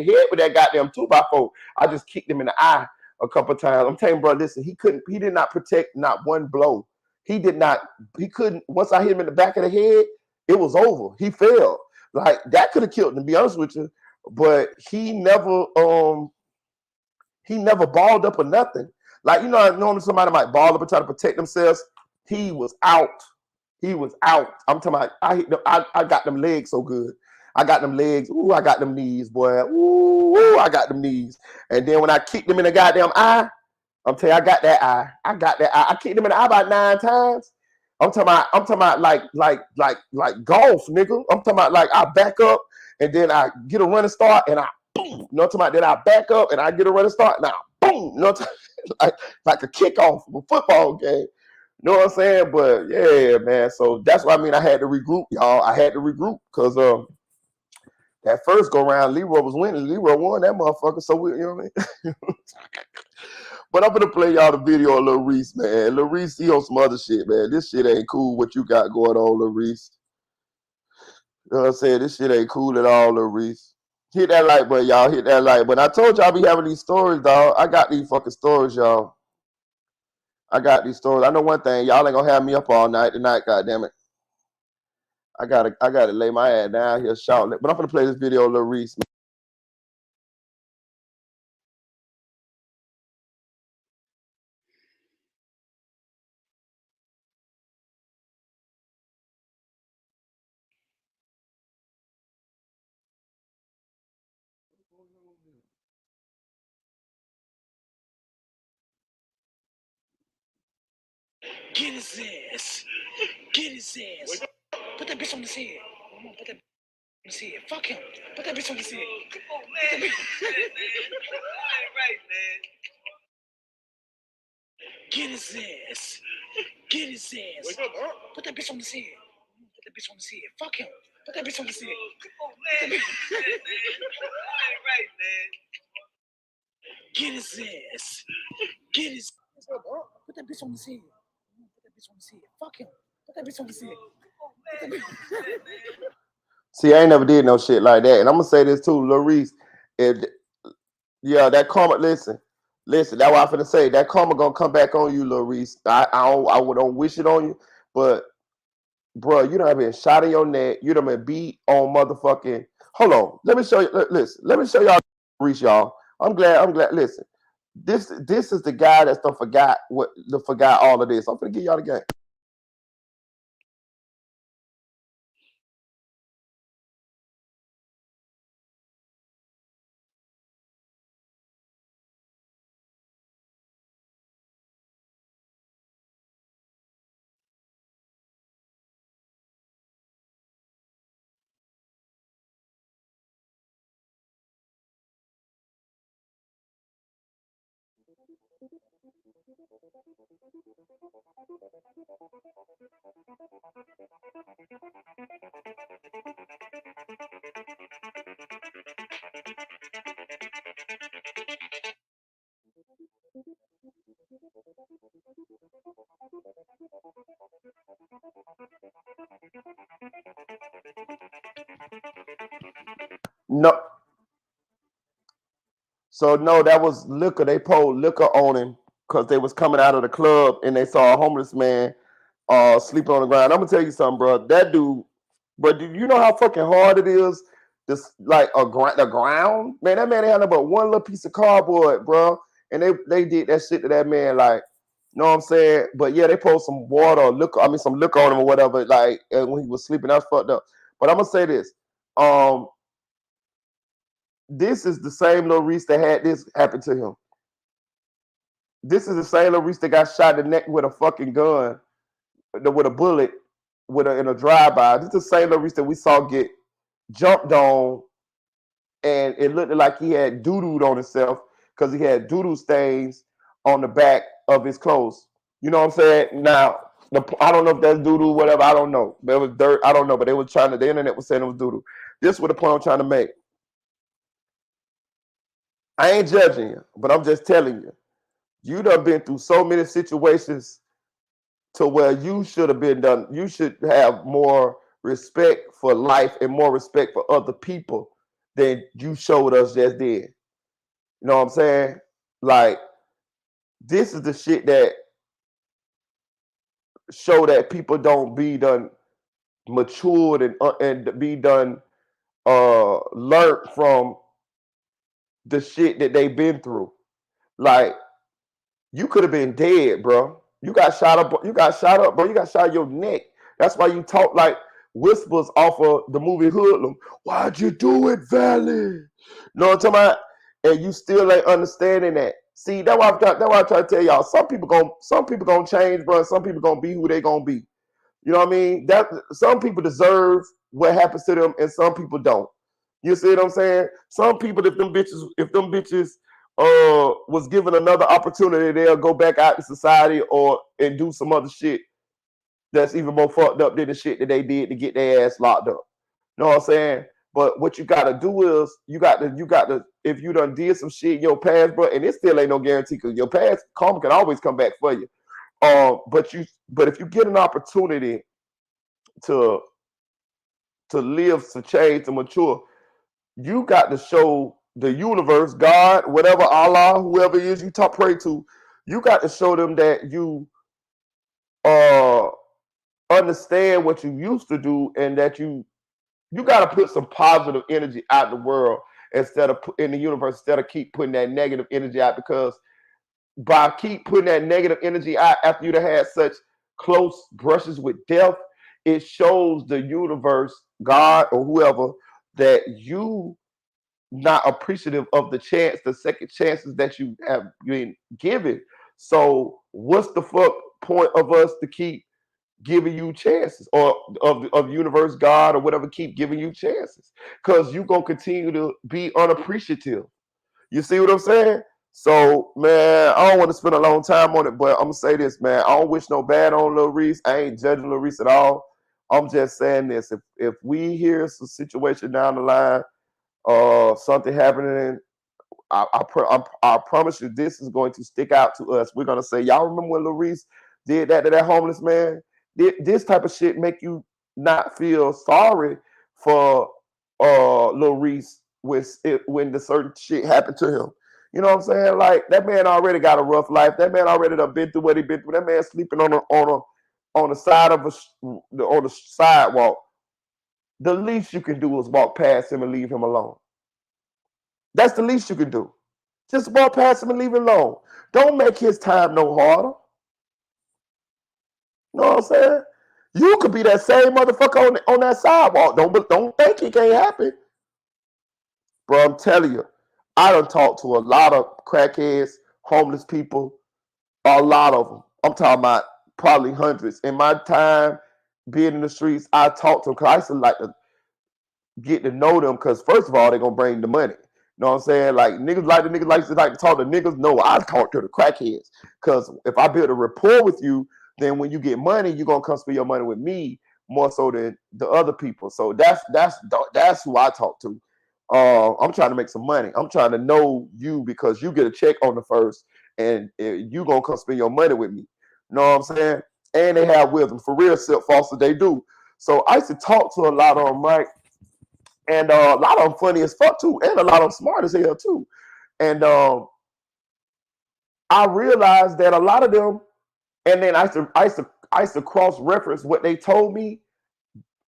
head with that goddamn 2x4. I just kicked him in the eye a couple of times. I'm telling you, bro, listen, he did not protect not one blow. He couldn't. Once I hit him in the back of the head, it was over. He fell. Like, that could have killed him, to be honest with you. But he never balled up or nothing. Like, you know, normally somebody might ball up and try to protect themselves. He was out. He was out. I'm talking about, I got them legs so good. I got them legs. Ooh, I got them knees, boy. Ooh, I got them knees. And then when I kicked him in the goddamn eye, I'm telling you, I got that eye. I got that eye. I kicked him in the eye about 9 times. I'm talking about like golf, nigga. I'm talking about like I back up and then I get a running start and I boom. You know what I'm talking about? Then I back up and I get a running start and I boom. You know what I'm talking like a kickoff of a football game. You know what I'm saying? But yeah, man. So that's what I mean. I had to regroup, y'all. I had to regroup because that first go round, Leroy was winning. Leroy won that motherfucker. So we, you know what I mean? But I'm gonna play y'all the video of Lil Reese, man. Lil Reese, he on some other shit, man. This shit ain't cool. What you got going on, Lil Reese? You know what I'm saying? This shit ain't cool at all, Lil Reese. Hit that like button, y'all. Hit that like button. I told y'all I be having these stories, dog. I got these fucking stories, y'all. I got these stories. I know one thing, y'all ain't gonna have me up all night tonight, goddamn it. I gotta lay my ass down here shouting. But I'm gonna play this video of Lil Reese, man. Get his ass. Get his ass. Put that bitch on his head. Put that bitch on his head. Fuck him. Put that bitch on his head. Come on, man. Right, man. Get his ass. Get his ass. Wake up, huh? Put that bitch on his head. Put that bitch on his head. Fuck him. Put that bitch on his head. Come on, man. Right, man. Get his ass. Get his ass. Put that bitch on his head. Put that bitch on his head. Fuck him. Put that bitch on his head. Come on, man. See, I ain't never did no shit like that. And I'm gonna say this too, Lil Reese. Yeah, that karma. Listen. That's what I'm finna say. That karma gonna come back on you, Lil Reese. I don't wish it on you, but bro, you done been shot in your neck. You done been beat on motherfucking. Hold on. Let me show you. Listen. Let me show y'all, Reese, y'all. I'm glad. Listen. This is the guy that's forgot all of this. I'm gonna give y'all the game. No. So no, that was liquor. They pulled liquor on him because they was coming out of the club and they saw a homeless man sleeping on the ground. I'm gonna tell you something, bro. That dude, but do you know how fucking hard it is? This like the ground, man. That man ain't had nothing but one little piece of cardboard, bro. And they did that shit to that man, like, you know what I'm saying? But yeah, they poured some water or liquor, some liquor on him or whatever, like when he was sleeping. That's fucked up. But I'm gonna say this. This is the same Lil Reese that had this happen to him. This is the same Lil Reese that got shot in the neck with a fucking gun, with a bullet, in a drive-by. This is the same Lil Reese that we saw get jumped on, and it looked like he had doo-dooed on himself because he had doo-doo stains on the back of his clothes. You know what I'm saying? Now, I don't know if that's doo-doo, whatever. I don't know. But it was dirt. I don't know. But they were the internet was saying it was doo-doo. This is what the point I'm trying to make. I ain't judging you, but I'm just telling you. You done been through so many situations to where you should have been done. You should have more respect for life and more respect for other people than you showed us just then. You know what I'm saying? Like, this is the shit that show that people don't be done matured and be done learned from the shit that they've been through. Like, You could have been dead, bro. You got shot up. You got shot up, bro. You got shot in your neck. That's why you talk like whispers off of the movie Hoodlum. Why'd you do it, Valley? Know what I'm talking about? And you still ain't understanding that. See, that's why I try to tell y'all. Some people gonna change, bro. Some people gonna be who they gonna be. You know what I mean? That some people deserve what happens to them, and some people don't. You see what I'm saying? Some people, if them bitches was given another opportunity, they'll go back out to society or and do some other shit that's even more fucked up than the shit that they did to get their ass locked up. You know what I'm saying? But what you gotta do is you got to if you done did some shit in your past, bro, and it still ain't no guarantee because your past karma can always come back for you. But if you get an opportunity to live, to change, to mature, you got to show the universe, God, whatever, Allah, whoever it is you talk pray to, you got to show them that you understand what you used to do, and that you got to put some positive energy out in the world instead of in the universe, instead of keep putting that negative energy out, because by keep putting that negative energy out after you've had such close brushes with death, it shows the universe, God or whoever, that you not appreciative of the second chances that you have been given. So what's the fuck point of us to keep giving you chances, or of universe, God or whatever, keep giving you chances? Because you're gonna continue to be unappreciative. You see what I'm saying? So, man, I don't want to spend a long time on it, but I'm gonna say this, man. I don't wish no bad on Lil Reese. I ain't judging Lil Reese at all. I'm just saying this. If we hear some situation down the line, something happening, I promise you this is going to stick out to us. We're going to say, y'all remember when Lil Reese did that to that homeless man? This type of shit make you not feel sorry for Lil Reese when the certain shit happened to him. You know what I'm saying? Like, that man already got a rough life. That man already done been through what he been through. That man sleeping on the side of on the sidewalk. The least you can do is walk past him and leave him alone. That's the least you can do. Just walk past him and leave him alone. Don't make his time no harder. You know what I'm saying? You could be that same motherfucker on that sidewalk. Don't think it can't happen. Bro, I'm telling you, I done talked to a lot of crackheads, homeless people, a lot of them. I'm talking about probably hundreds. In my time being in the streets, I talked to them because I used to like to get to know them, because first of all, they're gonna bring the money. You know what I'm saying? Like, niggas like to talk to niggas. No, I talk to the crackheads. Because if I build a rapport with you, then when you get money, you're gonna come spend your money with me more so than the other people. So that's who I talk to. I'm trying to make some money. I'm trying to know you because you get a check on the first, and you gonna come spend your money with me. You know what I'm saying? And they have wisdom. For real, Silk Foster, they do. So I used to talk to a lot of them, right? And a lot of them funny as fuck too, and a lot of them smart as hell too. And I realized that a lot of them, and then I used to cross reference what they told me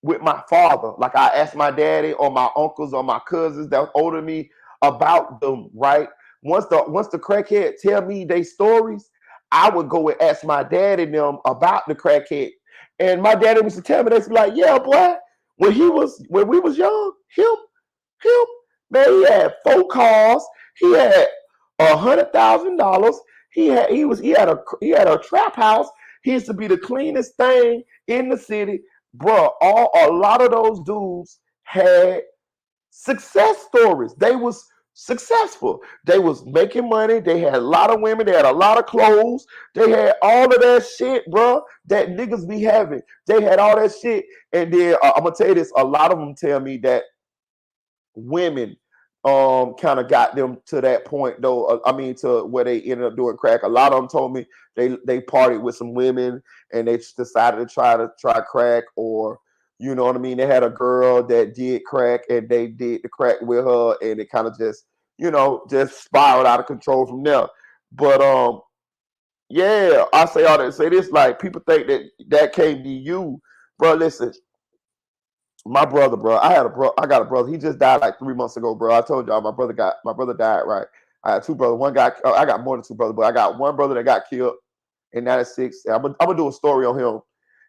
with my father. Like, I asked my daddy or my uncles or my cousins that were older than me about them. Right? Once the crackhead tell me their stories, I would go and ask my dad and them about the crackhead. And my daddy used to tell me, they'd be like, "Yeah, boy, when we was young, him, man, he had 4 cars. He had $100,000. He had a trap house. He used to be the cleanest thing in the city, bro. A lot of those dudes had success stories. They was successful. They was making money. They had a lot of women. They had a lot of clothes. They had all of that shit, bro, that niggas be having. They had all that shit. And then I'm gonna tell you this: a lot of them tell me that women kind of got them to that point, though. I mean, to where they ended up doing crack. A lot of them told me they partied with some women and they decided to try crack, or you know what I mean, they had a girl that did crack and they did the crack with her, and it kind of just spiraled out of control from there. But yeah, I say all that to say this: like, people think that can't be you, bro. Listen, my brother, bro. I got a brother. He just died like 3 months ago, bro. I told y'all my brother died, right? I had two brothers. One guy, I got more than two brothers, but I got one brother that got killed in '96. I'm gonna do a story on him,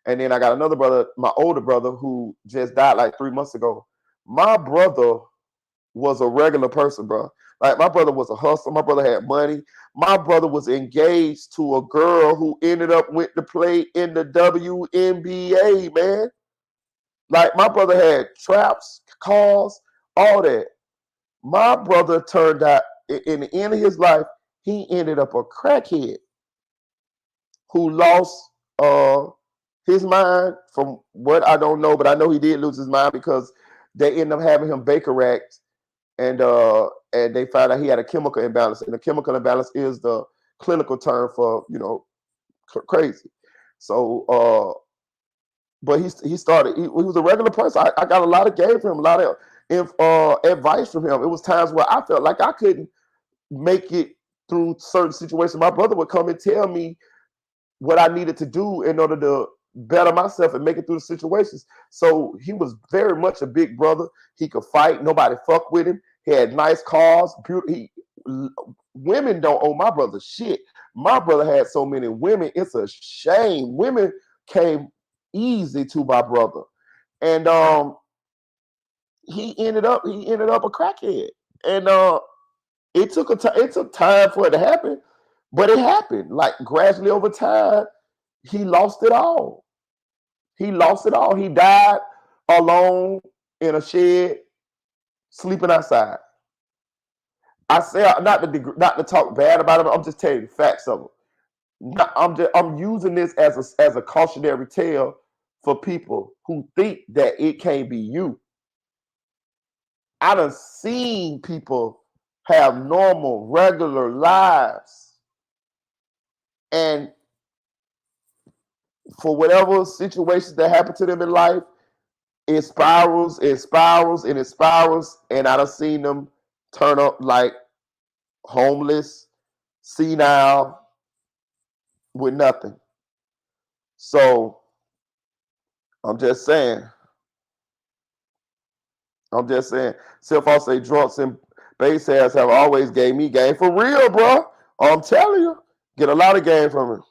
and then I got another brother, my older brother, who just died like 3 months ago. My brother was a regular person, bro. Like my brother was a hustler. My brother had money. My brother was engaged to a girl who ended up went to play in the WNBA, man. Like my brother had traps, cars, all that. My brother turned out in the end of his life, he ended up a crackhead who lost his mind. From what I don't know, but I know he did lose his mind because they ended up having him Baker Act, and they found out he had a chemical imbalance, and the chemical imbalance is the clinical term for crazy. So, but he started. He was a regular person. I got a lot of game from him, a lot of advice from him. It was times where I felt like I couldn't make it through certain situations. My brother would come and tell me what I needed to do in order to better myself and make it through the situations. So he was very much a big brother. He could fight. Nobody fucked with him. He had nice cars. Women don't owe my brother shit. My brother had so many women. It's a shame. Women came easy to my brother, and he ended up a crackhead, and it took time for it to happen, but it happened. Like gradually over time, he lost it all. He lost it all. He died alone in a shed, sleeping outside. I say not to talk bad about him. I'm just telling you the facts of it. I'm using this as a cautionary tale for people who think that it can't be you. I done seen people have normal, regular lives, and for whatever situations that happen to them in life, it spirals, it spirals, and it spirals. And I done seen them turn up like homeless, senile, with nothing. So I'm just saying. Self say drunks and bass heads have always gave me game for real, bro. I'm telling you, get a lot of game from it.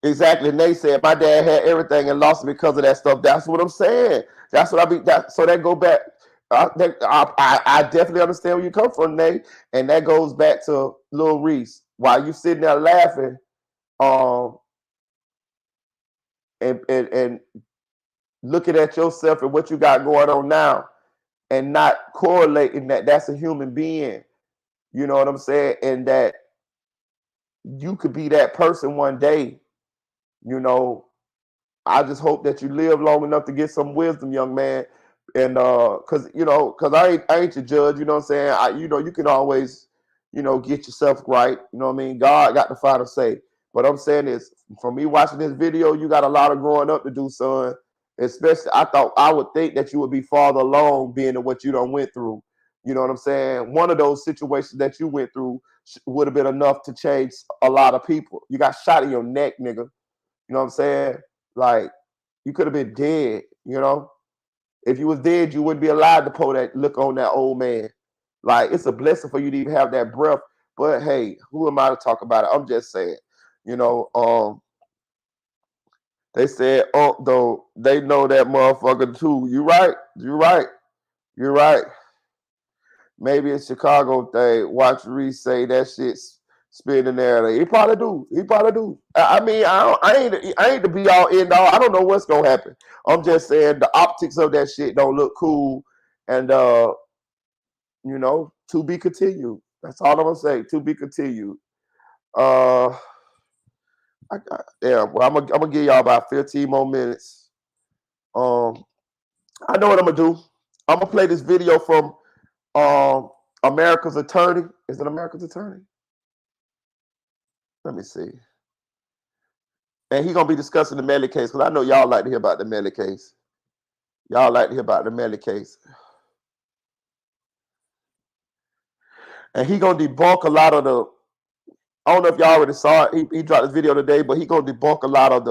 Exactly. And they said my dad had everything and lost it because of that stuff. That's what I'm saying. That's what I be. So that go back. I definitely understand where you come from, Nate, and that goes back to Lil Reese. While you sitting there laughing, and looking at yourself and what you got going on now, and not correlating that's a human being. You know what I'm saying? And that you could be that person one day. You know, I just hope that you live long enough to get some wisdom, young man. And cause I ain't your judge, you know what I'm saying? You can always, get yourself right. You know what I mean? God got the final say. But I'm saying is, for me watching this video, you got a lot of growing up to do, son. Especially, I would think that you would be farther along being in what you done went through. You know what I'm saying? One of those situations that you went through would have been enough to change a lot of people. You got shot in your neck, nigga. You know what I'm saying? Like, you could have been dead, If you was dead, you wouldn't be allowed to pour that look on that old man. Like, it's a blessing for you to even have that breath. But hey, who am I to talk about it? I'm just saying, they said, oh, though, they know that motherfucker too. You right. Maybe it's Chicago thing. Watch Reese say that shit's spinning there. He probably do. I mean, I ain't to be all end all. I don't know what's gonna happen. I'm just saying the optics of that shit don't look cool, and to be continued. That's all I'm gonna say. To be continued. Well, I'm gonna give y'all about 15 more minutes. I know what I'm gonna do. I'm gonna play this video from America's Attorney. Is it America's Attorney? Let me see. And he's gonna be discussing the Melly case, because I know y'all like to hear about the Melly case. And he gonna debunk a lot of the. I don't know if y'all already saw it. He dropped this video today, but he gonna debunk a lot of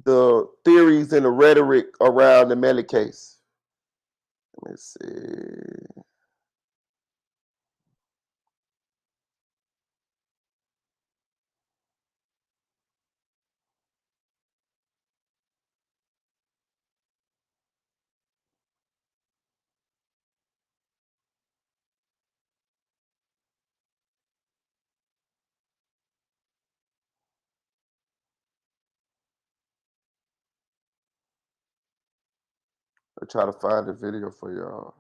the theories and the rhetoric around the Melly case. Let me see. I'll try to find the video for y'all.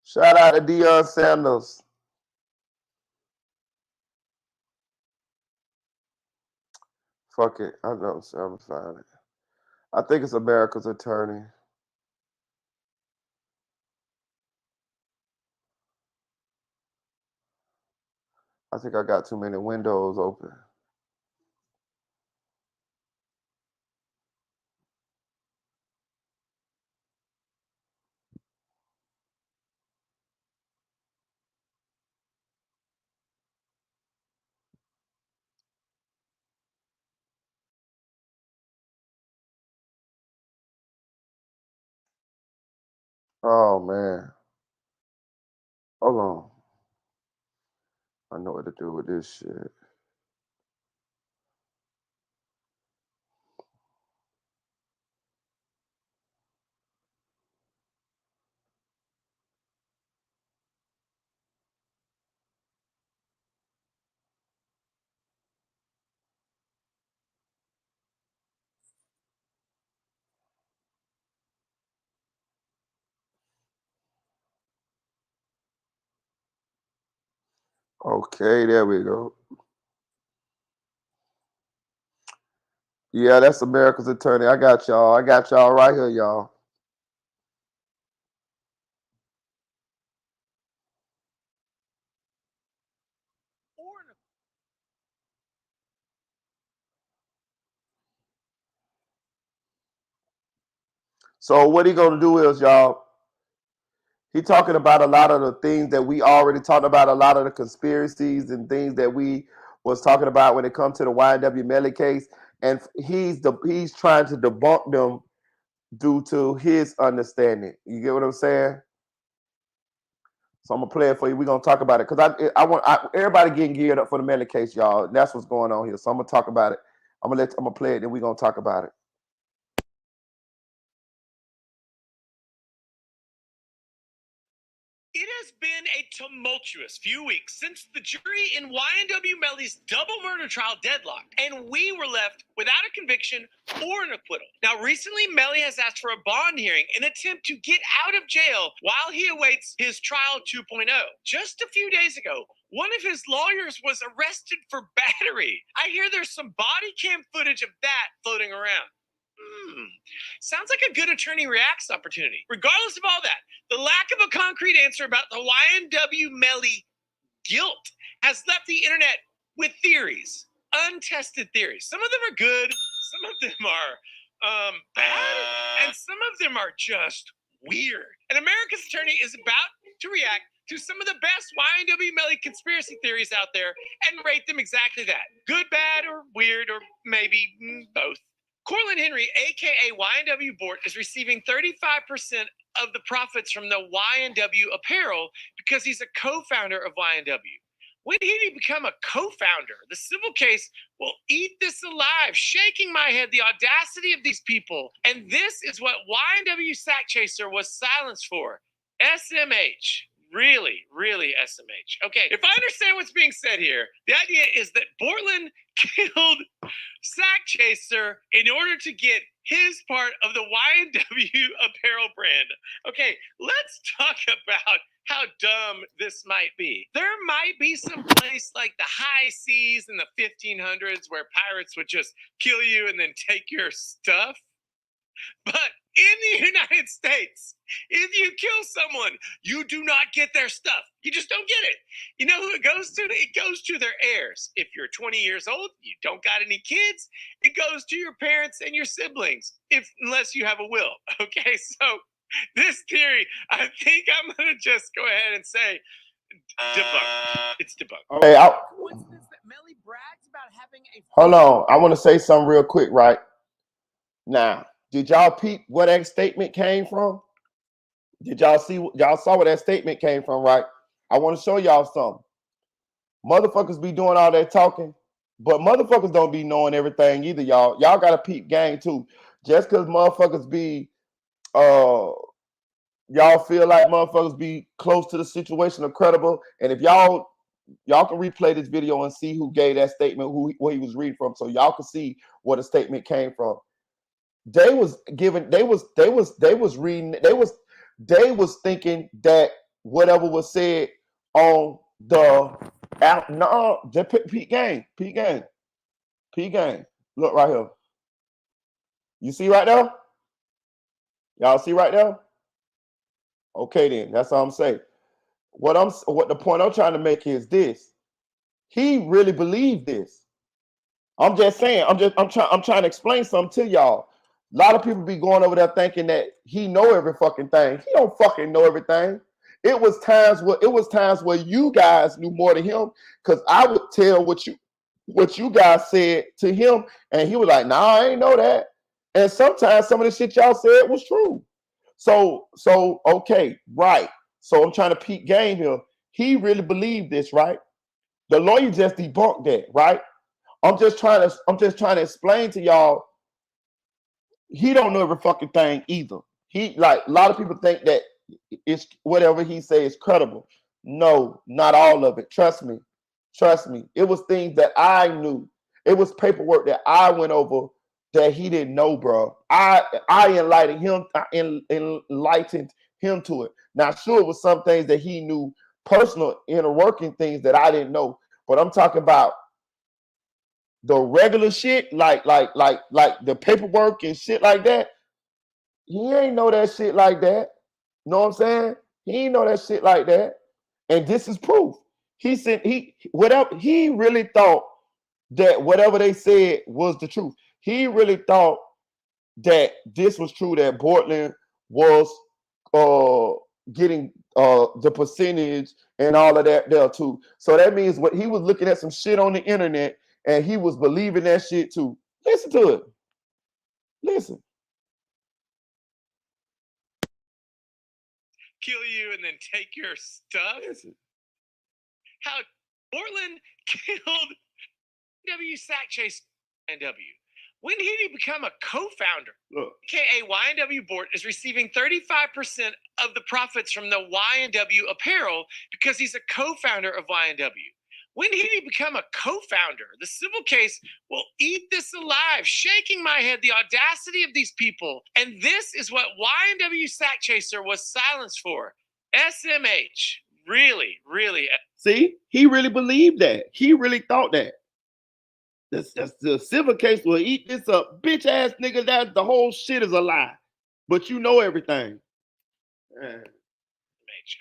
Shout out to Deion Sanders. Fuck it. I know. So I'm gonna find it. I think it's America's Attorney. I think I got too many windows open. Oh man. Hold on. I know what to do with this shit. Okay, there we go. Yeah, that's America's Attorney. I got y'all. I got y'all right here, y'all. So what he gonna do is, y'all, he talking about a lot of the things that we already talked about, a lot of the conspiracies and things that we was talking about when it comes to the YNW Melly case, and he's trying to debunk them due to his understanding. You get what I'm saying? So I'm gonna play it for you. We're gonna talk about it because I want everybody getting geared up for the Melly case, y'all. That's what's going on here. So I'm gonna talk about it. I'm gonna play it, then we're gonna talk about it. It has been a tumultuous few weeks since the jury in YNW Melly's double murder trial deadlocked, and we were left without a conviction or an acquittal. Now, recently, Melly has asked for a bond hearing in an attempt to get out of jail while he awaits his trial 2.0. Just a few days ago, one of his lawyers was arrested for battery. I hear there's some body cam footage of that floating around. Sounds like a good attorney reacts opportunity. Regardless of all that, the lack of a concrete answer about the YNW Melly guilt has left the internet with theories, untested theories. Some of them are good, some of them are bad, and some of them are just weird. And America's Attorney is about to react to some of the best YNW Melly conspiracy theories out there and rate them exactly that. Good, bad, or weird, or maybe both. Cortland Henry, aka YNW Bort, is receiving 35% of the profits from the YNW apparel because he's a co-founder of YNW. When did he become a co-founder? The civil case will eat this alive, shaking my head, the audacity of these people. And this is what YNW Sack Chaser was silenced for. SMH. Really, really SMH. Okay, if I understand what's being said here, the idea is that Portland killed Sack Chaser in order to get his part of the YNW apparel brand. Okay, let's talk about how dumb this might be. There might be some place like the high seas in the 1500s where pirates would just kill you and then take your stuff. But in the United States, if you kill someone, you do not get their stuff. You just don't get it. You know who it goes to? It goes to their heirs. If you're 20 years old, you don't got any kids, it goes to your parents and your siblings, unless you have a will. Okay, so this theory, I think I'm going to just go ahead and say debunked. It's debunked. Okay, hold on. I want to say something real quick, right? Now, did y'all peep where that statement came from? Did y'all see? Y'all saw where that statement came from, right? I want to show y'all something. Motherfuckers be doing all that talking, but motherfuckers don't be knowing everything either, y'all. Y'all got to peep game too. Just because motherfuckers be, y'all feel like motherfuckers be close to the situation or credible, and if y'all can replay this video and see who gave that statement, where he was reading from, so y'all can see where the statement came from. They was reading, they was thinking that whatever was said on the Pete Gang. Look right here. You see right there? Y'all see right there? Okay, then that's all I'm saying. What the point I'm trying to make is this: he really believed this. I'm just saying. I'm trying to explain something to y'all. A lot of people be going over there thinking that he know every fucking thing. He don't fucking know everything. It was times where you guys knew more than him, because I would tell what you guys said to him, and he was like, "Nah, I ain't know that." And sometimes some of the shit y'all said was true. So okay, right. So I'm trying to peek game here. He really believed this, right? The lawyer just debunked that, right? I'm just trying to explain to y'all. He don't know every fucking thing either. He, like, a lot of people think that it's whatever he say is credible. No, not all of it. Trust me. It was things that I knew. It was paperwork that I went over that he didn't know, bro. I enlightened him to it. Now, sure, it was some things that he knew, personal inner working things that I didn't know. But I'm talking about the regular shit, like the paperwork and shit like that. He ain't know that shit like that. Know what I'm saying? He ain't know that shit like that. And this is proof. He said he really thought that whatever they said was the truth. He really thought that this was true, that Portland was getting the percentage and all of that there too. So that means what he was looking at some shit on the internet and he was believing that shit too. Listen to it. Listen. Kill you and then take your stuff. Listen. How Portland killed YNW Sack Chase YNW. When did he become a co-founder? AKA YNW Board is receiving 35% of the profits from the YNW apparel because he's a co-founder of YNW. When did he become a co-founder? The civil case will eat this alive, shaking my head, the audacity of these people. And this is what YNW Sack Chaser was silenced for. SMH. Really, really. See, he really believed that. He really thought that. The civil case will eat this up. Bitch ass nigga, that the whole shit is a lie. But you know everything.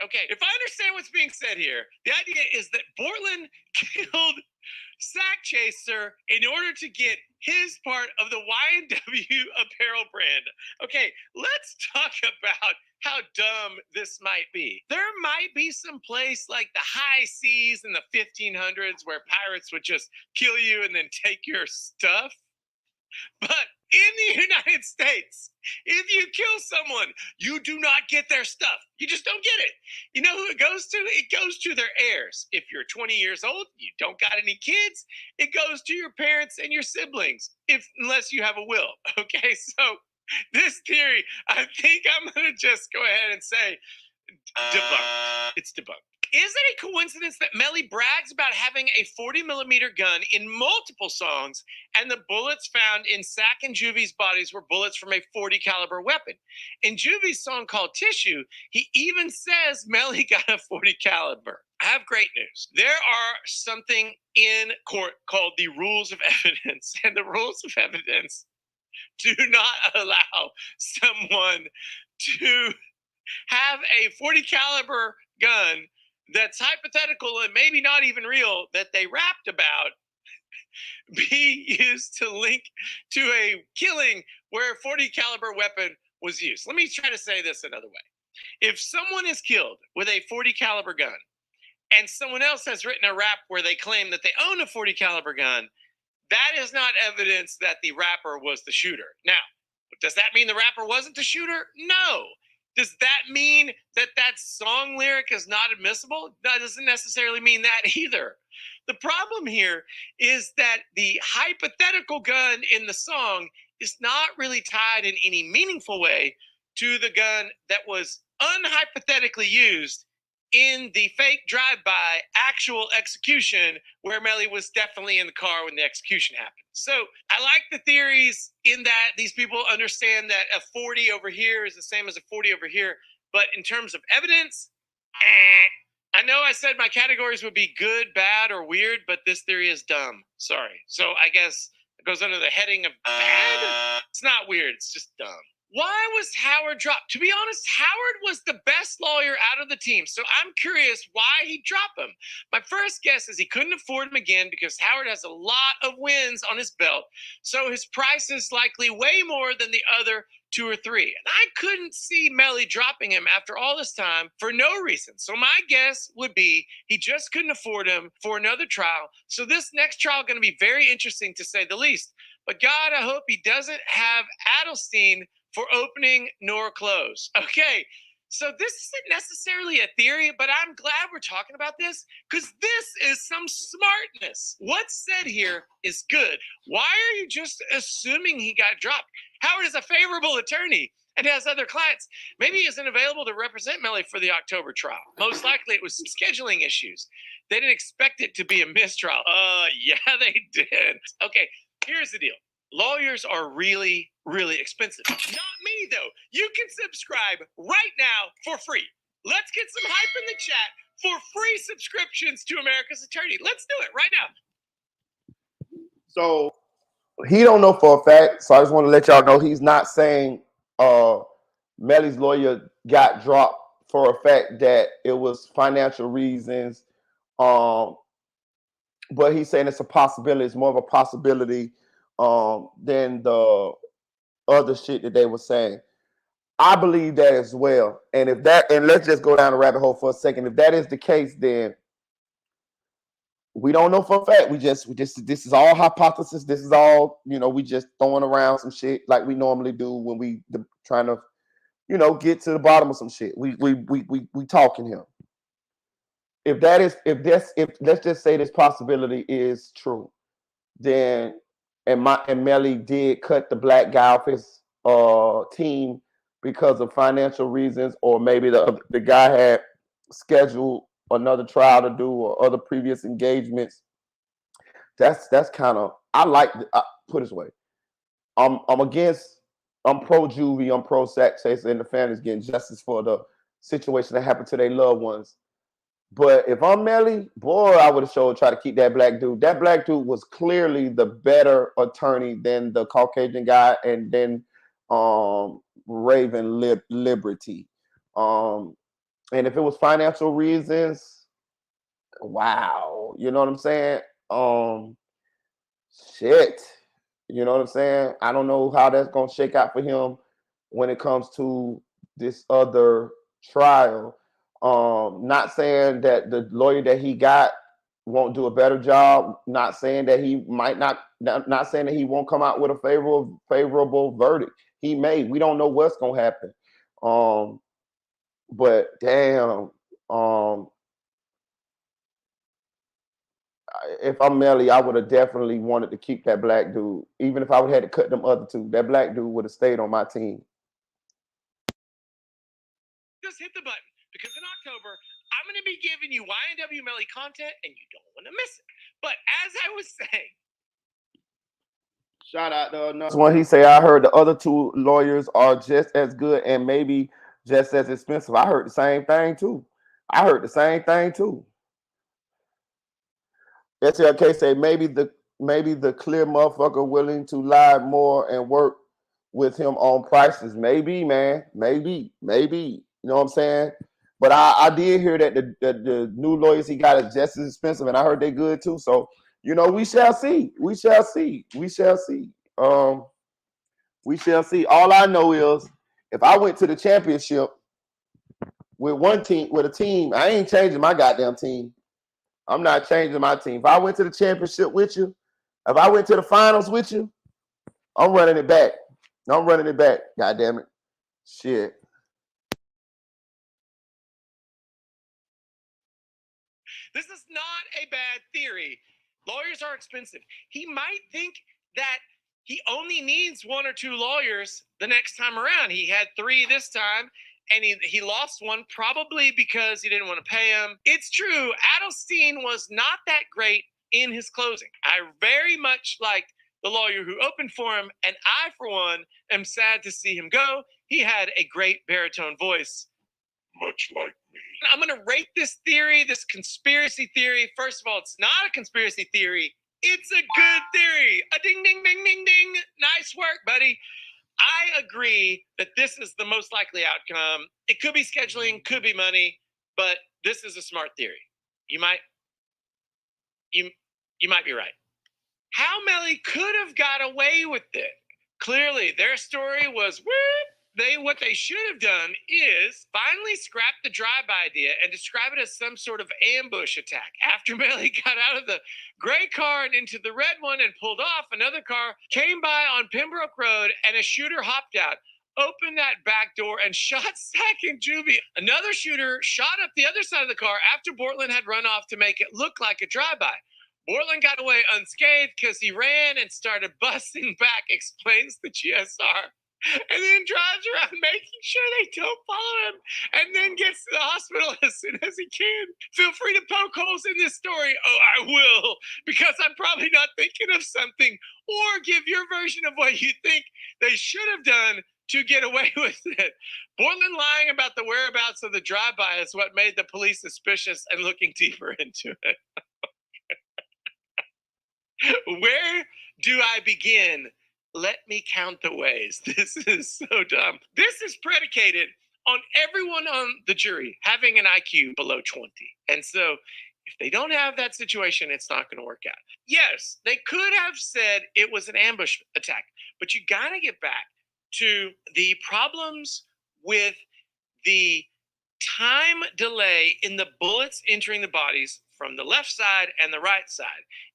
Okay, if I understand what's being said here, the idea is that Portland killed Sack Chaser in order to get his part of the YNW apparel brand. Okay, let's talk about how dumb this might be. There might be some place like the high seas in the 1500s where pirates would just kill you and then take your stuff. But in the United States, if you kill someone, you do not get their stuff. You just don't get it. You know who it goes to? It goes to their heirs. If you're 20 years old, you don't got any kids, it goes to your parents and your siblings, unless you have a will. Okay, so this theory, I think I'm going to just go ahead and say debunked. It's debunked. Is it a coincidence that Melly brags about having a 40mm gun in multiple songs, and the bullets found in Sack and Juvie's bodies were bullets from a 40 caliber weapon? In Juvie's song called Tissue, he even says Melly got a 40 caliber. I have great news. There are something in court called the rules of evidence, and the rules of evidence do not allow someone to have a 40 caliber gun that's hypothetical and maybe not even real that they rapped about be used to link to a killing where a 40 caliber weapon was used. Let me try to say this another way. If someone is killed with a 40 caliber gun and someone else has written a rap where they claim that they own a 40 caliber gun, that is not evidence that the rapper was the shooter. Now, does that mean the rapper wasn't the shooter? No. Does that mean that that song lyric is not admissible? That doesn't necessarily mean that either. The problem here is that the hypothetical gun in the song is not really tied in any meaningful way to the gun that was unhypothetically used in the fake drive-by actual execution where Melly was definitely in the car when the execution happened. So I like the theories in that these people understand that a 40 over here is the same as a 40 over here. But in terms of evidence, I know I said my categories would be good, bad, or weird, but this theory is dumb. Sorry. So I guess it goes under the heading of bad. It's not weird. It's just dumb. Why was Howard dropped? To be honest, Howard was the best lawyer out of the team. So I'm curious why he dropped him. My first guess is he couldn't afford him again because Howard has a lot of wins on his belt. So his price is likely way more than the other 2 or 3. And I couldn't see Melly dropping him after all this time for no reason. So my guess would be he just couldn't afford him for another trial. So this next trial is going to be very interesting to say the least. But God, I hope he doesn't have Adelstein for opening nor close. Okay, so this isn't necessarily a theory, but I'm glad we're talking about this because this is some smartness. What's said here is good. Why are you just assuming he got dropped? Howard is a favorable attorney and has other clients. Maybe he isn't available to represent Melly for the October trial. Most likely it was some scheduling issues. They didn't expect it to be a mistrial. Yeah, they did. Okay, here's the deal. Lawyers are really, really expensive. Not me, though. You can subscribe right now for free. Let's get some hype in the chat for free subscriptions to America's Attorney. Let's do it right now. So he don't know for a fact. So I just want to let y'all know he's not saying Melly's lawyer got dropped for a fact that it was financial reasons. But he's saying it's a possibility. It's more of a possibility than the other shit that they were saying. I believe that as well. And if that, and let's just go down the rabbit hole for a second. If that is the case, then we don't know for a fact. We just this is all hypothesis. This is all, we just throwing around some shit like we normally do when we trying to, get to the bottom of some shit. We talking here. If let's just say this possibility is true, then and Melly did cut the black guy off his team because of financial reasons, or maybe the guy had scheduled another trial to do or other previous engagements. That's kind of, I like put it this way. I'm pro juvie, I'm pro sex, and the family's getting justice for the situation that happened to their loved ones. But if I'm Melly, boy, I would have tried to keep that black dude. That black dude was clearly the better attorney than the Caucasian guy, and then Raven Liberty. And if it was financial reasons, wow, you know what I'm saying? Shit, you know what I'm saying? I don't know how that's gonna shake out for him when it comes to this other trial. Not saying that the lawyer that he got won't do a better job. Not saying that he might not saying that he won't come out with a favorable verdict. He may. We don't know what's gonna happen. But damn, if I'm Melly, I would have definitely wanted to keep that black dude. Even if I would have had to cut them other two, that black dude would have stayed on my team. Just hit the button, because in October, I'm going to be giving you YNW Melly content, and you don't want to miss it. But as I was saying, shout out to another one. He say, I heard the other two lawyers are just as good and maybe just as expensive. I heard the same thing too. SLK say maybe the clear motherfucker willing to lie more and work with him on prices. Maybe, man. Maybe. You know what I'm saying? But I did hear that the new lawyers he got is just as expensive, and I heard they good too. So, you know, we shall see. We shall see. We shall see. We shall see. All I know is if I went to the championship with one team, with a team, I ain't changing my goddamn team. I'm not changing my team. If I went to the championship with you, if I went to the finals with you, I'm running it back. I'm running it back. God damn it. Shit. This is not a bad theory. Lawyers are expensive. He might think that he only needs one or two lawyers the next time around. He had 3 this time, and he lost one probably because he didn't want to pay him. It's true, Adelstein was not that great in his closing. I very much liked the lawyer who opened for him, and I, for one, am sad to see him go. He had a great baritone voice. Much like me. I'm going to rate this theory, this conspiracy theory. First of all, it's not a conspiracy theory. It's a good theory. A ding, ding, ding, ding, ding. Nice work, buddy. I agree that this is the most likely outcome. It could be scheduling, could be money, but this is a smart theory. You might be right. How Melly could have got away with it. Clearly, their story was what they should have done is finally scrap the drive-by idea and describe it as some sort of ambush attack. After Melly got out of the gray car and into the red one and pulled off, another car came by on Pembroke Road and a shooter hopped out, opened that back door, and shot Zach and Juby. Another shooter shot up the other side of the car after Bortland had run off to make it look like a drive-by. Bortland got away unscathed because he ran and started busting back, explains the GSR. And then drives around making sure they don't follow him, and then gets to the hospital as soon as he can. Feel free to poke holes in this story. Oh, I will, because I'm probably not thinking of something, or give your version of what you think they should have done to get away with it. Bortland lying about the whereabouts of the drive-by is what made the police suspicious and looking deeper into it. Where do I begin? Let me count the ways. This is so dumb. This is predicated on everyone on the jury having an IQ below 20. And so if they don't have that situation, it's not going to work out. Yes, they could have said it was an ambush attack, but you got to get back to the problems with the time delay in the bullets entering the bodies from the left side and the right side.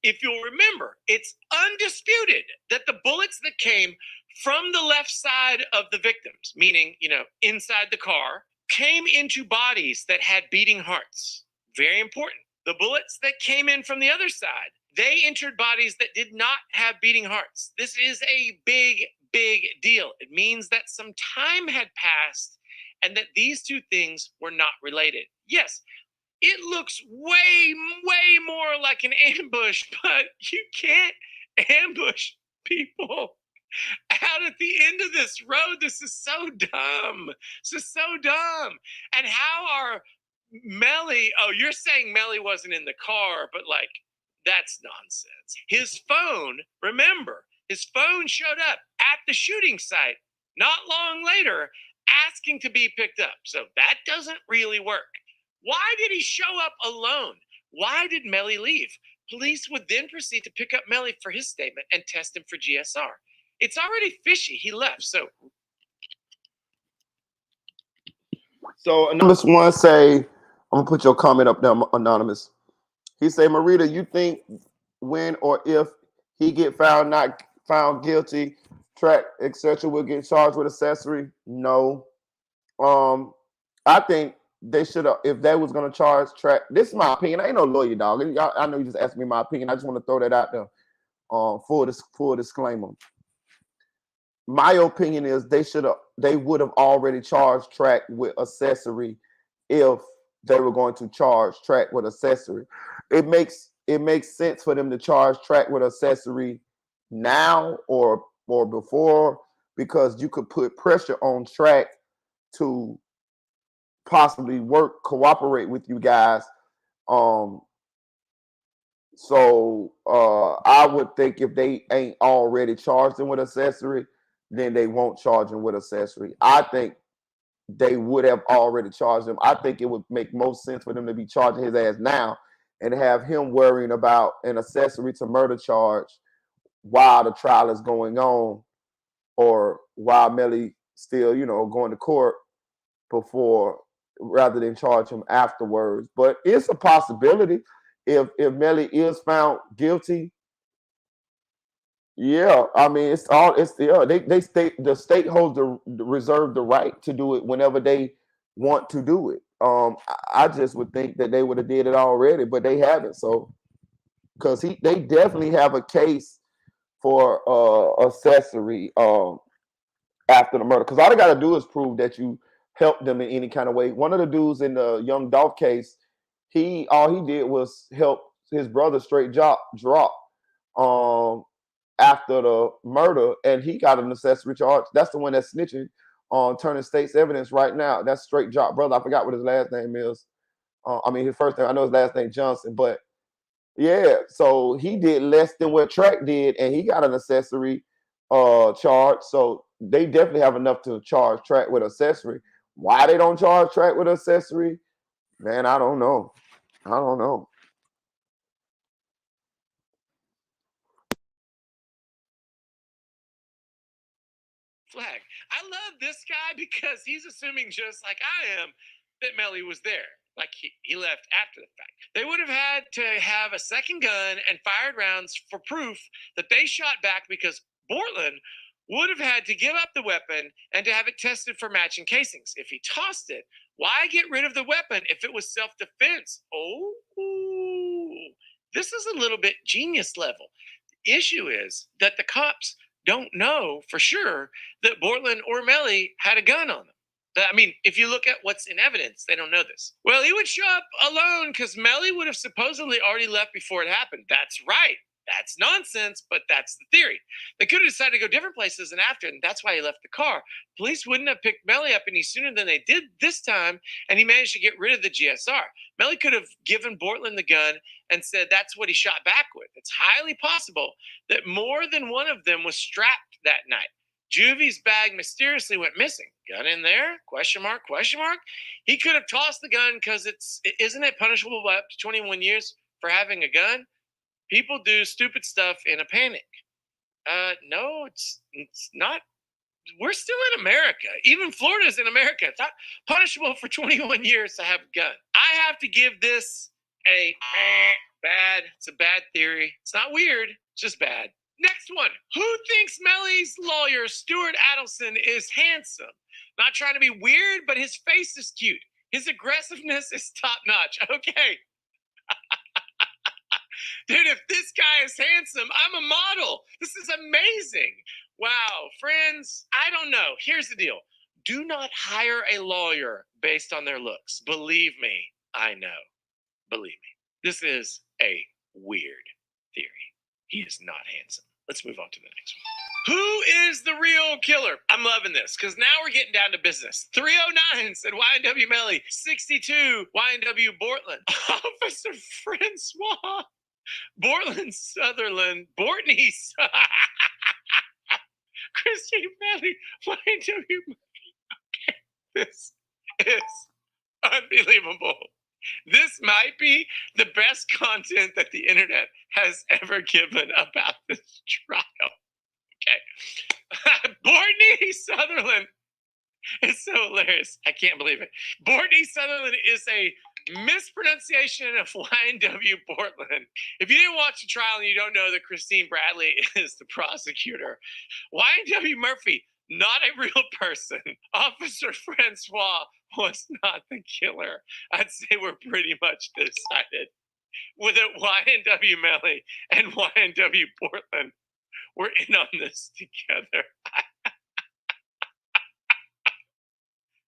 If you'll remember, it's undisputed that the bullets that came from the left side of the victims, meaning, inside the car, came into bodies that had beating hearts. Very important. The bullets that came in from the other side, they entered bodies that did not have beating hearts. This is a big, big deal. It means that some time had passed and that these two things were not related. Yes, it looks way, way more like an ambush, but you can't ambush people out at the end of this road. This is so dumb. This is so dumb. And how are Melly, you're saying Melly wasn't in the car, but that's nonsense. His phone, remember, his phone showed up at the shooting site not long later asking to be picked up. So that doesn't really work. Why did he show up alone? Why did Melly leave? Police would then proceed to pick up Melly for his statement and test him for GSR. It's already fishy. He left. So Anonymous one say, I'm gonna put your comment up there, Anonymous. He say, Marita, you think when or if he get not found guilty, Track, etc., will get charged with accessory? No. I think they should have, if they was gonna charge Track. This is my opinion. I ain't no lawyer, dog. I know you just asked me my opinion. I just want to throw that out there. Full disclaimer. My opinion is they would have already charged Track with accessory if they were going to charge Track with accessory. It makes sense for them to charge Track with accessory now or before, because you could put pressure on Track to possibly cooperate with you guys. So I would think if they ain't already charged him with accessory, then they won't charge him with accessory. I think they would have already charged him. I think it would make most sense for them to be charging his ass now and have him worrying about an accessory to murder charge while the trial is going on, or while Melly still, going to court before, rather than charge him afterwards. But it's a possibility if Melly is found guilty. Yeah, I mean, the state holds reserve the right to do it whenever they want to do it. I just would think that they would have did it already, but they haven't. So, because they definitely have a case for accessory after the murder. Because all they got to do is prove that you helped them in any kind of way. One of the dudes in the Young Dolph case, all he did was help his brother straight drop. After the murder, and he got an accessory charge. That's the one that's snitching on turning state's evidence right now. That's straight drop brother. I forgot what his last name is. His first name, I know his last name Johnson, but yeah, so he did less than what Track did, and he got an accessory charge. So they definitely have enough to charge Track with accessory. Why they don't charge Track with accessory, man, I don't know. Flag. I love this guy because he's assuming, just like I am, that Melly was there. Like he left after the fact. They would have had to have a second gun and fired rounds for proof that they shot back, because Bortland would have had to give up the weapon and to have it tested for matching casings. If he tossed it, why get rid of the weapon if it was self-defense? Oh, this is a little bit genius level. The issue is that the cops don't know for sure that Bortland or Melly had a gun on them. I mean, if you look at what's in evidence, they don't know this. Well, he would show up alone because Melly would have supposedly already left before it happened. That's right. That's nonsense, but that's the theory. They could have decided to go different places and after, and that's why he left the car. Police wouldn't have picked Melly up any sooner than they did this time, and he managed to get rid of the GSR. Melly could have given Bortland the gun and said that's what he shot back with. It's highly possible that more than one of them was strapped that night. Juvie's bag mysteriously went missing. Gun in there? Question mark, question mark. He could have tossed the gun because isn't it punishable by up to 21 years for having a gun? People do stupid stuff in a panic. No, it's not. We're still in America. Even Florida's in America. It's not punishable for 21 years to have a gun. I have to give this a bad. It's a bad theory. It's not weird, it's just bad. Next one. Who thinks Melly's lawyer, Stuart Adelson, is handsome? Not trying to be weird, but his face is cute. His aggressiveness is top notch. Okay. Dude, if this guy is handsome, I'm a model. This is amazing. Wow, friends, I don't know. Here's the deal. Do not hire a lawyer based on their looks. Believe me, I know. Believe me. This is a weird theory. He is not handsome. Let's move on to the next one. Who is the real killer? I'm loving this because now we're getting down to business. 309 said YNW Melly. 62 YNW Bortland. Officer Francois. Bortland Sutherland. Bortney. Christine Melly. YNW Melly. Okay. This is unbelievable. This might be the best content that the internet has ever given about this trial. Okay. Bortney Sutherland is so hilarious. I can't believe it. Bortney Sutherland is a mispronunciation of YNW Portland. If you didn't watch the trial and you don't know that Christine Bradley is the prosecutor, YNW Murphy, not a real person. Officer Francois was not the killer. I'd say we're pretty much decided. With it, YNW Melly and YNW Portland, we're in on this together.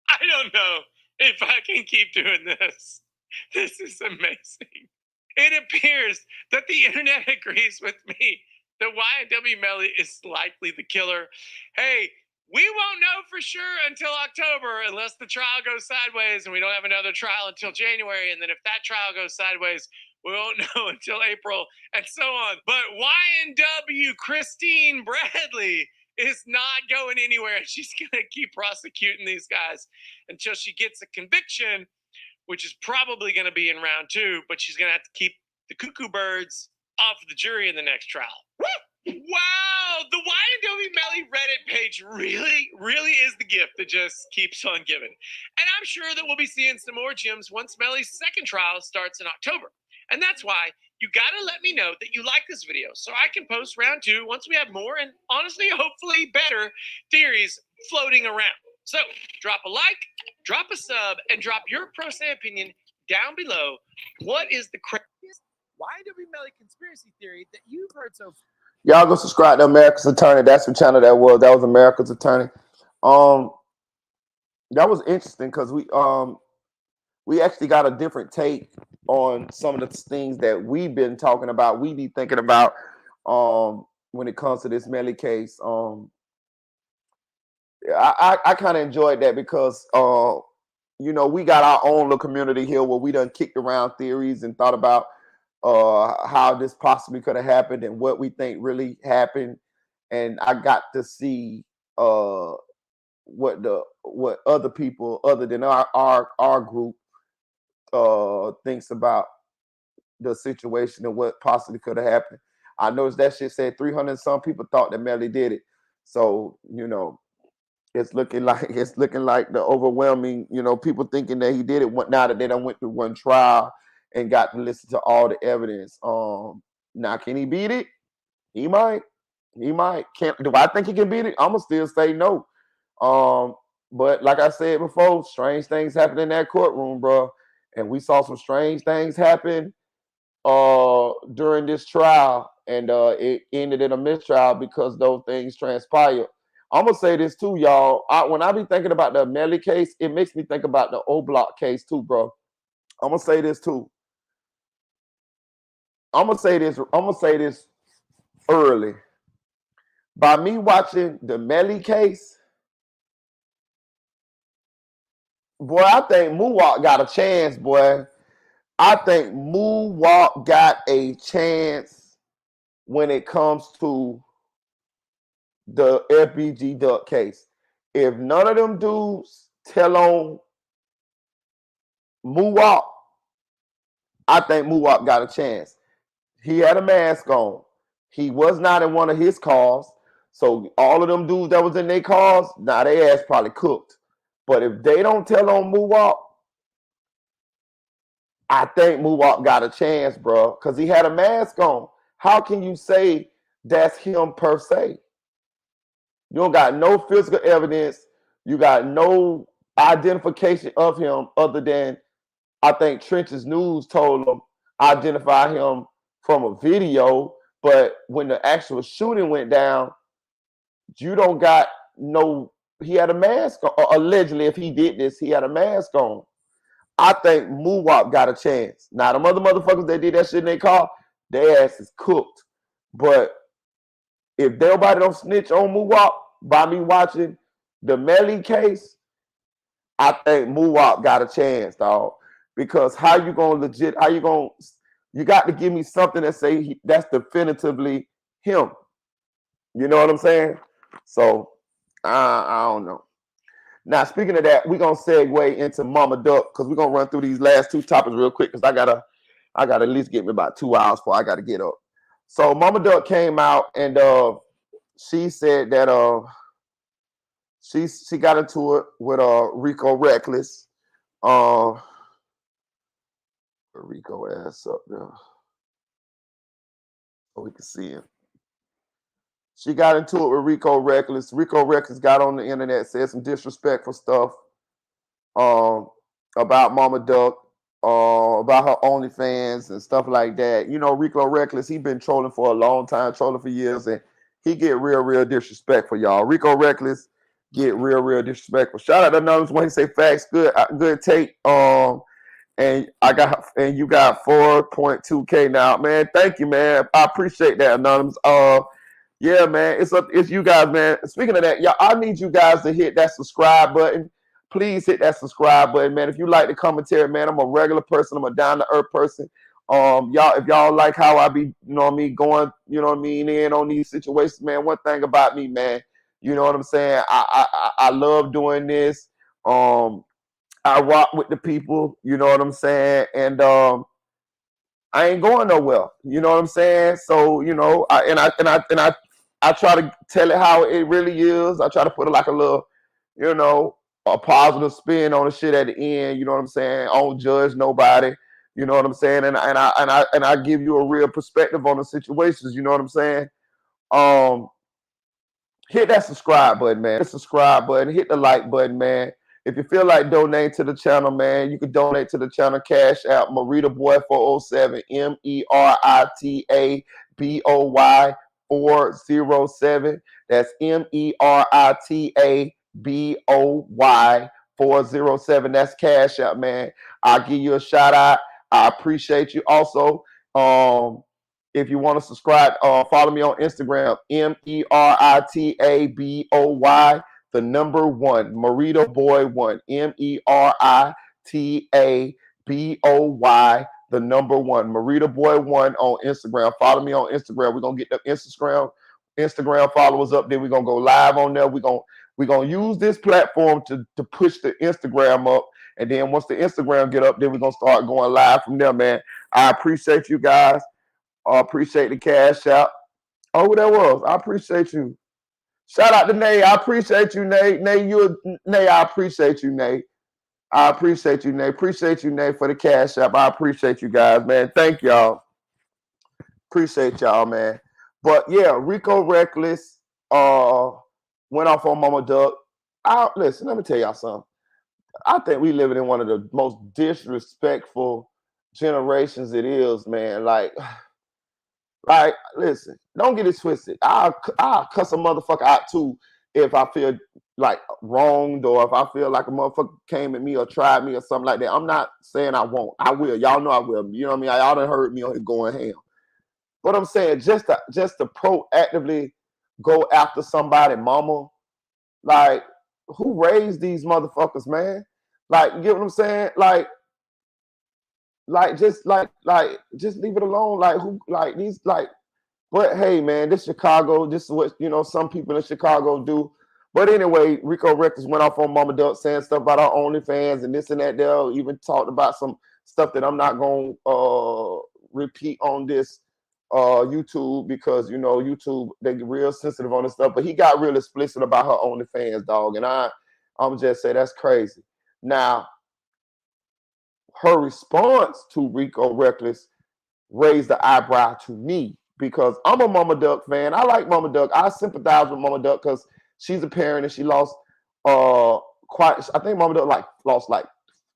I don't know if I can keep doing this. This is amazing. It appears that the internet agrees with me that YNW Melly is likely the killer. Hey, we won't know for sure until October unless the trial goes sideways and we don't have another trial until January. And then if that trial goes sideways, we won't know until April and so on. But YNW Christine Bradley is not going anywhere. She's going to keep prosecuting these guys until she gets a conviction, which is probably going to be in round 2, but she's going to have to keep the cuckoo birds off of the jury in the next trial. Woo! Wow, the YNW Melly Reddit page really is the gift that just keeps on giving. And I'm sure that we'll be seeing some more gems once Melly's second trial starts in October. And that's why you got to let me know that you like this video so I can post round 2 once we have more and honestly, hopefully better theories floating around. So drop a like, drop a sub, and drop your pro se opinion down below. What is the craziest YNW Melly conspiracy theory that you've heard so far? Y'all go subscribe to America's Attorney. That's the channel that was. That was America's Attorney. That was interesting because we actually got a different take on some of the things that we've been talking about. We be thinking about when it comes to this Melly case. I kind of enjoyed that because you know, we got our own little community here where we done kicked around theories and thought about how this possibly could have happened and what we think really happened. And I got to see what other people other than our group thinks about the situation and what possibly could have happened. I noticed that shit said 300 and some people thought that Melly did it. So, you know, it's looking like the overwhelming, you know, people thinking that he did it now that they done went through one trial and got to listen to all the evidence. Now can he beat it? He might. Do I think he can beat it? I'm gonna still say no. But like I said before, strange things happen in that courtroom, bro. And we saw some strange things happen during this trial, and it ended in a mistrial because those things transpired. I'm gonna say this too, y'all. When I be thinking about the Melly case, it makes me think about the O Block case too, bro. I'm gonna say this too. I'm gonna say this early. By me watching the Melly case, boy, I think Moowalk got a chance, boy. I think Moowalk got a chance when it comes to the FBG Duck case. If none of them dudes tell on Moowalk, I think Moowalk got a chance. He had a mask on. He was not in one of his cars. So all of them dudes that was in their cars, they ass probably cooked. But if they don't tell on Moowalk, I think Moowalk got a chance, bro, because he had a mask on. How can you say that's him per se? You don't got no physical evidence. You got no identification of him other than I think Trench's News told him identify him from a video. But when the actual shooting went down, you don't got no, he had a mask on. Allegedly, if he did this, he had a mask on. I think Moowalk got a chance. Now, them other motherfuckers that did that shit in their car, their ass is cooked. But if nobody don't snitch on Moowalk by me watching the Melly case, I think Moowalk got a chance, dog. Because how you got to give me something that say that's definitively him. You know what I'm saying? So, I don't know. Now, speaking of that, we're going to segue into Mama Duck because we're going to run through these last 2 topics real quick because I gotta at least get me about 2 hours before I got to get up. So Mama Duck came out and she said that she got into it with Rico Reckless. Rico ass up there so we can see him. She got into it with Rico Reckless. Rico Reckless got on the internet, said some disrespectful stuff about Mama Duck, about her OnlyFans and stuff like that. You know, Rico Reckless, he been trolling for a long time, trolling for years, and he get real disrespectful, y'all. Rico Reckless get real disrespectful. Shout out to Anonymous when he say facts, good take. And you got 4.2K now, man. Thank you, man. I appreciate that, Anonymous. Yeah, man, it's you guys, man. Speaking of that, y'all, I need you guys to hit that subscribe button. Please hit that subscribe button, man. If you like the commentary, man, I'm a regular person. I'm a down-to-earth person. Y'all, if y'all like how I be, you know what I mean, going, you know what I mean, in on these situations, man, one thing about me, man, You know what I'm saying? I love doing this. I rock with the people. You know what I'm saying? And I ain't going nowhere. You know what I'm saying? So I try to tell it how it really is. I try to put it like a little, you know, a positive spin on the shit at the end. You know what I'm saying? I don't judge nobody. You know what I'm saying? And I give you a real perspective on the situations. You know what I'm saying? Um, Hit that subscribe button, man. Hit the subscribe button. Hit the like button, man. If you feel like donating to the channel, man, you can donate to the channel. Cash out Merita Boy 407, MERITA BOY 407. That's MERITA BOY 407. That's cash out, man. I'll give you a shout out. I appreciate you. Also, if you want to subscribe, follow me on Instagram, MERITABOY, the number one, Merita Boy 1, MERITABOY, the number one, Merita Boy 1 on Instagram. Follow me on Instagram. We're going to get the Instagram followers up there. We're going to go live on there. We're going to use this platform to push the Instagram up. And then once the Instagram get up, then we're going to start going live from there, man. I appreciate you guys. I appreciate the cash out. Oh, who that was? I appreciate you. Shout out to Nay. I appreciate you, Nay. Nay, I appreciate you, Nay. I appreciate you, Nay. Appreciate you, Nay, for the cash out. I appreciate you guys, man. Thank y'all. Appreciate y'all, man. But yeah, Rico Reckless went off on Mama Duck. Listen, let me tell y'all something. I think we living in one of the most disrespectful generations it is, man. Like, listen, don't get it twisted. I'll cuss a motherfucker out too if I feel like wronged or if I feel like a motherfucker came at me or tried me or something like that. I'm not saying I won't. I will. Y'all know I will. You know what I mean? Y'all done heard me on here going ham. But I'm saying just to proactively go after somebody, mama, like who raised these motherfuckers, man? Like, you get what I'm saying? Just leave it alone. Like who like these like. But hey, man, this Chicago. This is what some people in Chicago do. But anyway, Rico Reckless went off on Mama Duck saying stuff about our OnlyFans and this and that. They'll even talked about some stuff that I'm not gonna repeat on this YouTube because YouTube they get real sensitive on this stuff. But he got real explicit about her OnlyFans, dog, and I'm just say that's crazy. Now, her response to Rico Reckless raised the eyebrow to me because I'm a Mama Duck fan. I like Mama Duck. I sympathize with Mama Duck because she's a parent and she lost I think Mama Duck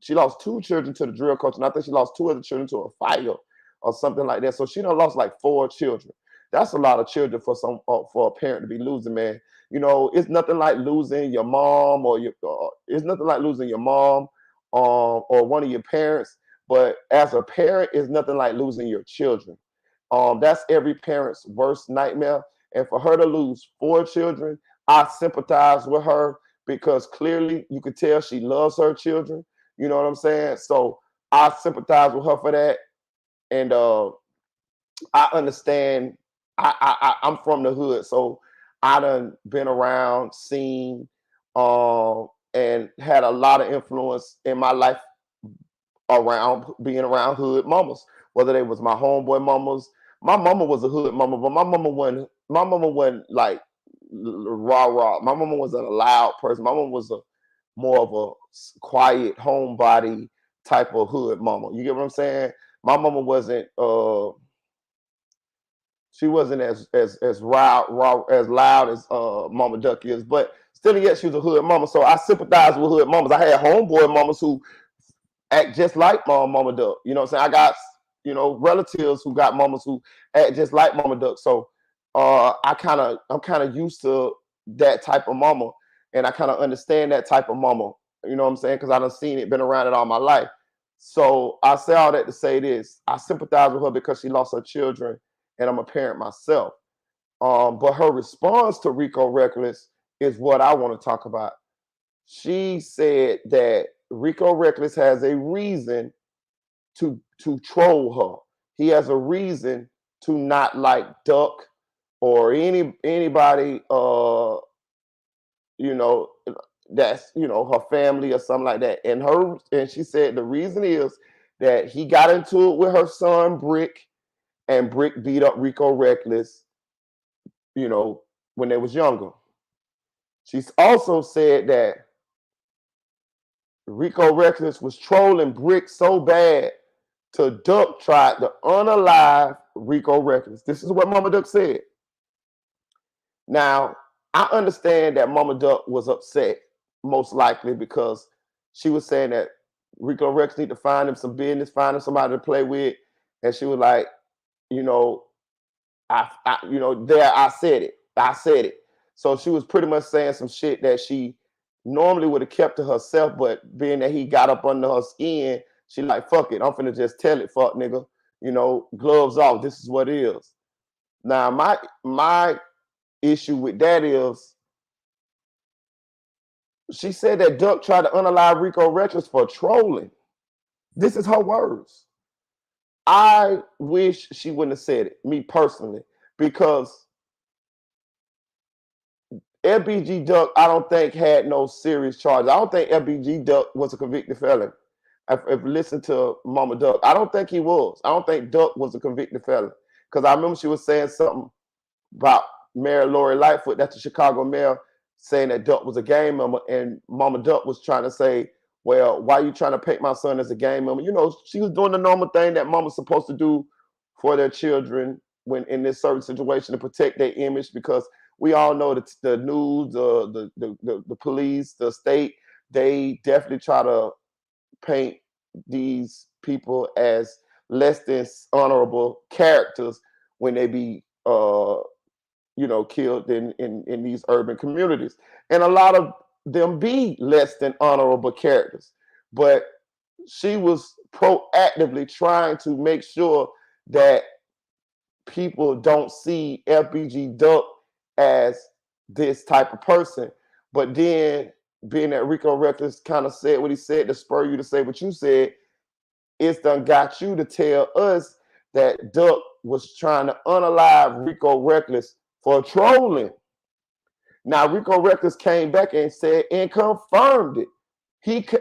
she lost 2 children to the drill culture, and I think she lost 2 other children to a fire or something like that. So she done lost like 4 children. That's a lot of children for a parent to be losing, man. It's nothing like losing your mom or one of your parents. But as a parent, it's nothing like losing your children. That's every parent's worst nightmare. And for her to lose 4 children, I sympathize with her because clearly you could tell she loves her children. You know what I'm saying? So I sympathize with her for that. And I understand. I'm from the hood, so I done been around, seen, and had a lot of influence in my life around being around hood mamas, whether they was my homeboy mamas. My mama was a hood mama, but my mama wasn't like rah. My mama wasn't a loud person. My mama was more of a quiet homebody type of hood mama. You get what I'm saying? My mama wasn't she wasn't as loud as Mama Duck is, but still yet she was a hood mama. So I sympathize with hood mamas. I had homeboy mamas who act just like Mama Duck. You know what I'm saying? I got, relatives who got mamas who act just like Mama Duck. So I'm kind of used to that type of mama, and I kind of understand that type of mama. You know what I'm saying? Because I done seen it, been around it all my life. So I say all that to say this: I sympathize with her because she lost her children, and I'm a parent myself. But her response to Rico Reckless is what I want to talk about. She said that Rico Reckless has a reason to troll her. He has a reason to not like Duck or anybody that's her family or something like that. And she said the reason is that he got into it with her son Brick, and Brick beat up Rico Reckless, when they was younger. She's also said that Rico Reckless was trolling Brick so bad till Duck tried to unalive Rico Reckless. This is what Mama Duck said. Now, I understand that Mama Duck was upset, most likely because she was saying that Rico Reckless need to find him some business, find him somebody to play with, and she was like, I said it. I said it. So she was pretty much saying some shit that she normally would have kept to herself, but being that he got up under her skin, she like, fuck it. I'm finna just tell it, fuck nigga. Gloves off. This is what it is. Now, my issue with that is she said that Duck tried to unalive Rico Reckless for trolling. This is her words. I wish she wouldn't have said it, me personally, because FBG Duck, I don't think had no serious charges. I don't think FBG Duck was a convicted felon. If listen to Mama Duck, I don't think he was. I don't think Duck was a convicted felon, because I remember she was saying something about Mayor Lori Lightfoot, that's the Chicago mayor, saying that Duck was a gang member, and Mama Duck was trying to say, well, why are you trying to paint my son as a gang member? She was doing the normal thing that mama's supposed to do for their children when in this certain situation to protect their image, because we all know that the news, the police, the state, they definitely try to paint these people as less than honorable characters when they be killed in these urban communities. And a lot of them be less than honorable characters. But she was proactively trying to make sure that people don't see FBG Duck as this type of person. But then, being that Rico Reckless kind of said what he said to spur you to say what you said, it's done got you to tell us that Duck was trying to unalive Rico Reckless for trolling. Now Rico Reckless came back and said and confirmed it.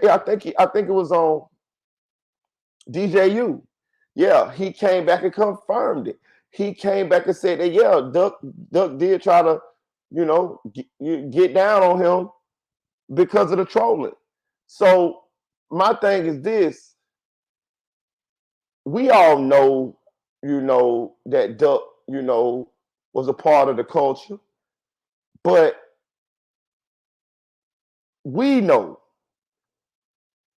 I think it was on DJU. Yeah, he came back and confirmed it. He came back and said that Duck did try to, get down on him because of the trolling. So my thing is this: we all know, that Duck, was a part of the culture. But we know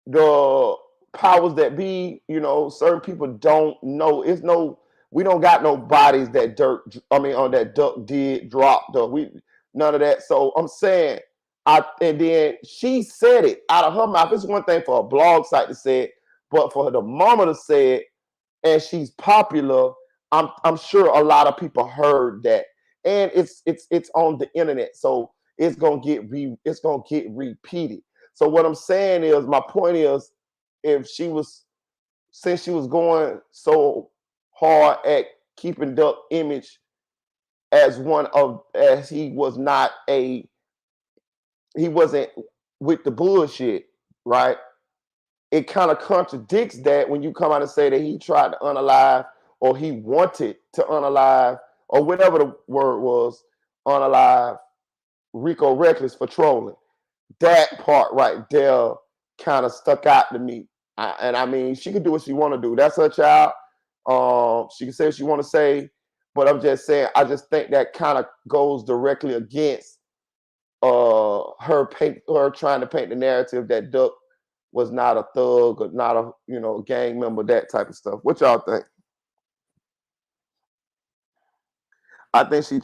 the powers that be, certain people don't know. We don't got no bodies that that Duck did drop though. None of that. So I'm saying, and then she said it out of her mouth. It's one thing for a blog site to say it, but for the mama to say it, and she's popular, I'm sure a lot of people heard that. And it's on the internet, so it's gonna get repeated. So what I'm saying is, my point is, since she was going so hard at keeping Duck image as he wasn't with the bullshit, right? It kind of contradicts that when you come out and say that he tried to unalive, or he wanted to unalive, or whatever the word was, unalive Rico Reckless for trolling. That part right there kind of stuck out to me. And I mean, she can do what she want to do. That's her child. She can say what she want to say, but I'm just saying, I just think that kind of goes directly against her trying to paint the narrative that Duck was not a thug or not a gang member, that type of stuff. What y'all think? I think she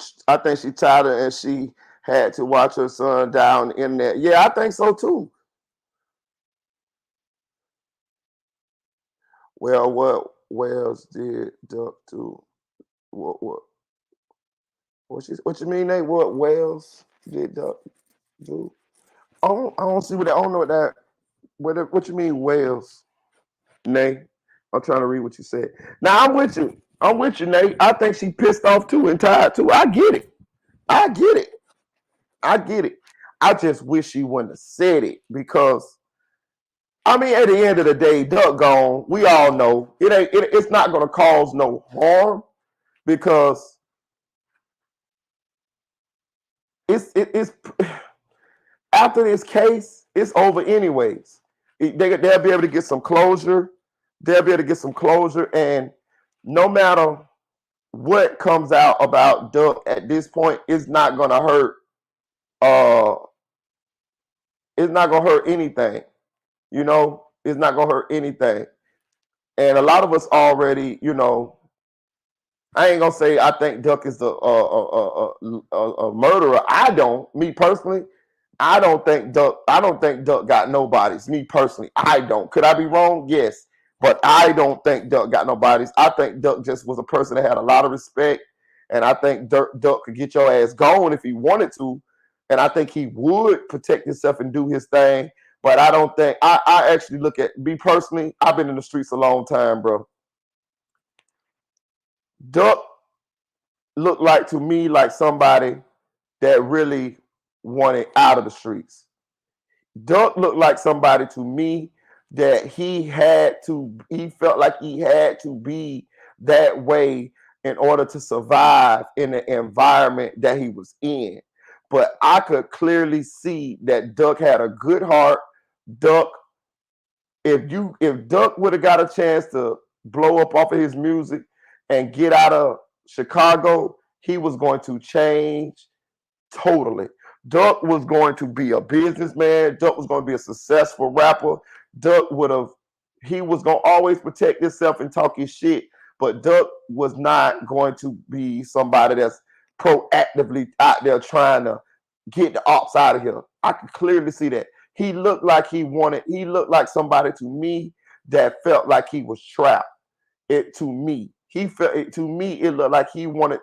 tired of, and she had to watch her son die on the internet. Yeah, I think so too. Well, what Wells did Duck do? What you mean, Nate? What Wells did Duck do? I don't see what I don't know what that. What you mean, Wells? Nate, I'm trying to read what you said. Now I'm with you, Nate. I think she pissed off too and tired too. I get it. I just wish he wouldn't have said it because, I mean, at the end of the day, Duck gone. We all know it's not going to cause no harm because it's after this case, it's over anyways. They'll be able to get some closure. They'll be able to get some closure, and no matter what comes out about Duck at this point, it's not gonna hurt. It's not gonna hurt anything. You know, it's not gonna hurt anything. And a lot of us already, you know, I ain't gonna say I think Duck is a murderer. I don't. Me personally, I don't think Duck. I don't think Duck got no bodies. Me personally, I don't. Could I be wrong? Yes, but I don't think Duck got no bodies. I think Duck just was a person that had a lot of respect, and I think Duck could get your ass gone if he wanted to, and I think he would protect himself and do his thing. But I don't think I actually look at me personally. I've been in the streets a long time, bro. Duck looked like to me like somebody that really wanted out of the streets. Duck looked like somebody to me that he felt like he had to be that way in order to survive in the environment that he was in. But I could clearly see that Duck had a good heart. Duck, if Duck would have got a chance to blow up off of his music and get out of Chicago, he was going to change totally. Duck was going to be a businessman. Duck was going to be a successful rapper. He was going to always protect himself and talk his shit. But Duck was not going to be somebody that's proactively out there trying to get the ops out of here. I could clearly see that. He looked like he looked like somebody to me that felt like he was trapped. It looked like he wanted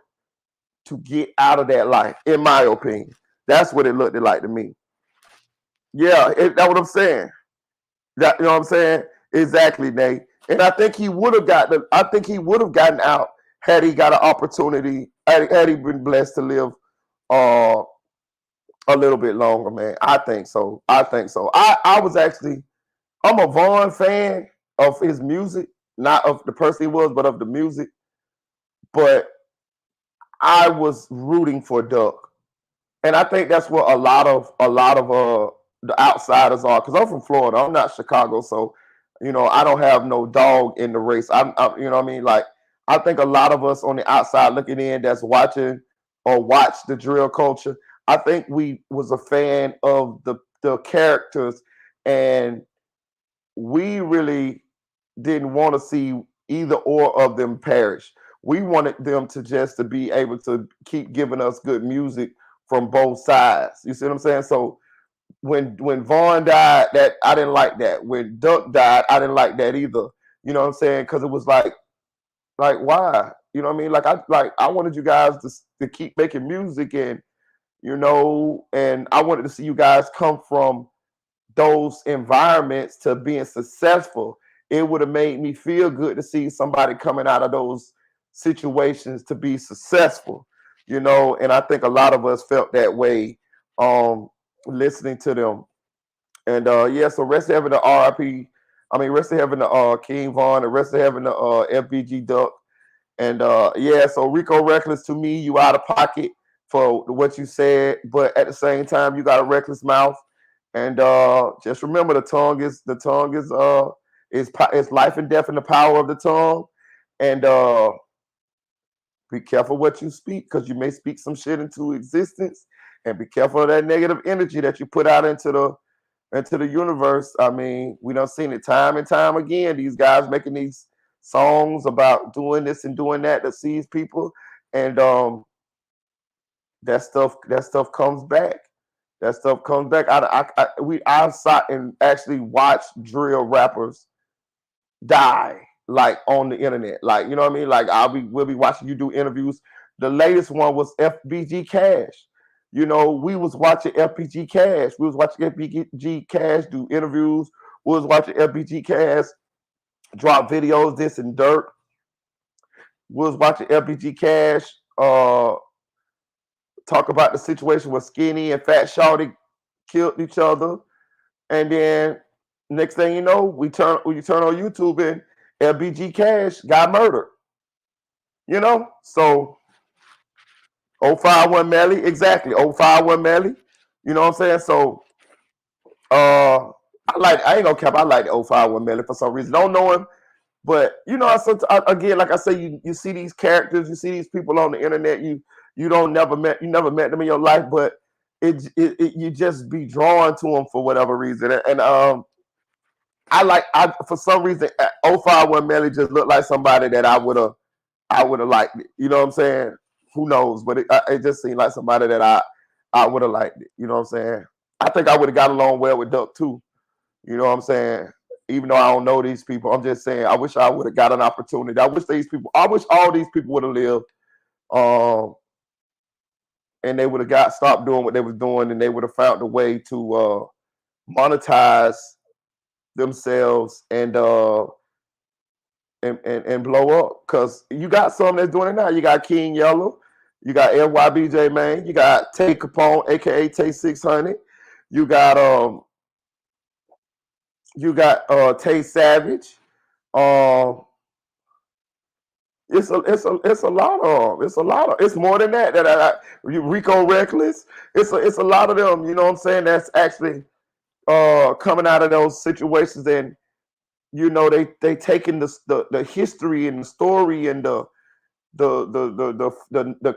to get out of that life, in my opinion. That's what it looked like to me. Yeah, that's what I'm saying. You know what I'm saying? Exactly, Nate. And I think he would have gotten out had he got an opportunity, had he been blessed to live a little bit longer, man. I think so. I'm a Vaughn fan of his music, not of the person he was, but of the music. But I was rooting for Duck, and I think that's what a lot of the outsiders are. Because I'm from Florida, I'm not Chicago, so you know I don't have no dog in the race. You know what I mean? Like I think a lot of us on the outside looking in, that's watching or watch the drill culture. I think we was a fan of the characters, and we really didn't want to see either or of them perish. We wanted them to be able to keep giving us good music from both sides. You see what I'm saying? So when Vaughn died, that I didn't like that. When Duck died, I didn't like that either. You know what I'm saying? Because it was like why? You know what I mean? I wanted you guys to keep making music, and you know, and I wanted to see you guys come from those environments to being successful. It would have made me feel good to see somebody coming out of those situations to be successful, you know. And I think a lot of us felt that way listening to them. And so rest in heaven to RIP. I mean, rest in heaven to King Von, and rest in heaven to FBG Duck. And so Rico Reckless, to me, you out of pocket for what you said, but at the same time, you got a reckless mouth. And just remember, the tongue is life and death in the power of the tongue. And be careful what you speak, because you may speak some shit into existence. And be careful of that negative energy that you put out into the universe. I mean, we done seen it time and time again. These guys making these songs about doing this and doing that to seize people, and that stuff comes back. That stuff comes back. I've sat and actually watched drill rappers die, like on the internet. Like, you know what I mean? Like we'll be watching you do interviews. The latest one was FBG Cash. You know, we was watching FBG Cash. We was watching FBG Cash do interviews. We was watching FBG Cash drop videos, this and dirt. We was watching FBG Cash talk about the situation with Skinny and Fat Shawty killed each other, and then next thing you know, you turn on YouTube and LBG Cash got murdered. You know, so 051 Melly, exactly 051 Melly. You know what I'm saying? So I ain't gonna cap. I like the 051 Melly for some reason. Don't know him, but you know, again, like I say, you see these characters, you see these people on the internet. You never met them in your life, but you just be drawn to them for whatever reason. And I for some reason 051 Melly just looked like somebody that I would have liked it. You know what I'm saying? Who knows? But it just seemed like somebody that I would have liked it. You know what I'm saying? I think I would have got along well with Duck too. You know what I'm saying? Even though I don't know these people, I'm just saying I wish I would have got an opportunity. I wish all these people would have lived, and they would have stopped doing what they was doing, and they would have found a way to monetize themselves and blow up. Cause you got some that's doing it now. You got King Yellow, you got LYBJ Man, you got Tay Capone, aka Tay 600, you got Tay Savage. It's a lot of them. It's more than that. Rico Reckless. It's a lot of them. You know what I'm saying? That's actually coming out of those situations, and you know they taking the history and the story and the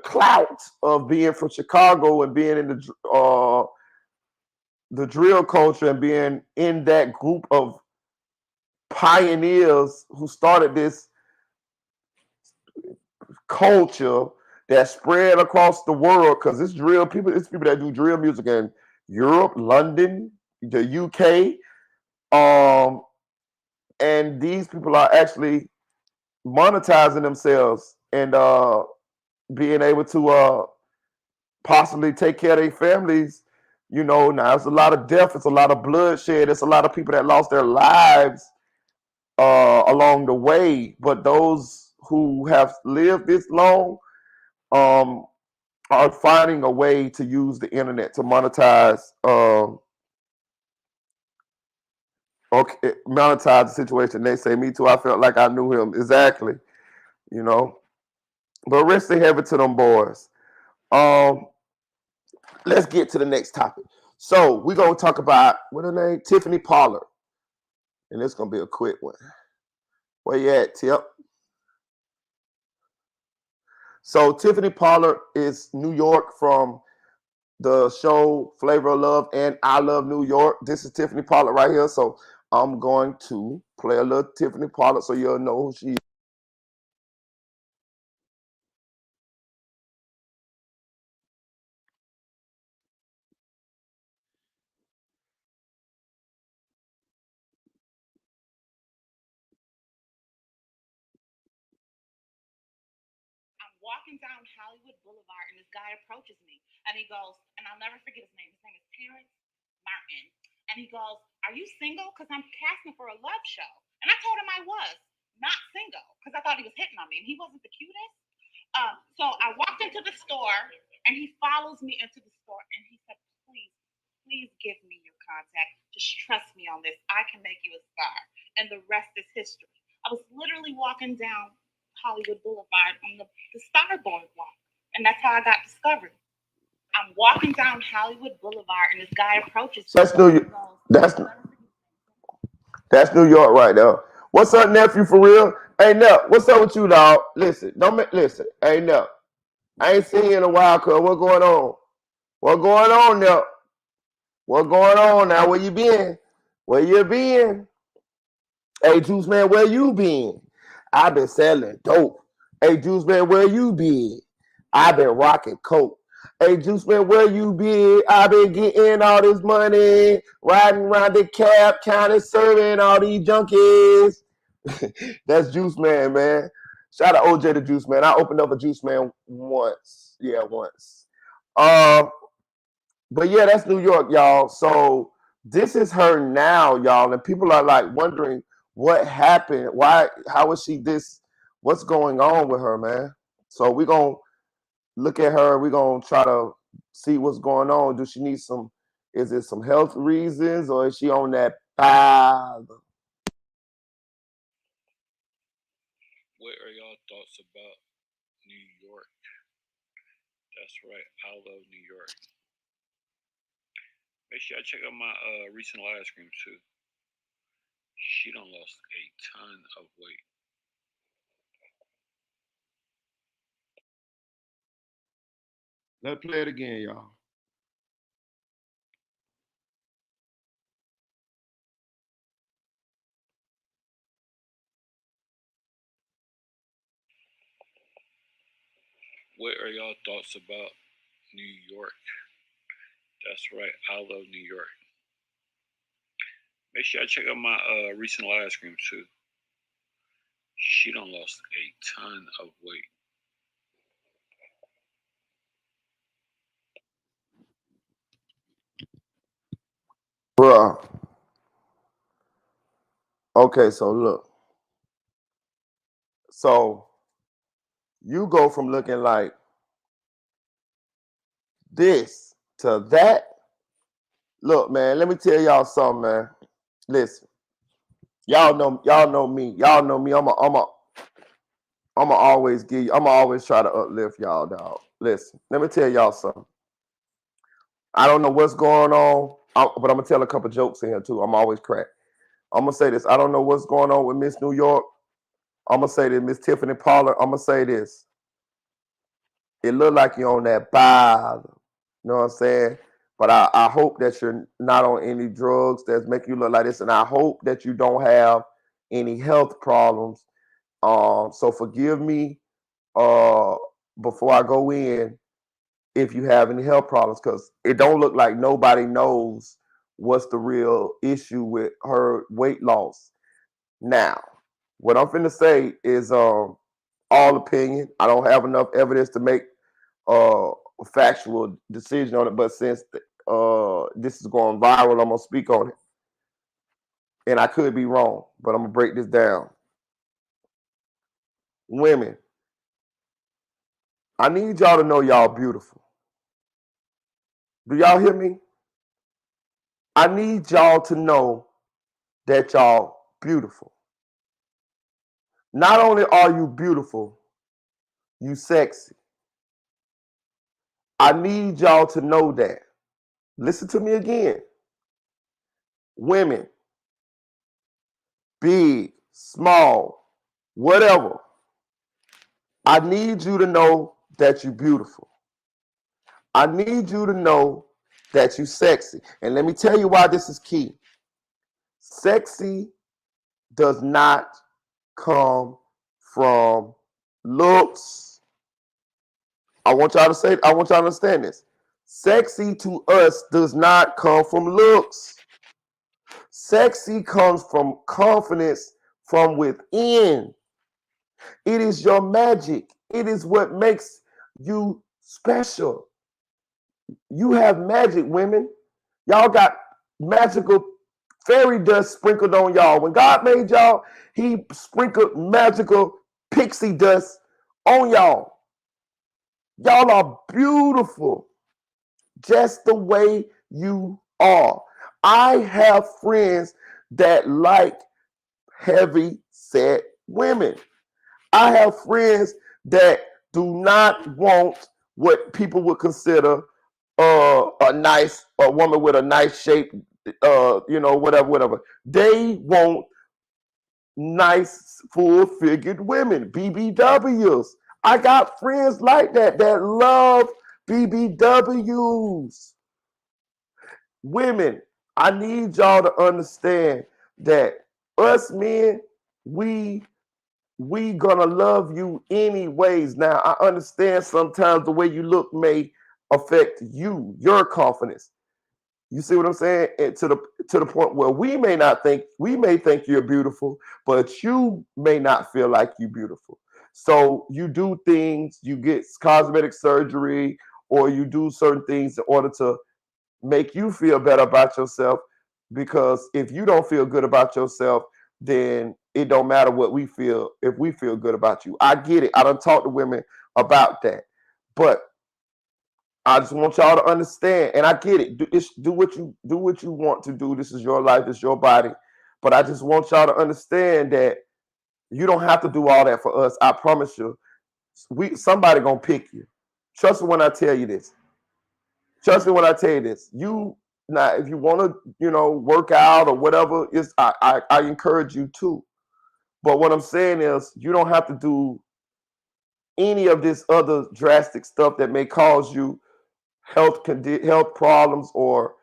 clout of being from Chicago and being in the drill culture and being in that group of pioneers who started this culture that spread across the world, because it's people that do drill music in Europe, London, the UK, and these people are actually monetizing themselves and being able to possibly take care of their families. You know, now it's a lot of death, it's a lot of bloodshed, it's a lot of people that lost their lives along the way. But those who have lived this long are finding a way to use the internet to monetize monetize the situation. They say, me too, I felt like I knew him. Exactly. You know. But rest in heaven to them boys. Let's get to the next topic. So we're gonna talk about what her name? Tiffany Pollard. And it's gonna be a quick one. Where you at, Tip? So Tiffany Pollard is New York from the show Flavor of Love and I Love New York. This is Tiffany Pollard right here. So I'm going to play a little Tiffany Pollard so you'll know who she is. I'm walking down Hollywood Boulevard and this guy approaches me and he goes, and I'll never forget his name. His name is Terrence Martin. And he goes, "Are you single? Because I'm casting for a love show." And I told him I was not single because I thought he was hitting on me and he wasn't the cutest. So I walked into the store and he follows me into the store and he said, please give me your contact. Just trust me on this. I can make you a star. And the rest is history. I was literally walking down Hollywood Boulevard on the Starboard Walk. And that's how I got discovered. I'm walking down Hollywood Boulevard and this guy approaches me. That's New York right there. What's up, nephew, for real? Hey, Nep, what's up with you, dog? Listen, listen. Hey, Nep, I ain't seen you in a while, cuz. What going on? What going on, Nep? What going on now? Where you been? Where you been? Hey, Juice Man, where you been? I've been selling dope. Hey, Juice Man, where you been? I've been rocking coke. Hey, Juice Man, where you been? I've been getting all this money, riding around the cab, counting, serving all these junkies. That's Juice Man, man. Shout out OJ the Juice Man. I opened up a Juice Man once. Yeah, once. But yeah, that's New York, y'all. So this is her now, y'all. And people are like wondering what happened. Why, how is she this? What's going on with her, man? So we're going to look at her. We're going to try to see what's going on. Do she need some Is it some health reasons, or is she on that path? What are y'all thoughts about New York? That's right, I love New York. Make sure I check out my recent live stream too. She done lost a ton of weight. Let's play it again, y'all. What are y'all thoughts about New York? That's right, I love New York. Make sure I check out my recent live stream too. She done lost a ton of weight. Bruh. Okay, so look. So you go from looking like this to that. Look, man, let me tell y'all something, man. Listen. Y'all know me. Y'all know me. I'ma always give you, I'ma always try to uplift y'all, dog. Listen, let me tell y'all something. I don't know what's going on, but I'm gonna tell a couple jokes in here too. I'm always crack. I'm gonna say this. I don't know what's going on with Miss New York. I'm gonna say this, Miss Tiffany Pollard. I'm gonna say this. It look like you're on that vibe. You know what I'm saying? But I hope that you're not on any drugs that's making you look like this, and I hope that you don't have any health problems. So forgive me before I go in if you have any health problems, because it don't look like nobody knows what's the real issue with her weight loss. Now, what I'm finna say is all opinion. I don't have enough evidence to make a factual decision on it, but since this is going viral, I'm gonna speak on it. And I could be wrong, but I'm gonna break this down. Women, I need y'all to know y'all beautiful. Do y'all hear me? I need y'all to know that y'all beautiful. Not only are you beautiful, you sexy. I need y'all to know that. Listen to me again. Women, big, small, whatever. I need you to know that you're beautiful. I need you to know that you're sexy. And let me tell you why this is key. Sexy does not come from looks. I want y'all to understand this. Sexy to us does not come from looks. Sexy comes from confidence from within. It is your magic. It is what makes you special. You have magic, women. Y'all got magical fairy dust sprinkled on y'all. When God made y'all, he sprinkled magical pixie dust on y'all. Y'all are beautiful just the way you are. I have friends that like heavy set women. I have friends that do not want what people would consider a woman with a nice shape, whatever. They want nice, full-figured women, BBWs. I got friends like that love BBWs. Women, I need y'all to understand that us men, we gonna love you anyways. Now, I understand sometimes the way you look may affect you, your confidence. You see what I'm saying? And to the point where we may think you're beautiful, but you may not feel like you're beautiful. So you do things, you get cosmetic surgery, or you do certain things in order to make you feel better about yourself. Because if you don't feel good about yourself, then it don't matter what we feel if we feel good about you. I get it. I done talked to women about that. But I just want y'all to understand, and I get it. Do what you want to do. This is your life, it's your body. But I just want y'all to understand that you don't have to do all that for us. I promise you. Somebody gonna pick you. Trust me when I tell you this. Trust me when I tell you this. You now, if you want to, work out or whatever, I encourage you to. But what I'm saying is, you don't have to do any of this other drastic stuff that may cause you health problems or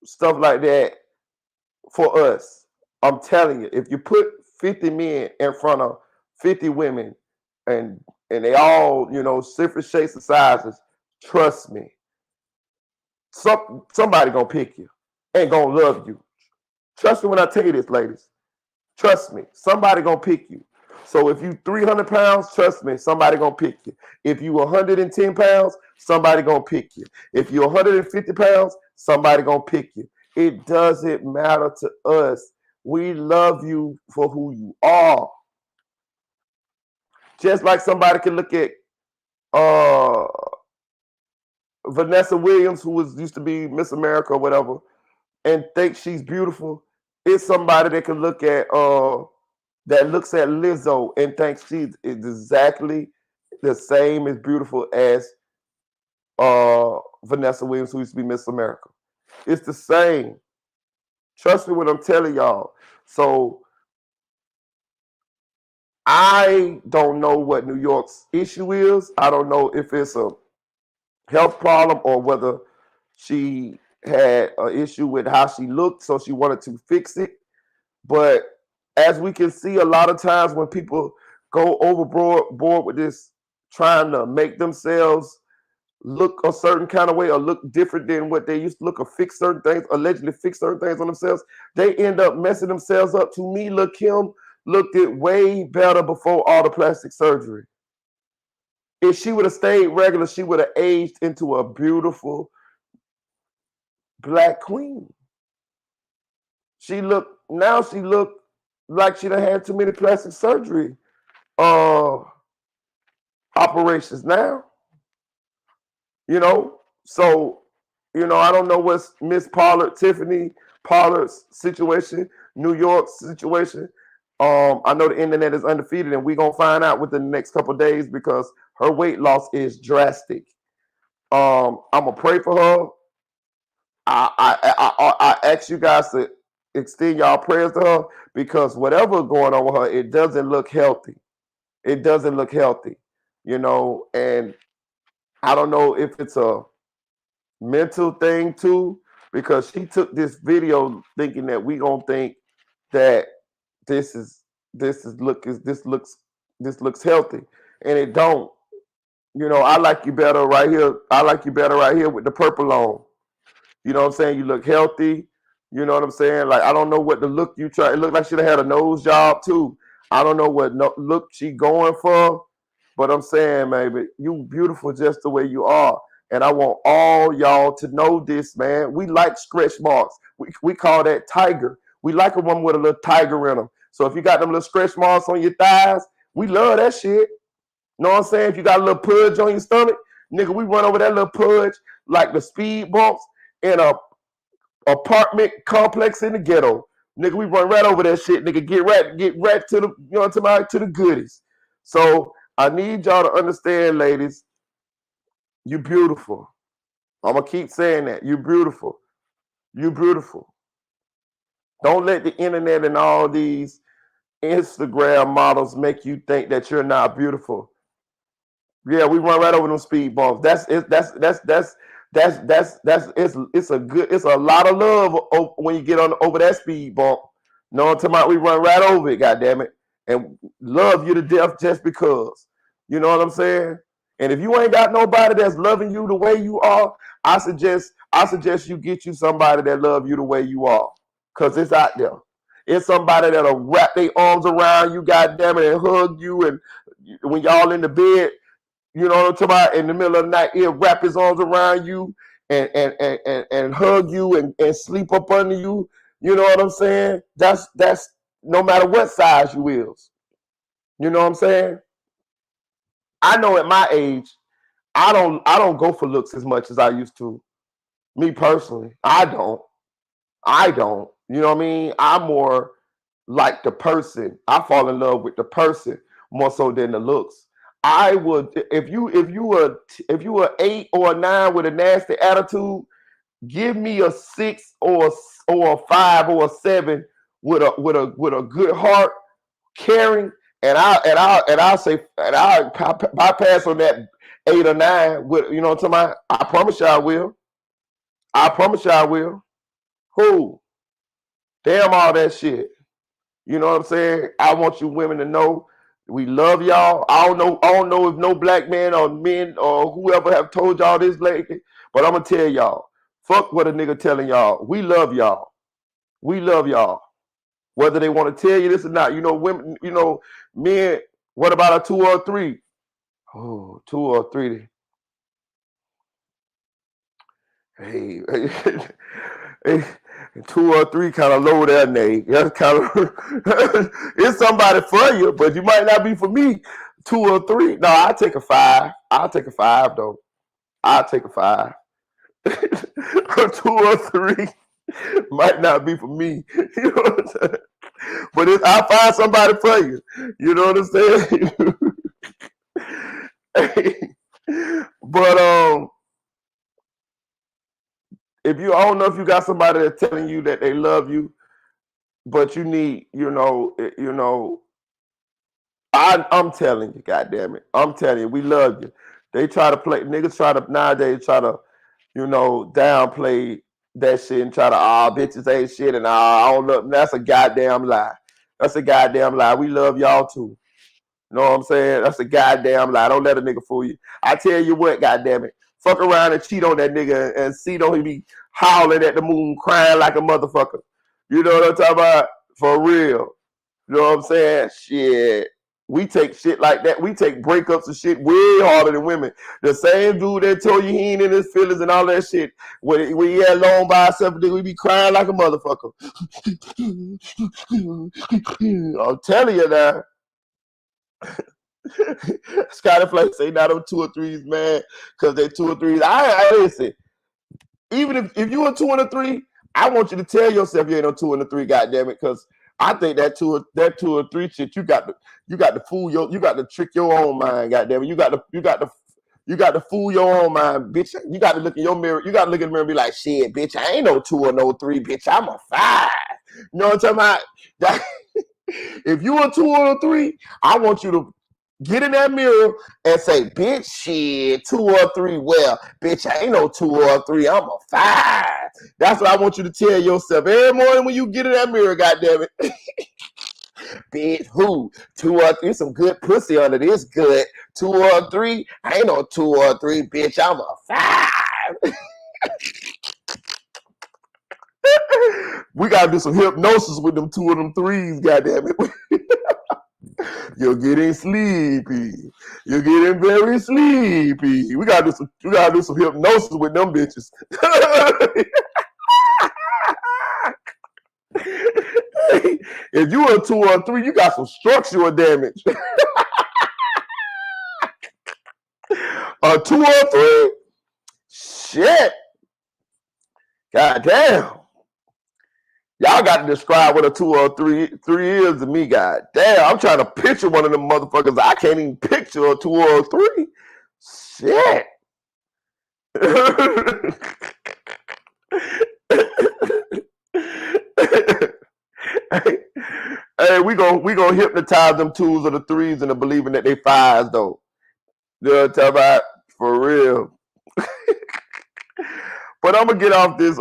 stuff like that for us. I'm telling you, if you put 50 men in front of 50 women and they all, different shapes and sizes, trust me, somebody gonna pick you and gonna love you. Trust me when I tell you this, ladies. Trust me, somebody gonna pick you. So if you 300 pounds, trust me, somebody gonna pick you. If you 110 pounds, somebody gonna pick you. If you're 150 pounds, somebody gonna pick you. It doesn't matter to us. We love you for who you are. Just like somebody can look at Vanessa Williams, who used to be Miss America or whatever, and think she's beautiful. It's somebody that can look at that looks at Lizzo and thinks she's exactly the same as beautiful as Vanessa Williams, who used to be Miss America. It's the same. Trust me when I'm telling y'all. So I don't know what New York's issue is. I don't know if it's a health problem or whether she had an issue with how she looked, so she wanted to fix it. But as we can see, a lot of times when people go overboard with this, trying to make themselves look a certain kind of way or look different than what they used to look, or fix certain things, allegedly fix certain things on themselves, they end up messing themselves up. To me, Lil' Kim looked it way better before all the plastic surgery. If she would have stayed regular, she would have aged into a beautiful black queen. She looked like she done had too many plastic surgery operations now. So I don't know what's Miss Pollard, Tiffany Pollard's situation, New York's situation. I know the internet is undefeated, and we're gonna find out within the next couple of days because her weight loss is drastic. I'm gonna pray for her. I ask you guys to extend y'all prayers to her, because whatever going on with her, it doesn't look healthy. It doesn't look healthy, and I don't know if it's a mental thing too, because she took this video thinking that we gonna think that this looks healthy, and it don't. I like you better right here. I like you better right here with the purple on. You know what I'm saying? You look healthy. You know what I'm saying? Like, I don't know what the look you try. It looked like she'd have had a nose job too. I don't know what look she going for, but I'm saying, baby, you beautiful just the way you are. And I want all y'all to know this, man. We like stretch marks. We call that tiger. We like a woman with a little tiger in them. So if you got them little stretch marks on your thighs, we love that shit. Know what I'm saying? If you got a little pudge on your stomach, nigga, we run over that little pudge like the speed bumps in a apartment complex in the ghetto. Nigga, we run right over that shit. Nigga, get right to the to the goodies. So I need y'all to understand, ladies, you beautiful. I'm gonna keep saying that. You beautiful. You beautiful. Don't let the internet and all these Instagram models make you think that you're not beautiful. Yeah, we run right over them speed bumps. It's a lot of love when you get on over that speed bump. No, I'm talking about we run right over it, goddammit, and love you to death just because. You know what I'm saying? And if you ain't got nobody that's loving you the way you are, I suggest you get you somebody that love you the way you are, cause it's out there. It's somebody that'll wrap their arms around you, goddammit, and hug you, and when y'all in the bed. You know what I'm talking about? In the middle of the night, he'll wrap his arms around you and hug you and sleep up under you. You know what I'm saying? That's no matter what size you is. You know what I'm saying? I know at my age, I don't go for looks as much as I used to. Me personally, I don't. You know what I mean? I'm more like the person. I fall in love with the person more so than the looks. I would if you were 8 or 9 with a nasty attitude, give me a 6 or a 5 or a 7 with a good heart, caring, and I'll say and I'll bypass on that 8 or 9 with you know what I'm talking about. I promise you I will. I promise you I will. Who? Damn all that shit. You know what I'm saying? I want you women to know we love y'all. I don't know if no black man or men or whoever have told y'all this lately, but I'm gonna tell y'all. Fuck what a nigga telling y'all. We love y'all. We love y'all. Whether they want to tell you this or not. You know, women, you know, men, what about a 2 or a 3? Oh, 2 or 3. Hey, hey, 2 or 3 kind of low there, Nate. That's kind of it's somebody for you, but you might not be for me. 2 or 3. No, I'll take a 5. I'll take a 5 though. I'll take a 5. 2 or 3 might not be for me. You know what I'm saying? But I'll find somebody for you. You know what I'm saying? But if you, I don't know if you got somebody that's telling you that they love you, but you need, I'm telling you, goddamn it, I'm telling you, we love you. They try to play, niggas try to nowadays try to, downplay that shit and try to, bitches ain't shit and I don't know. That's a goddamn lie. That's a goddamn lie. We love y'all too. You know what I'm saying? That's a goddamn lie. Don't let a nigga fool you. I tell you what, goddamn it. Fuck around and cheat on that nigga and see don't he be howling at the moon, crying like a motherfucker. You know what I'm talking about? For real. You know what I'm saying? Shit. We take shit like that. We take breakups and shit way harder than women. The same dude that told you he ain't in his feelings and all that shit. When he had alone by himself, we be crying like a motherfucker. I'm telling you now. Scotty Flake say not on 2 or 3s, man, because they 2 or 3s. I listen. Even if you a 2 and a 3, I want you to tell yourself you ain't no 2 and a 3, goddamn it, because I think that 2 or 3 shit you got to fool you got to trick your own mind, goddamn it. You got to fool your own mind, bitch. You got to look in your mirror. You got to look in the mirror and be like, shit, bitch, I ain't no 2 or no 3, bitch. I'm a 5. You know what I'm talking about? If you a 2 or a 3, I want you to get in that mirror and say, bitch, shit, 2 or 3. Well, bitch, I ain't no 2 or 3. I'm a 5. That's what I want you to tell yourself every morning when you get in that mirror, goddammit. Bitch, who? 2 or 3, some good pussy under this good. 2 or 3, I ain't no 2 or 3, bitch, I'm a 5. We gotta do some hypnosis with them 2 of them 3s, goddammit. You're getting sleepy. You're getting very sleepy. We gotta do some hypnosis with them bitches. If you a 2 or 3, you got some structural damage. A 2 or 3? Shit. God damn. Y'all got to describe what a 2 or 3 is to me, god damn. I'm trying to picture one of them motherfuckers. I can't even picture a 2 or 3. Shit. Hey, we gonna hypnotize them 2s or the 3s into believing that they 5s though. You know what I'm talking about? For real. But I'm gonna get off this.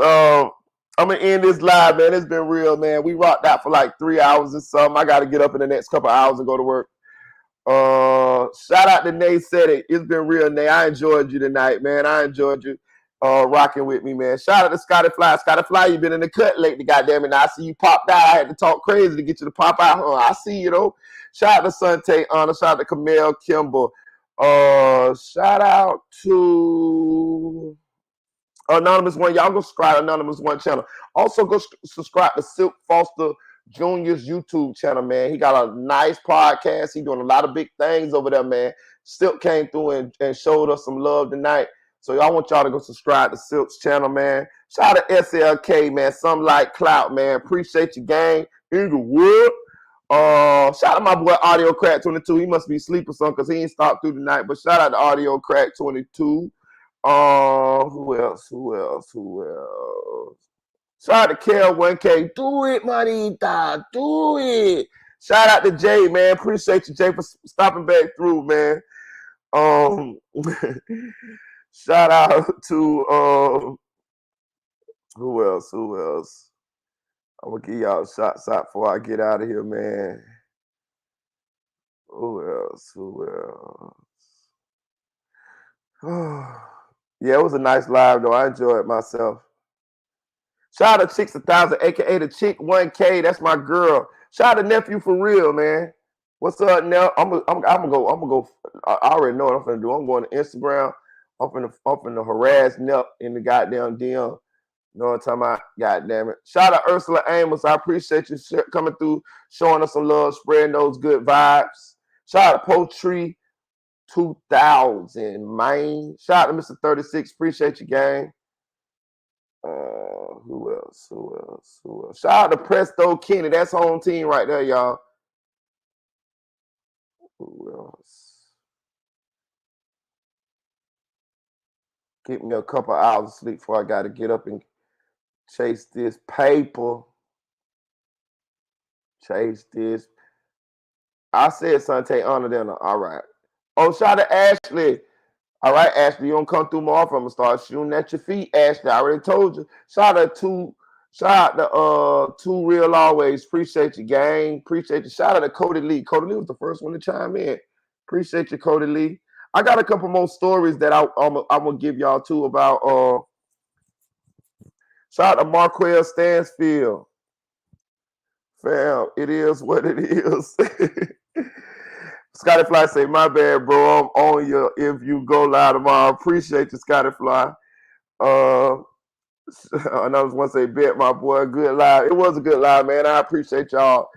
I'm gonna end this live, man. It's been real, man. We rocked out for like 3 hours or something. I gotta get up in the next couple hours and go to work. Shout out to Nay Said It. It's been real, Nay. I enjoyed you tonight, man. I enjoyed you rocking with me, man. Shout out to Scotty Fly. Scotty Fly, you been in the cut lately, goddamn it. Now I see you popped out. I had to talk crazy to get you to pop out. I see you though. Shout out to Sante Honor. Shout out to Camille Kimball. Shout out to Anonymous One. Y'all go subscribe to Anonymous One channel. Also go subscribe to Silk Foster Junior's YouTube channel, man. He got a nice podcast. He doing a lot of big things over there, man. Silk came through and showed us some love tonight. So I want y'all to go subscribe to Silk's channel, man. Shout out to SLK, man. Some like Clout, man. Appreciate your gang. Inglewood. Shout out to my boy Audio Crack 22. He must be asleep or something because he ain't stopped through tonight. But shout out to Audio Crack 22. Who else? Shout out to Kel1K. Do it, manita. Do it. Shout out to Jay, man. Appreciate you, Jay, for stopping back through, man. Shout out to who else? I'm gonna give y'all a shot before I get out of here, man. Who else? Yeah, it was a nice live though. I enjoyed myself. Shout out to Chicks 1000, aka the Chick 1K. That's my girl. Shout out to Nephew for real, man. What's up, Nell? I'm gonna go. I already know what I'm gonna do. I'm going to Instagram. I'm finna harass Nell in the goddamn DM. You know what I'm talking about? God damn it. Shout out Ursula Amos. I appreciate you coming through, showing us some love, spreading those good vibes. Shout out to Poetry 2000, man. Shout out to Mr. 36. Appreciate you, gang. Who else? Shout out to Presto Kenny. That's home team right there, y'all. Who else? Give me a couple hours of sleep before I got to get up and chase this paper. I said Sante honor them. All right. Oh, shout out to Ashley. All right, Ashley, you don't come through more often. I'm gonna start shooting at your feet, Ashley. I already told you. Shout out to Two Real Always. Appreciate you, gang. Appreciate you. Shout out to Cody Lee. Cody Lee was the first one to chime in. Appreciate you, Cody Lee. I got a couple more stories that I'm gonna give y'all too about. Shout out to Marquell Stansfield. Fam, it is what it is. Scotty Fly say, my bad, bro. I'm on you if you go live tomorrow. Appreciate you, Scotty Fly. And I was want to say, bet my boy, good live. It was a good live, man. I appreciate y'all.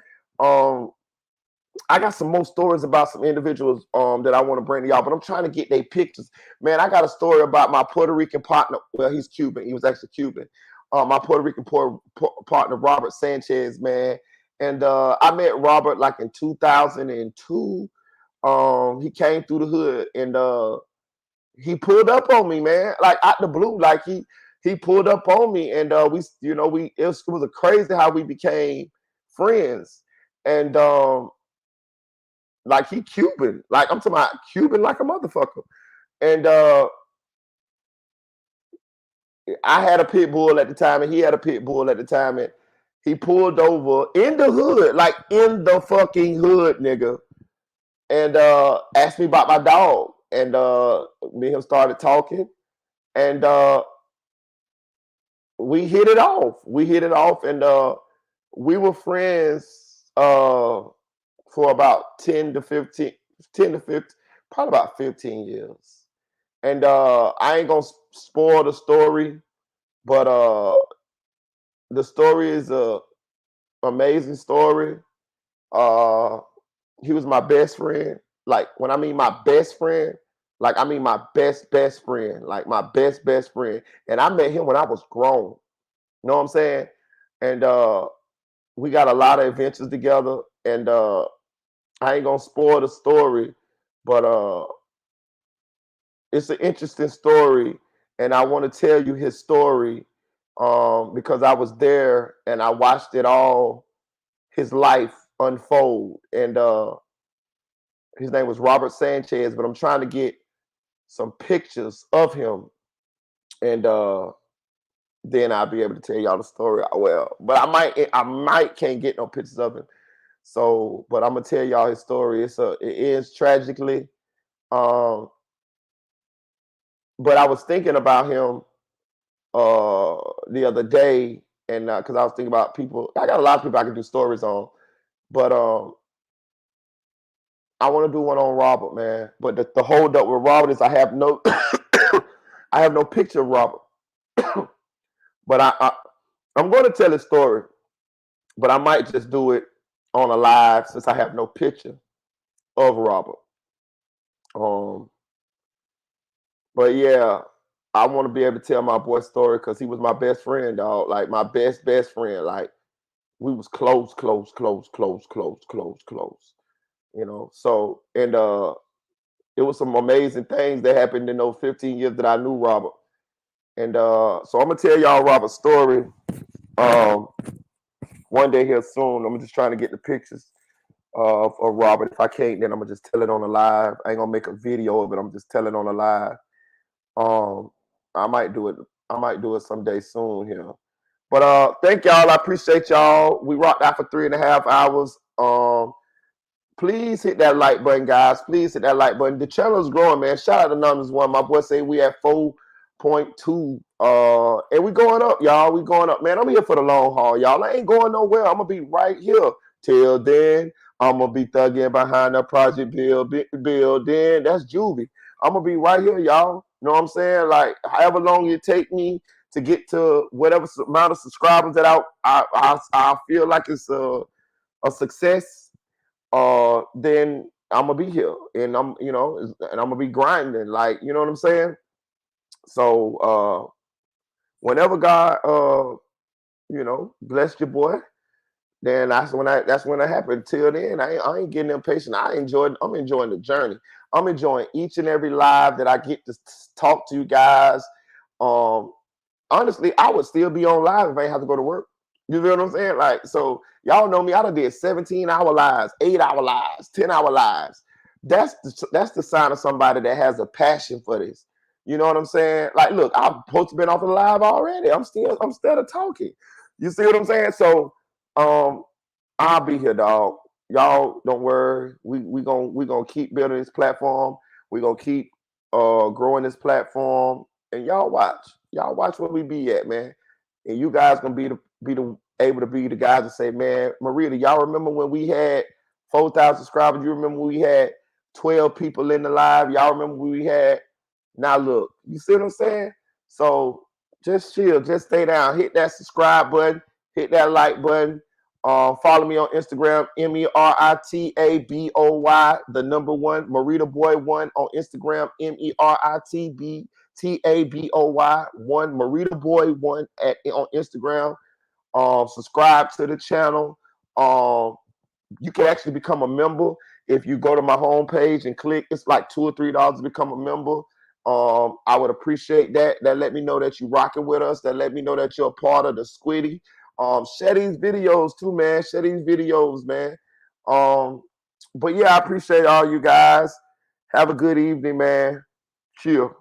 I got some more stories about some individuals that I want to bring to y'all, but I'm trying to get their pictures. Man, I got a story about my Puerto Rican partner. Well, he's Cuban. He was actually Cuban. My Puerto Rican partner, Robert Sanchez, man. And I met Robert like in 2002. He came through the hood and he pulled up on me, man, like out the blue. Like he pulled up on me and it was a crazy how we became friends. And like he Cuban, like I'm talking about Cuban like a motherfucker. And I had a pit bull at the time and he had a pit bull at the time, and he pulled over in the hood, like in the fucking hood, nigga. And asked me about my dog. And me and him started talking. And we hit it off. And we were friends for about 10 to 15, probably about 15 years. And I ain't going to spoil the story, but the story is an amazing story. He was my best friend. Like when I mean my best friend, like I mean my best friend, like my best friend. And I met him when I was grown. You know what I'm saying? And we got a lot of adventures together. And I ain't gonna spoil the story, but it's an interesting story. And I want to tell you his story because I was there and I watched it all, his life unfold. And his name was Robert Sanchez, but I'm trying to get some pictures of him, and then I'll be able to tell y'all the story. Well, but I might can't get no pictures of him. So, but I'm gonna tell y'all his story. It ends tragically. But I was thinking about him the other day, and because I was thinking about people. I got a lot of people I can do stories on, but I want to do one on Robert, man. But the hold up with Robert is I have no I have no picture of Robert. But I'm going to tell his story. but I might just do it on a live since I have no picture of Robert. But yeah, I want to be able to tell my boy story because he was my best friend, dog. Like my best friend. Like we was close. You know. So and it was some amazing things that happened in those 15 years that I knew Robert. And so I'm gonna tell y'all Robert's story. One day here soon. I'm just trying to get the pictures of Robert. If I can't, then I'm gonna just tell it on the live. I ain't gonna make a video of it. I'm just telling on the live. I might do it. I might do it someday soon here. But thank y'all. I appreciate y'all. We rocked out for 3.5 hours. Please hit that like button, guys. Please hit that like button. The channel is growing, man. Shout out to Numbers One. My boy say we at 4.2. And we going up, y'all. We going up, man. I'm here for the long haul, y'all. I ain't going nowhere. I'm gonna be right here. Till then, I'm gonna be thugging behind the project building. That's Juvie. I'm gonna be right here, y'all. You know what I'm saying? Like, however long it take me to get to whatever amount of subscribers that I feel like it's a success, then I'm gonna be here, and I'm gonna be grinding, like, you know what I'm saying. So whenever God bless your boy, then that's when it happened. Till then, I ain't getting impatient. I'm enjoying the journey. I'm enjoying each and every live that I get to talk to you guys. Honestly, I would still be on live if I ain't have to go to work. You know what I'm saying? Like, so y'all know me. I done did 17-hour lives, 8-hour lives, 10-hour lives. That's the sign of somebody that has a passion for this. You know what I'm saying? Like, look, I've supposed to been off the live already. I'm still talking. You see what I'm saying? So, I'll be here, dog. Y'all don't worry. We gonna keep building this platform. We gonna keep growing this platform, and y'all watch. Y'all watch where we be at, man. And you guys gonna be able to be the guys to say, man, Maria, y'all remember when we had 4,000 subscribers? You remember when we had 12 people in the live? Y'all remember when we had? Now look, you see what I'm saying? So just chill, just stay down, hit that subscribe button, hit that like button. Follow me on Instagram, MERITABOY, the number one, Marita Boy 1 on Instagram, MERITBTABOY 1, Marita Boy 1 on Instagram. Subscribe to the channel. You can actually become a member if you go to my homepage and click. It's like $2 or $3 to become a member. I would appreciate that. That let me know that you're rocking with us. That let me know that you're a part of the Squiddy. Share these videos too, man. Share these videos, man. But yeah, I appreciate all you guys. Have a good evening, man. Chill.